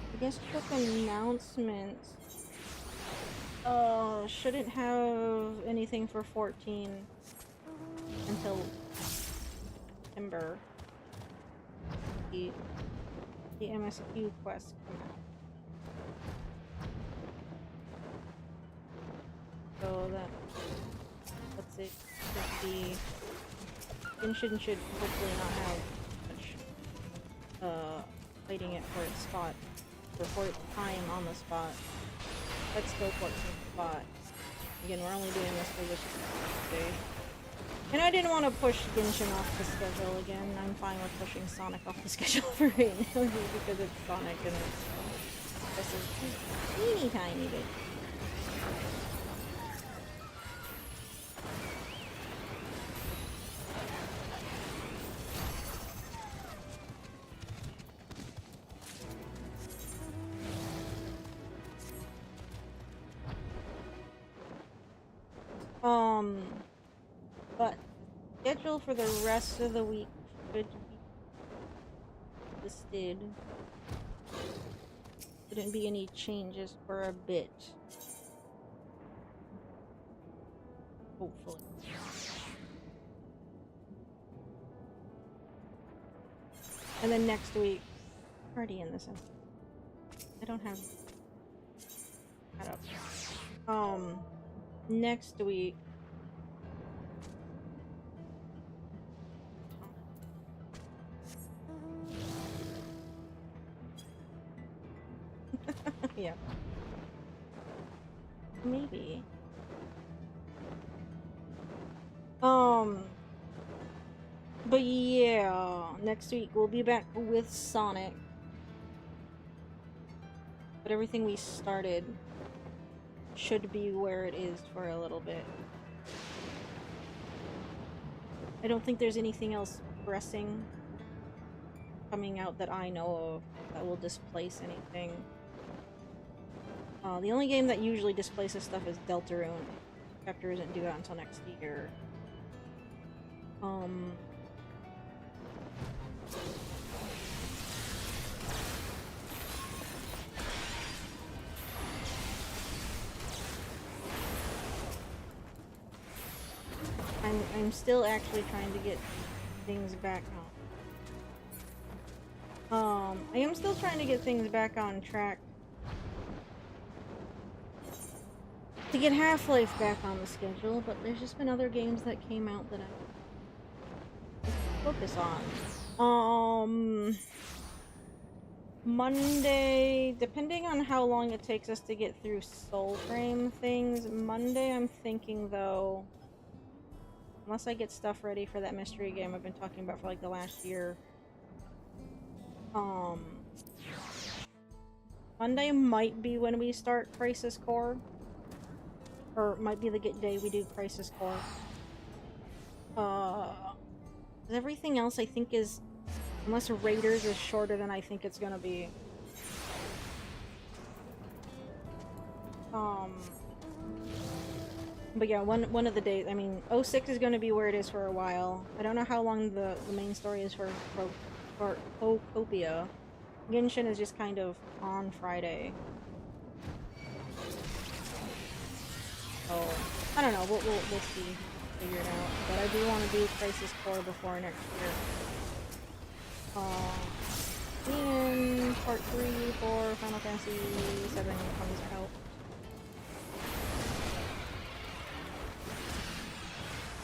I guess quick announcements. Shouldn't have anything for 14 until September. The MSQ quest come out. So that's it. Genshin should hopefully not have much fighting it for its spot. For its time on the spot. Let's go for its spot. Again, we're only doing this for this day. And I didn't want to push Genshin off the schedule again. I'm fine with pushing Sonic off the schedule for right now because it's Sonic and this is teeny tiny bit. But schedule for the rest of the week should be listed. Shouldn't be any changes for a bit. Hopefully. And then next week, already in this. I don't have that up. Next week Yeah. Maybe. But yeah, next week we'll be back with Sonic. But everything we started should be where it is for a little bit. I don't think there's anything else pressing coming out that I know of that will displace anything. The only game that usually displaces stuff is Deltarune. Chapter isn't due out until next year. I'm still actually trying to get things back on. I am still trying to get things back on track. To get Half-Life back on the schedule, but there's just been other games that came out that I focus on. Monday, depending on how long it takes us to get through Soulframe things, Monday I'm thinking though, unless I get stuff ready for that mystery game I've been talking about for like the last year, Monday might be when we start Crisis Core. Or might be the day we do Crisis Core. Everything else I think is, unless Raiders is shorter than I think it's gonna be. But yeah, one of the days, I mean, 06 is gonna be where it is for a while. I don't know how long the main story is for Copia. Genshin is just kind of on Friday. Oh, I don't know. We'll see. Figure it out. But I do want to do Crisis Core before next year. And Part 3 for Final Fantasy VII comes out.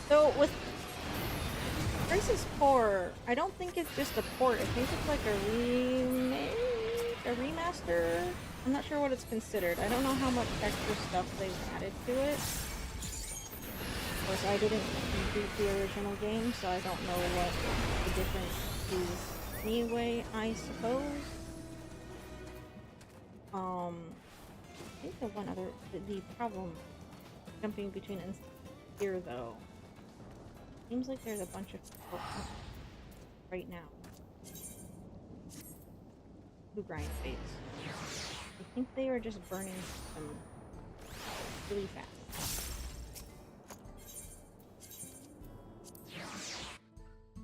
So with Crisis Core, I don't think it's just a port. I think it's like a remake, a remaster. I'm not sure what it's considered. I don't know how much extra stuff they've added to it. Of course, I didn't beat the original game, so I don't know what the difference is anyway, I suppose. I think the one other... The problem jumping between here, though. Seems like there's a bunch of people right now who grind fates. I think they are just burning them really fast.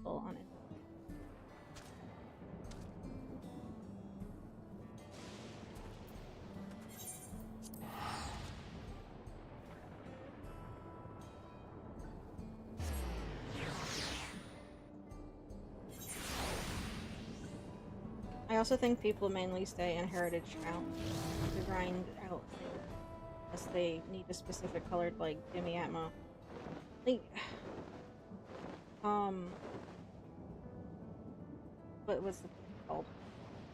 Full on it. I also think people mainly stay in Heritage Town to grind out unless they need a specific colored, like, Jimmy Atma. Like, what was it called?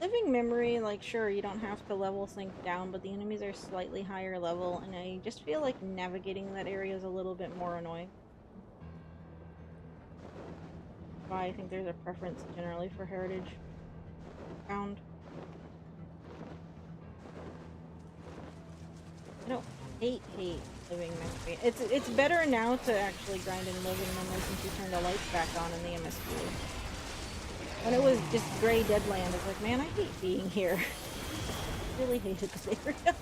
Living Memory, like, sure, you don't have to level sync down, but the enemies are slightly higher level, and I just feel like navigating that area is a little bit more annoying. Why I think there's a preference generally for Heritage Found. I don't hate Living Memory. It's better now to actually grind in Living Memory since you turned the lights back on in the MSQ. When it was just gray deadland, it's like, man, I hate being here. I really hated this area.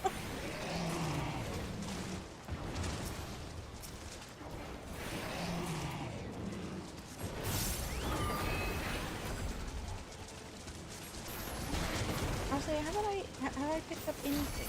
I'll say, have I picked up anything?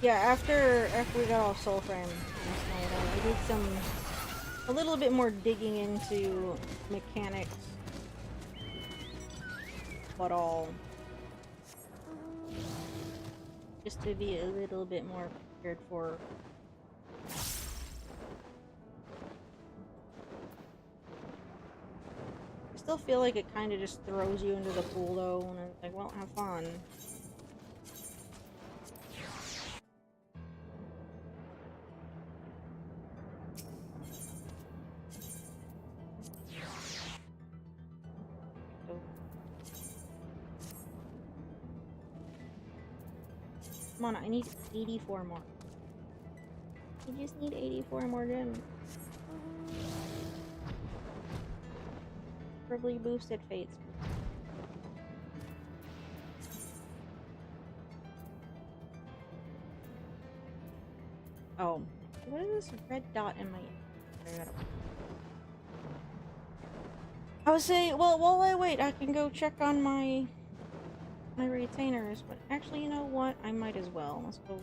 Yeah, after we got off Soulframe last night, I did a little bit more digging into mechanics, but all just to be a little bit more prepared for. I still feel like it kind of just throws you into the pool though, and it's like, well, have fun. Come on, I need 84 more. I just need 84 more gems. Probably boosted fates. Oh, what is this red dot in my... I was saying, well, while I wait, I can go check on my retainers, but actually, you know what? I might as well. Let's go.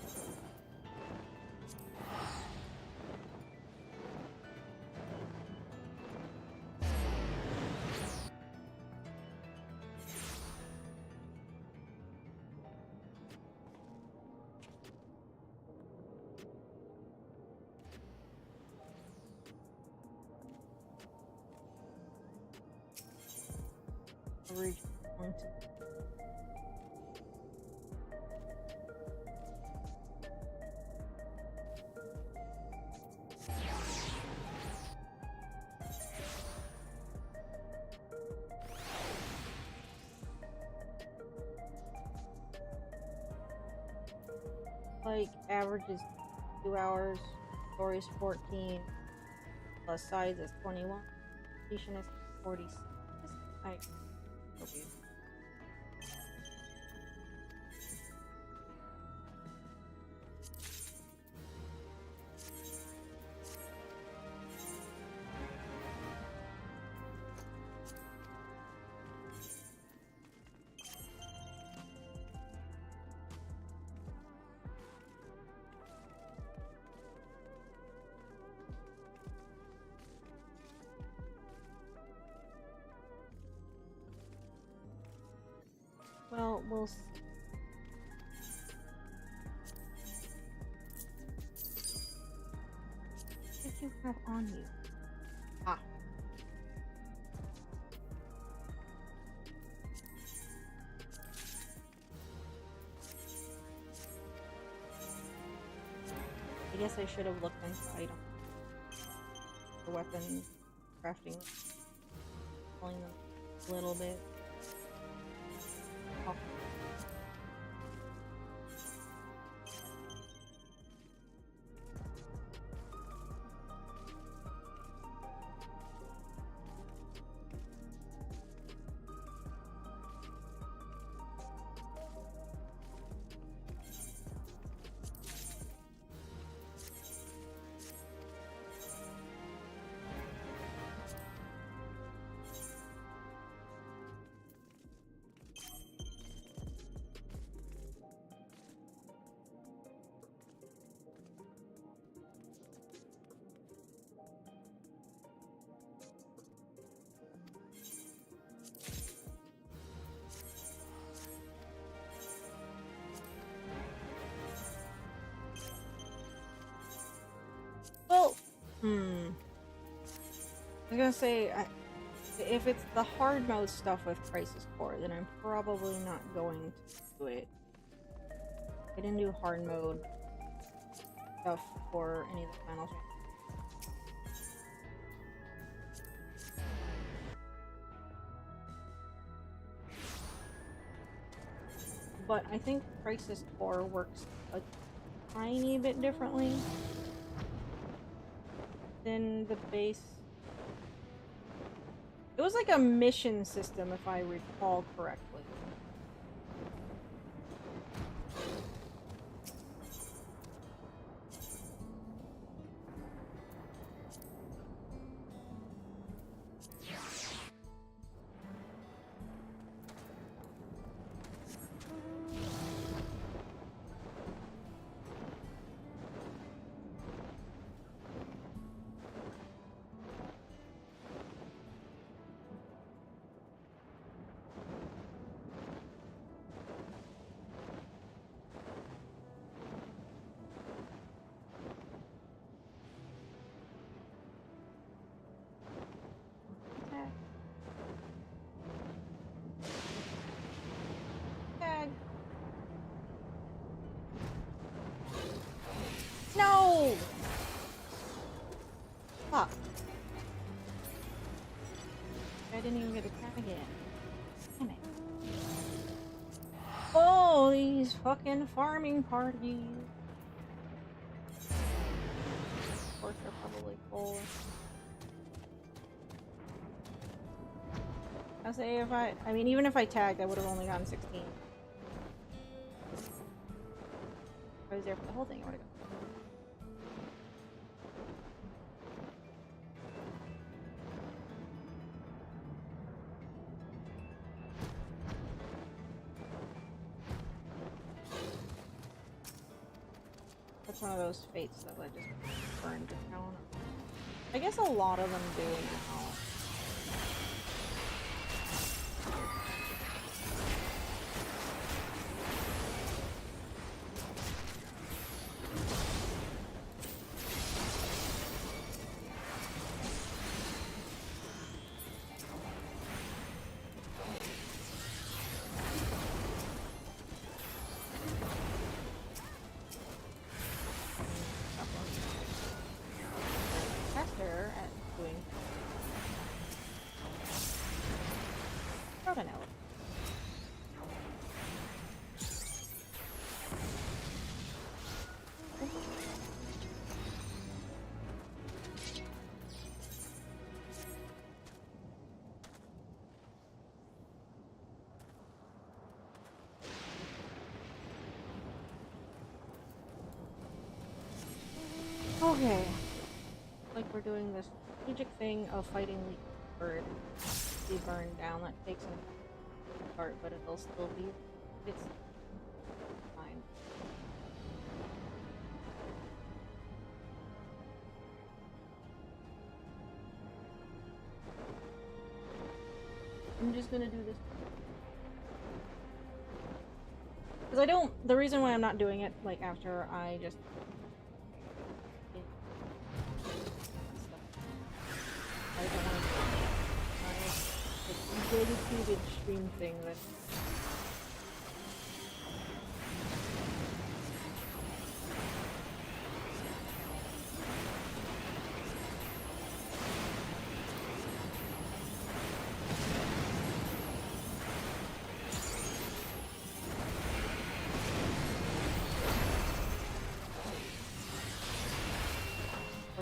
Like, average is 2 hours, story is 14, plus size is 21, completion is 46. I hope you. Well, we'll see. What did you have on you? Ah. I guess I should have looked into items. The weapons, crafting, pulling them a little bit. Oh. Well, I was gonna say, if it's the hard mode stuff with Crisis Core, then I'm probably not going to do it. I didn't do hard mode stuff for any of the Final Fantasy. But I think Crisis Core works a tiny bit differently than the base. It was like a mission system, if I recall correctly. didn't even get a tag in. Damn it. Oh, these fucking farming parties. Of course, they're probably full. I'll say if I mean, even if I tagged, I would have only gotten 16. If I was there for the whole thing, I would have gotten. That's one of those fates that like just burned the town. I guess a lot of them do now. Okay. Like we're doing this strategic thing of fighting the bird. Be burned down. That takes some part, but it'll still be. It's fine. I'm just gonna do this. Because I don't. The reason why I'm not doing it, like, after I just. I don't want to. It's a dedicated stream thing that.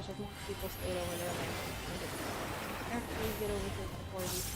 If more people stayed over there, like, after we get over here before these.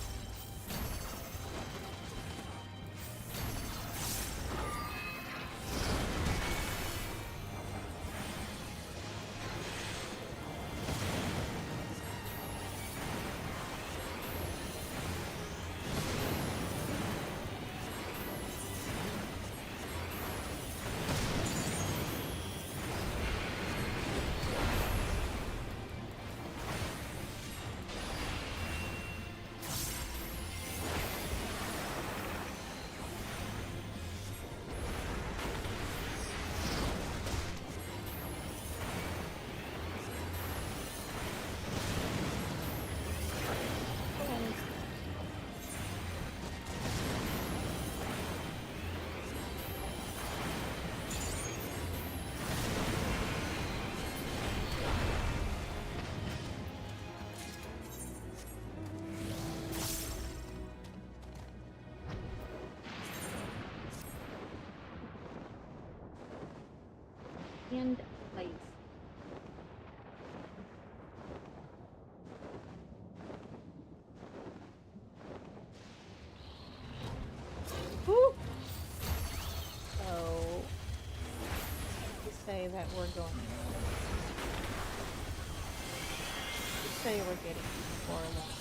And place. Woo! So, let's say that we're going. Let's say we're getting 4 left.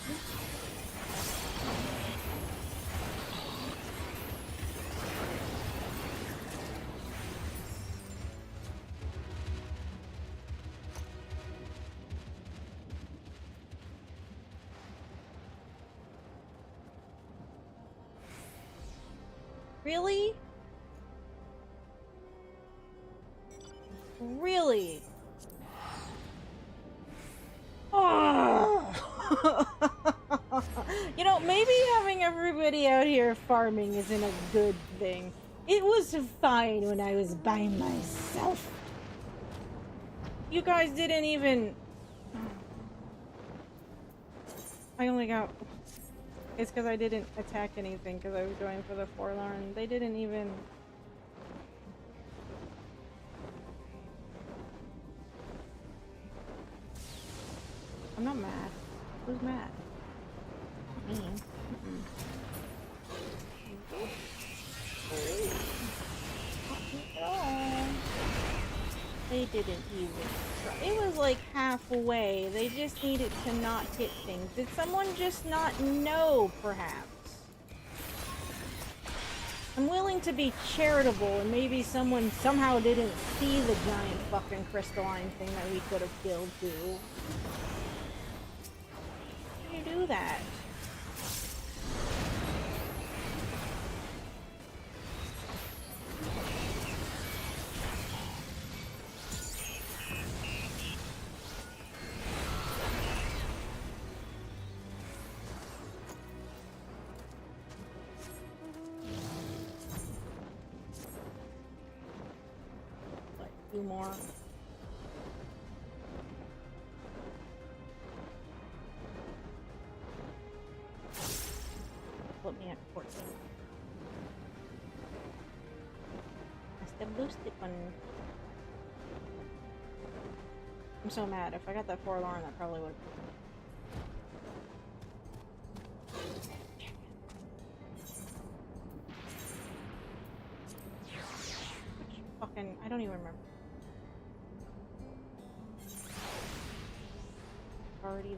Really? Really? Oh. You know, maybe having everybody out here farming isn't a good thing. It was fine when I was by myself. You guys didn't even... I only got It's because I didn't attack anything because I was going for the forlorn. They didn't even... I'm not mad. Who's mad? Not me. Mm-mm. Not me at all. They didn't even try. It was like halfway. They just needed to not hit things. Did someone just not know, perhaps? I'm willing to be charitable, and maybe someone somehow didn't see the giant fucking crystalline thing that we could have killed too. How do you do that? More. Put me at 14. That's the boosted one. I'm so mad. If I got that forlorn, that probably would. Fucking, I don't even remember. Already there.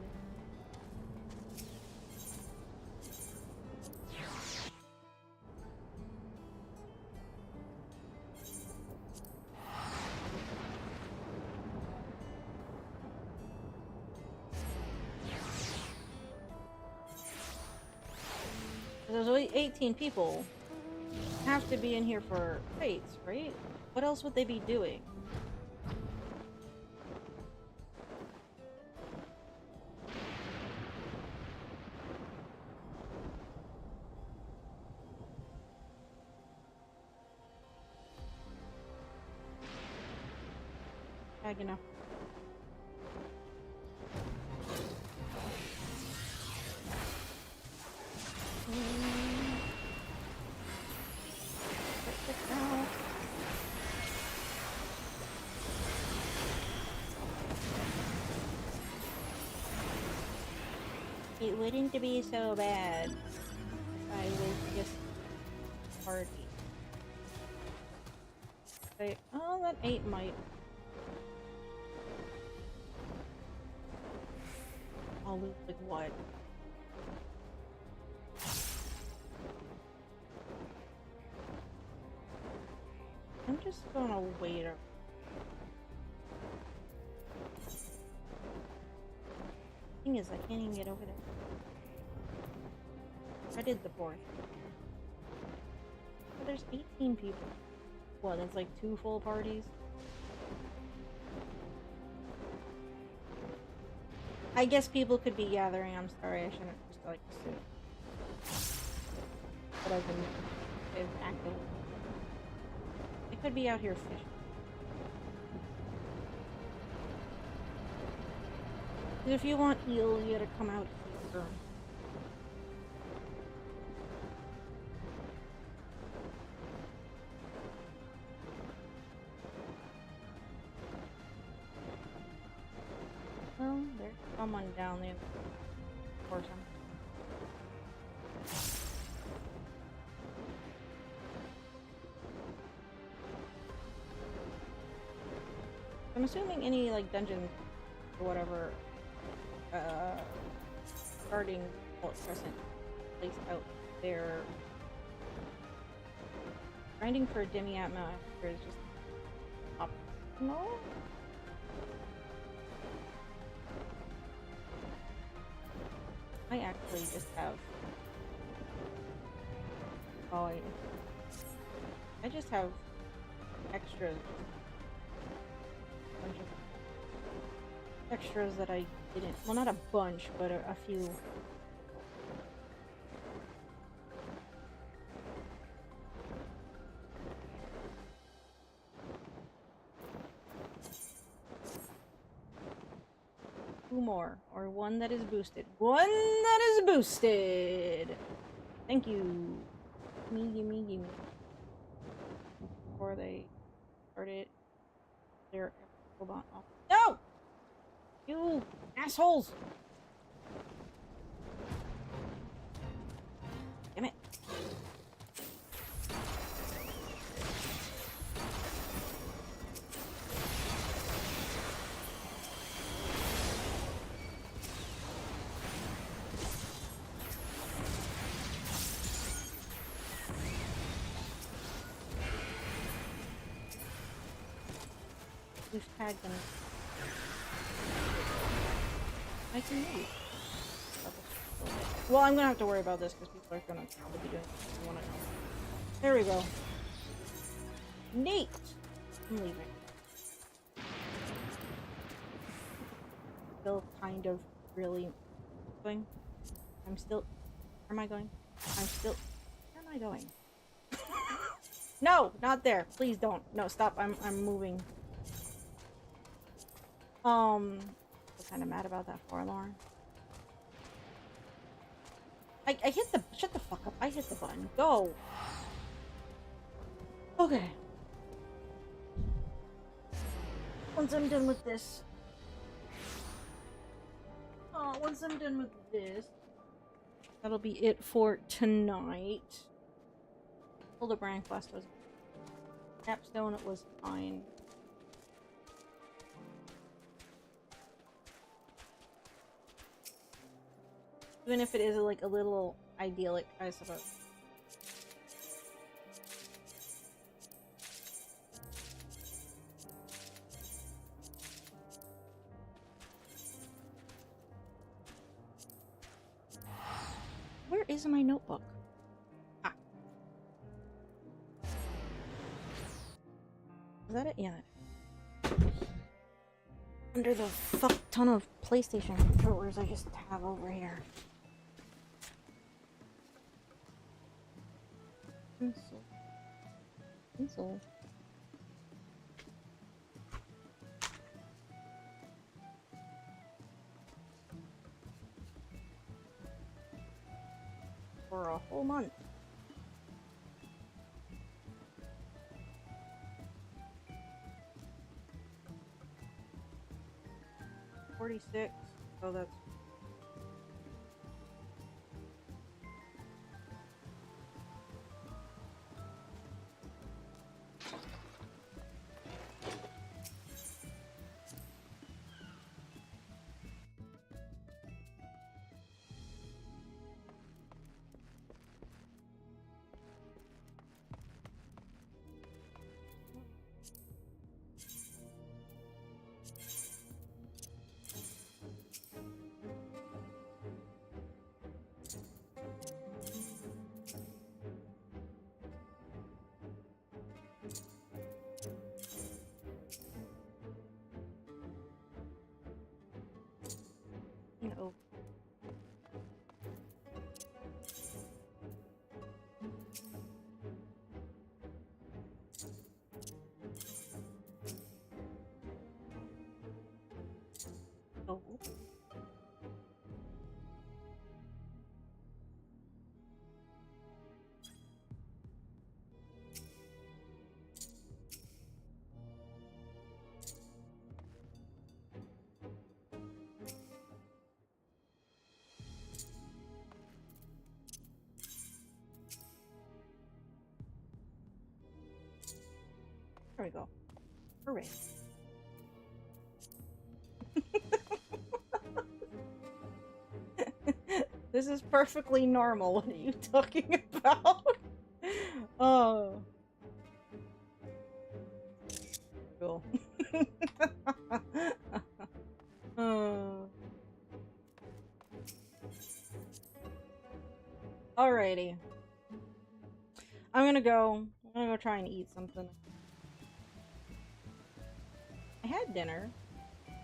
There's only 18 people. Have to be in here for fates, right? What else would they be doing? You know. It wouldn't be so bad if I was just party. Oh, that 8 might. I'll lose like what? I'm just gonna wait. Thing is, I can't even get over there. I did the 4th. But there's 18 people. What, that's like 2 full parties? I guess people could be gathering. I'm sorry, I shouldn't just like assume. But I've been active. They could be out here fishing. If you want eel, you gotta come out here. Well, there's someone down there. Or something. I'm assuming any like dungeon or whatever guarding Crescent place out there. Grinding for demi-atma is just optional. I actually just have I just have extras. A bunch of extras that I didn't. Well, not a bunch, but a few. 2 more. Or 1 that is boosted. 1 that is boosted! Thank you. Gimme. Before they started their... Hold on. Oh. No! You assholes! Damn it. Who's tagged them? I can move. Well, I'm gonna have to worry about this because people are gonna probably be doing what they want to know. There we go. Neat! I'm leaving. Still kind of really going. I'm still. Where am I going? I'm still. Where am I going? No, not there. Please don't. No, stop. I'm moving. I'm kind of mad about that for Lauren. I hit the. Shut the fuck up. I hit the button. Go. Okay. Once I'm done with this. Once I'm done with this. That'll be it for tonight. Hildebrand quest was. Capstone, it was fine. Even if it is like a little idyllic, I suppose. Where is my notebook? Ah. Is that it? Yeah. Under the fuck ton of PlayStation controllers I just have over here. Pencil. For a whole month. $46. So that's. No. Oh. There we go. Hooray. This is perfectly normal. What are you talking about? Oh. Cool. Alrighty. I'm gonna go try and eat something. I had dinner,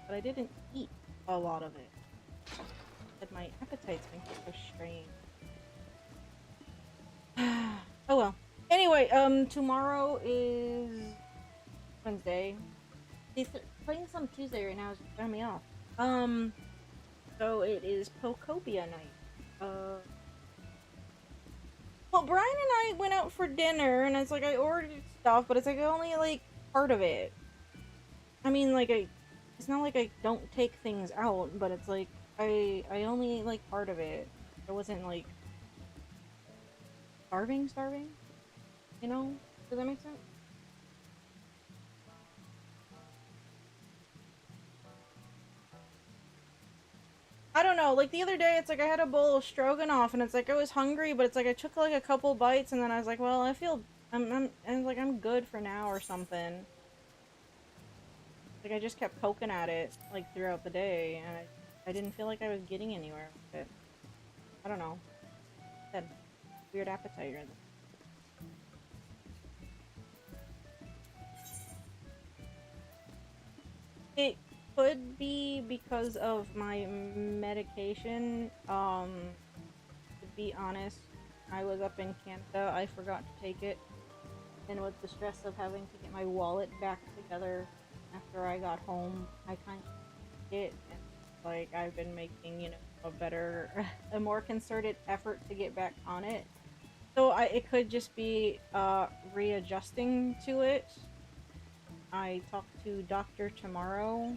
but I didn't eat a lot of it. And my appetite's been so strange. Oh well. Anyway, tomorrow is Wednesday. Playing some Tuesday right now is throwing me off. So it is Pocopia night. Well, Brian and I went out for dinner, and it's like I ordered stuff, but it's like only like part of it. I mean, like it's not like I don't take things out, but it's like I only ate like part of it. I wasn't like starving, you know? Does that make sense? I don't know. Like the other day, it's like I had a bowl of stroganoff, and it's like I was hungry, but it's like I took like a couple bites, and then I was like, well, I feel and like I'm good for now or something. Like I just kept poking at it like throughout the day, and I didn't feel like I was getting anywhere with it. I don't know. Had weird appetite or it could be because of my medication. To be honest, I was up in Canada. I forgot to take it, and with the stress of having to get my wallet back together after I got home, I kind of it and like I've been making, you know, a better, a more concerted effort to get back on it. So it could just be readjusting to it. I talk to doctor tomorrow,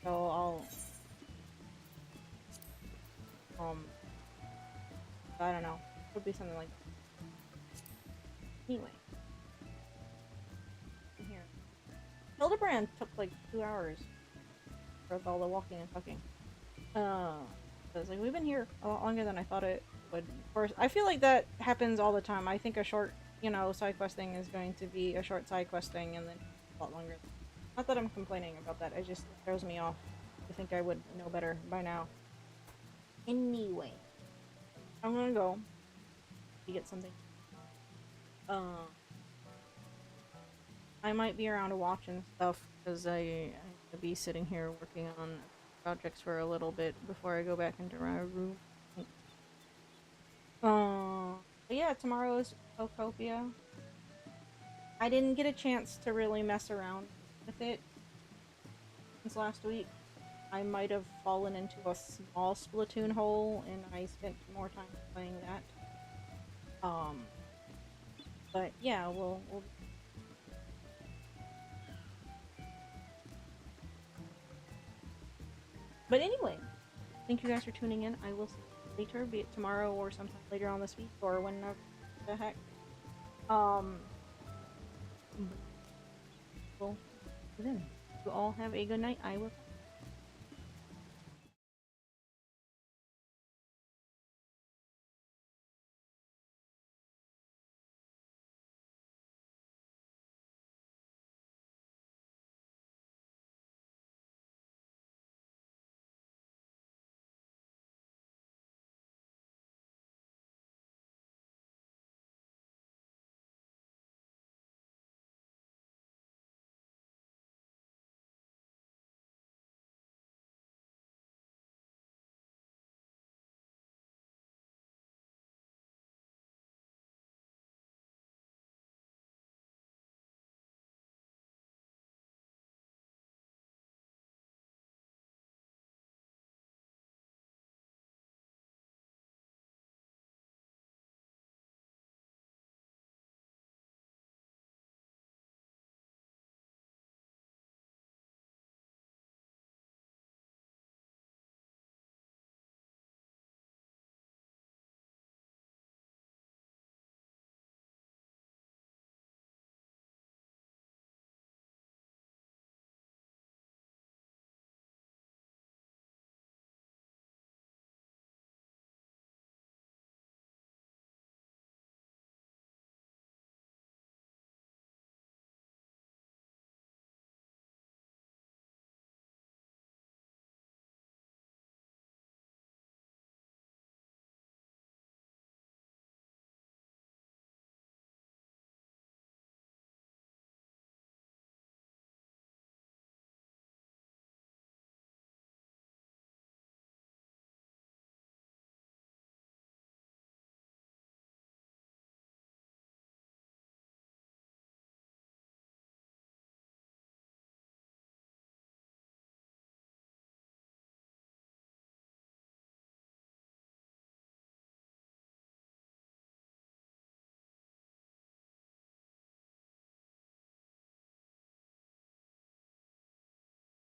so um I don't know. Could be something like that. Anyway, in here. Hildebrand took like 2 hours with all the walking and talking. So it's like we've been here a lot longer than I thought it would. Of course, I feel like that happens all the time. I think a short, you know, side quest thing is going to be a short side quest thing, and then a lot longer. Not that I'm complaining about that. It just throws me off. I think I would know better by now. Anyway, I'm gonna go to get something. Uh, I might be around to watch and stuff because I'm gonna be sitting here working on projects for a little bit before I go back into my room. But yeah, tomorrow is Pocopia. I didn't get a chance to really mess around with it since last week. I might have fallen into a small Splatoon hole, and I spent more time playing that. Um, but yeah, we'll. But anyway, thank you guys for tuning in. I will see you later, be it tomorrow or sometime later on this week or whenever the heck. Um, well, then you all have a good night. I will.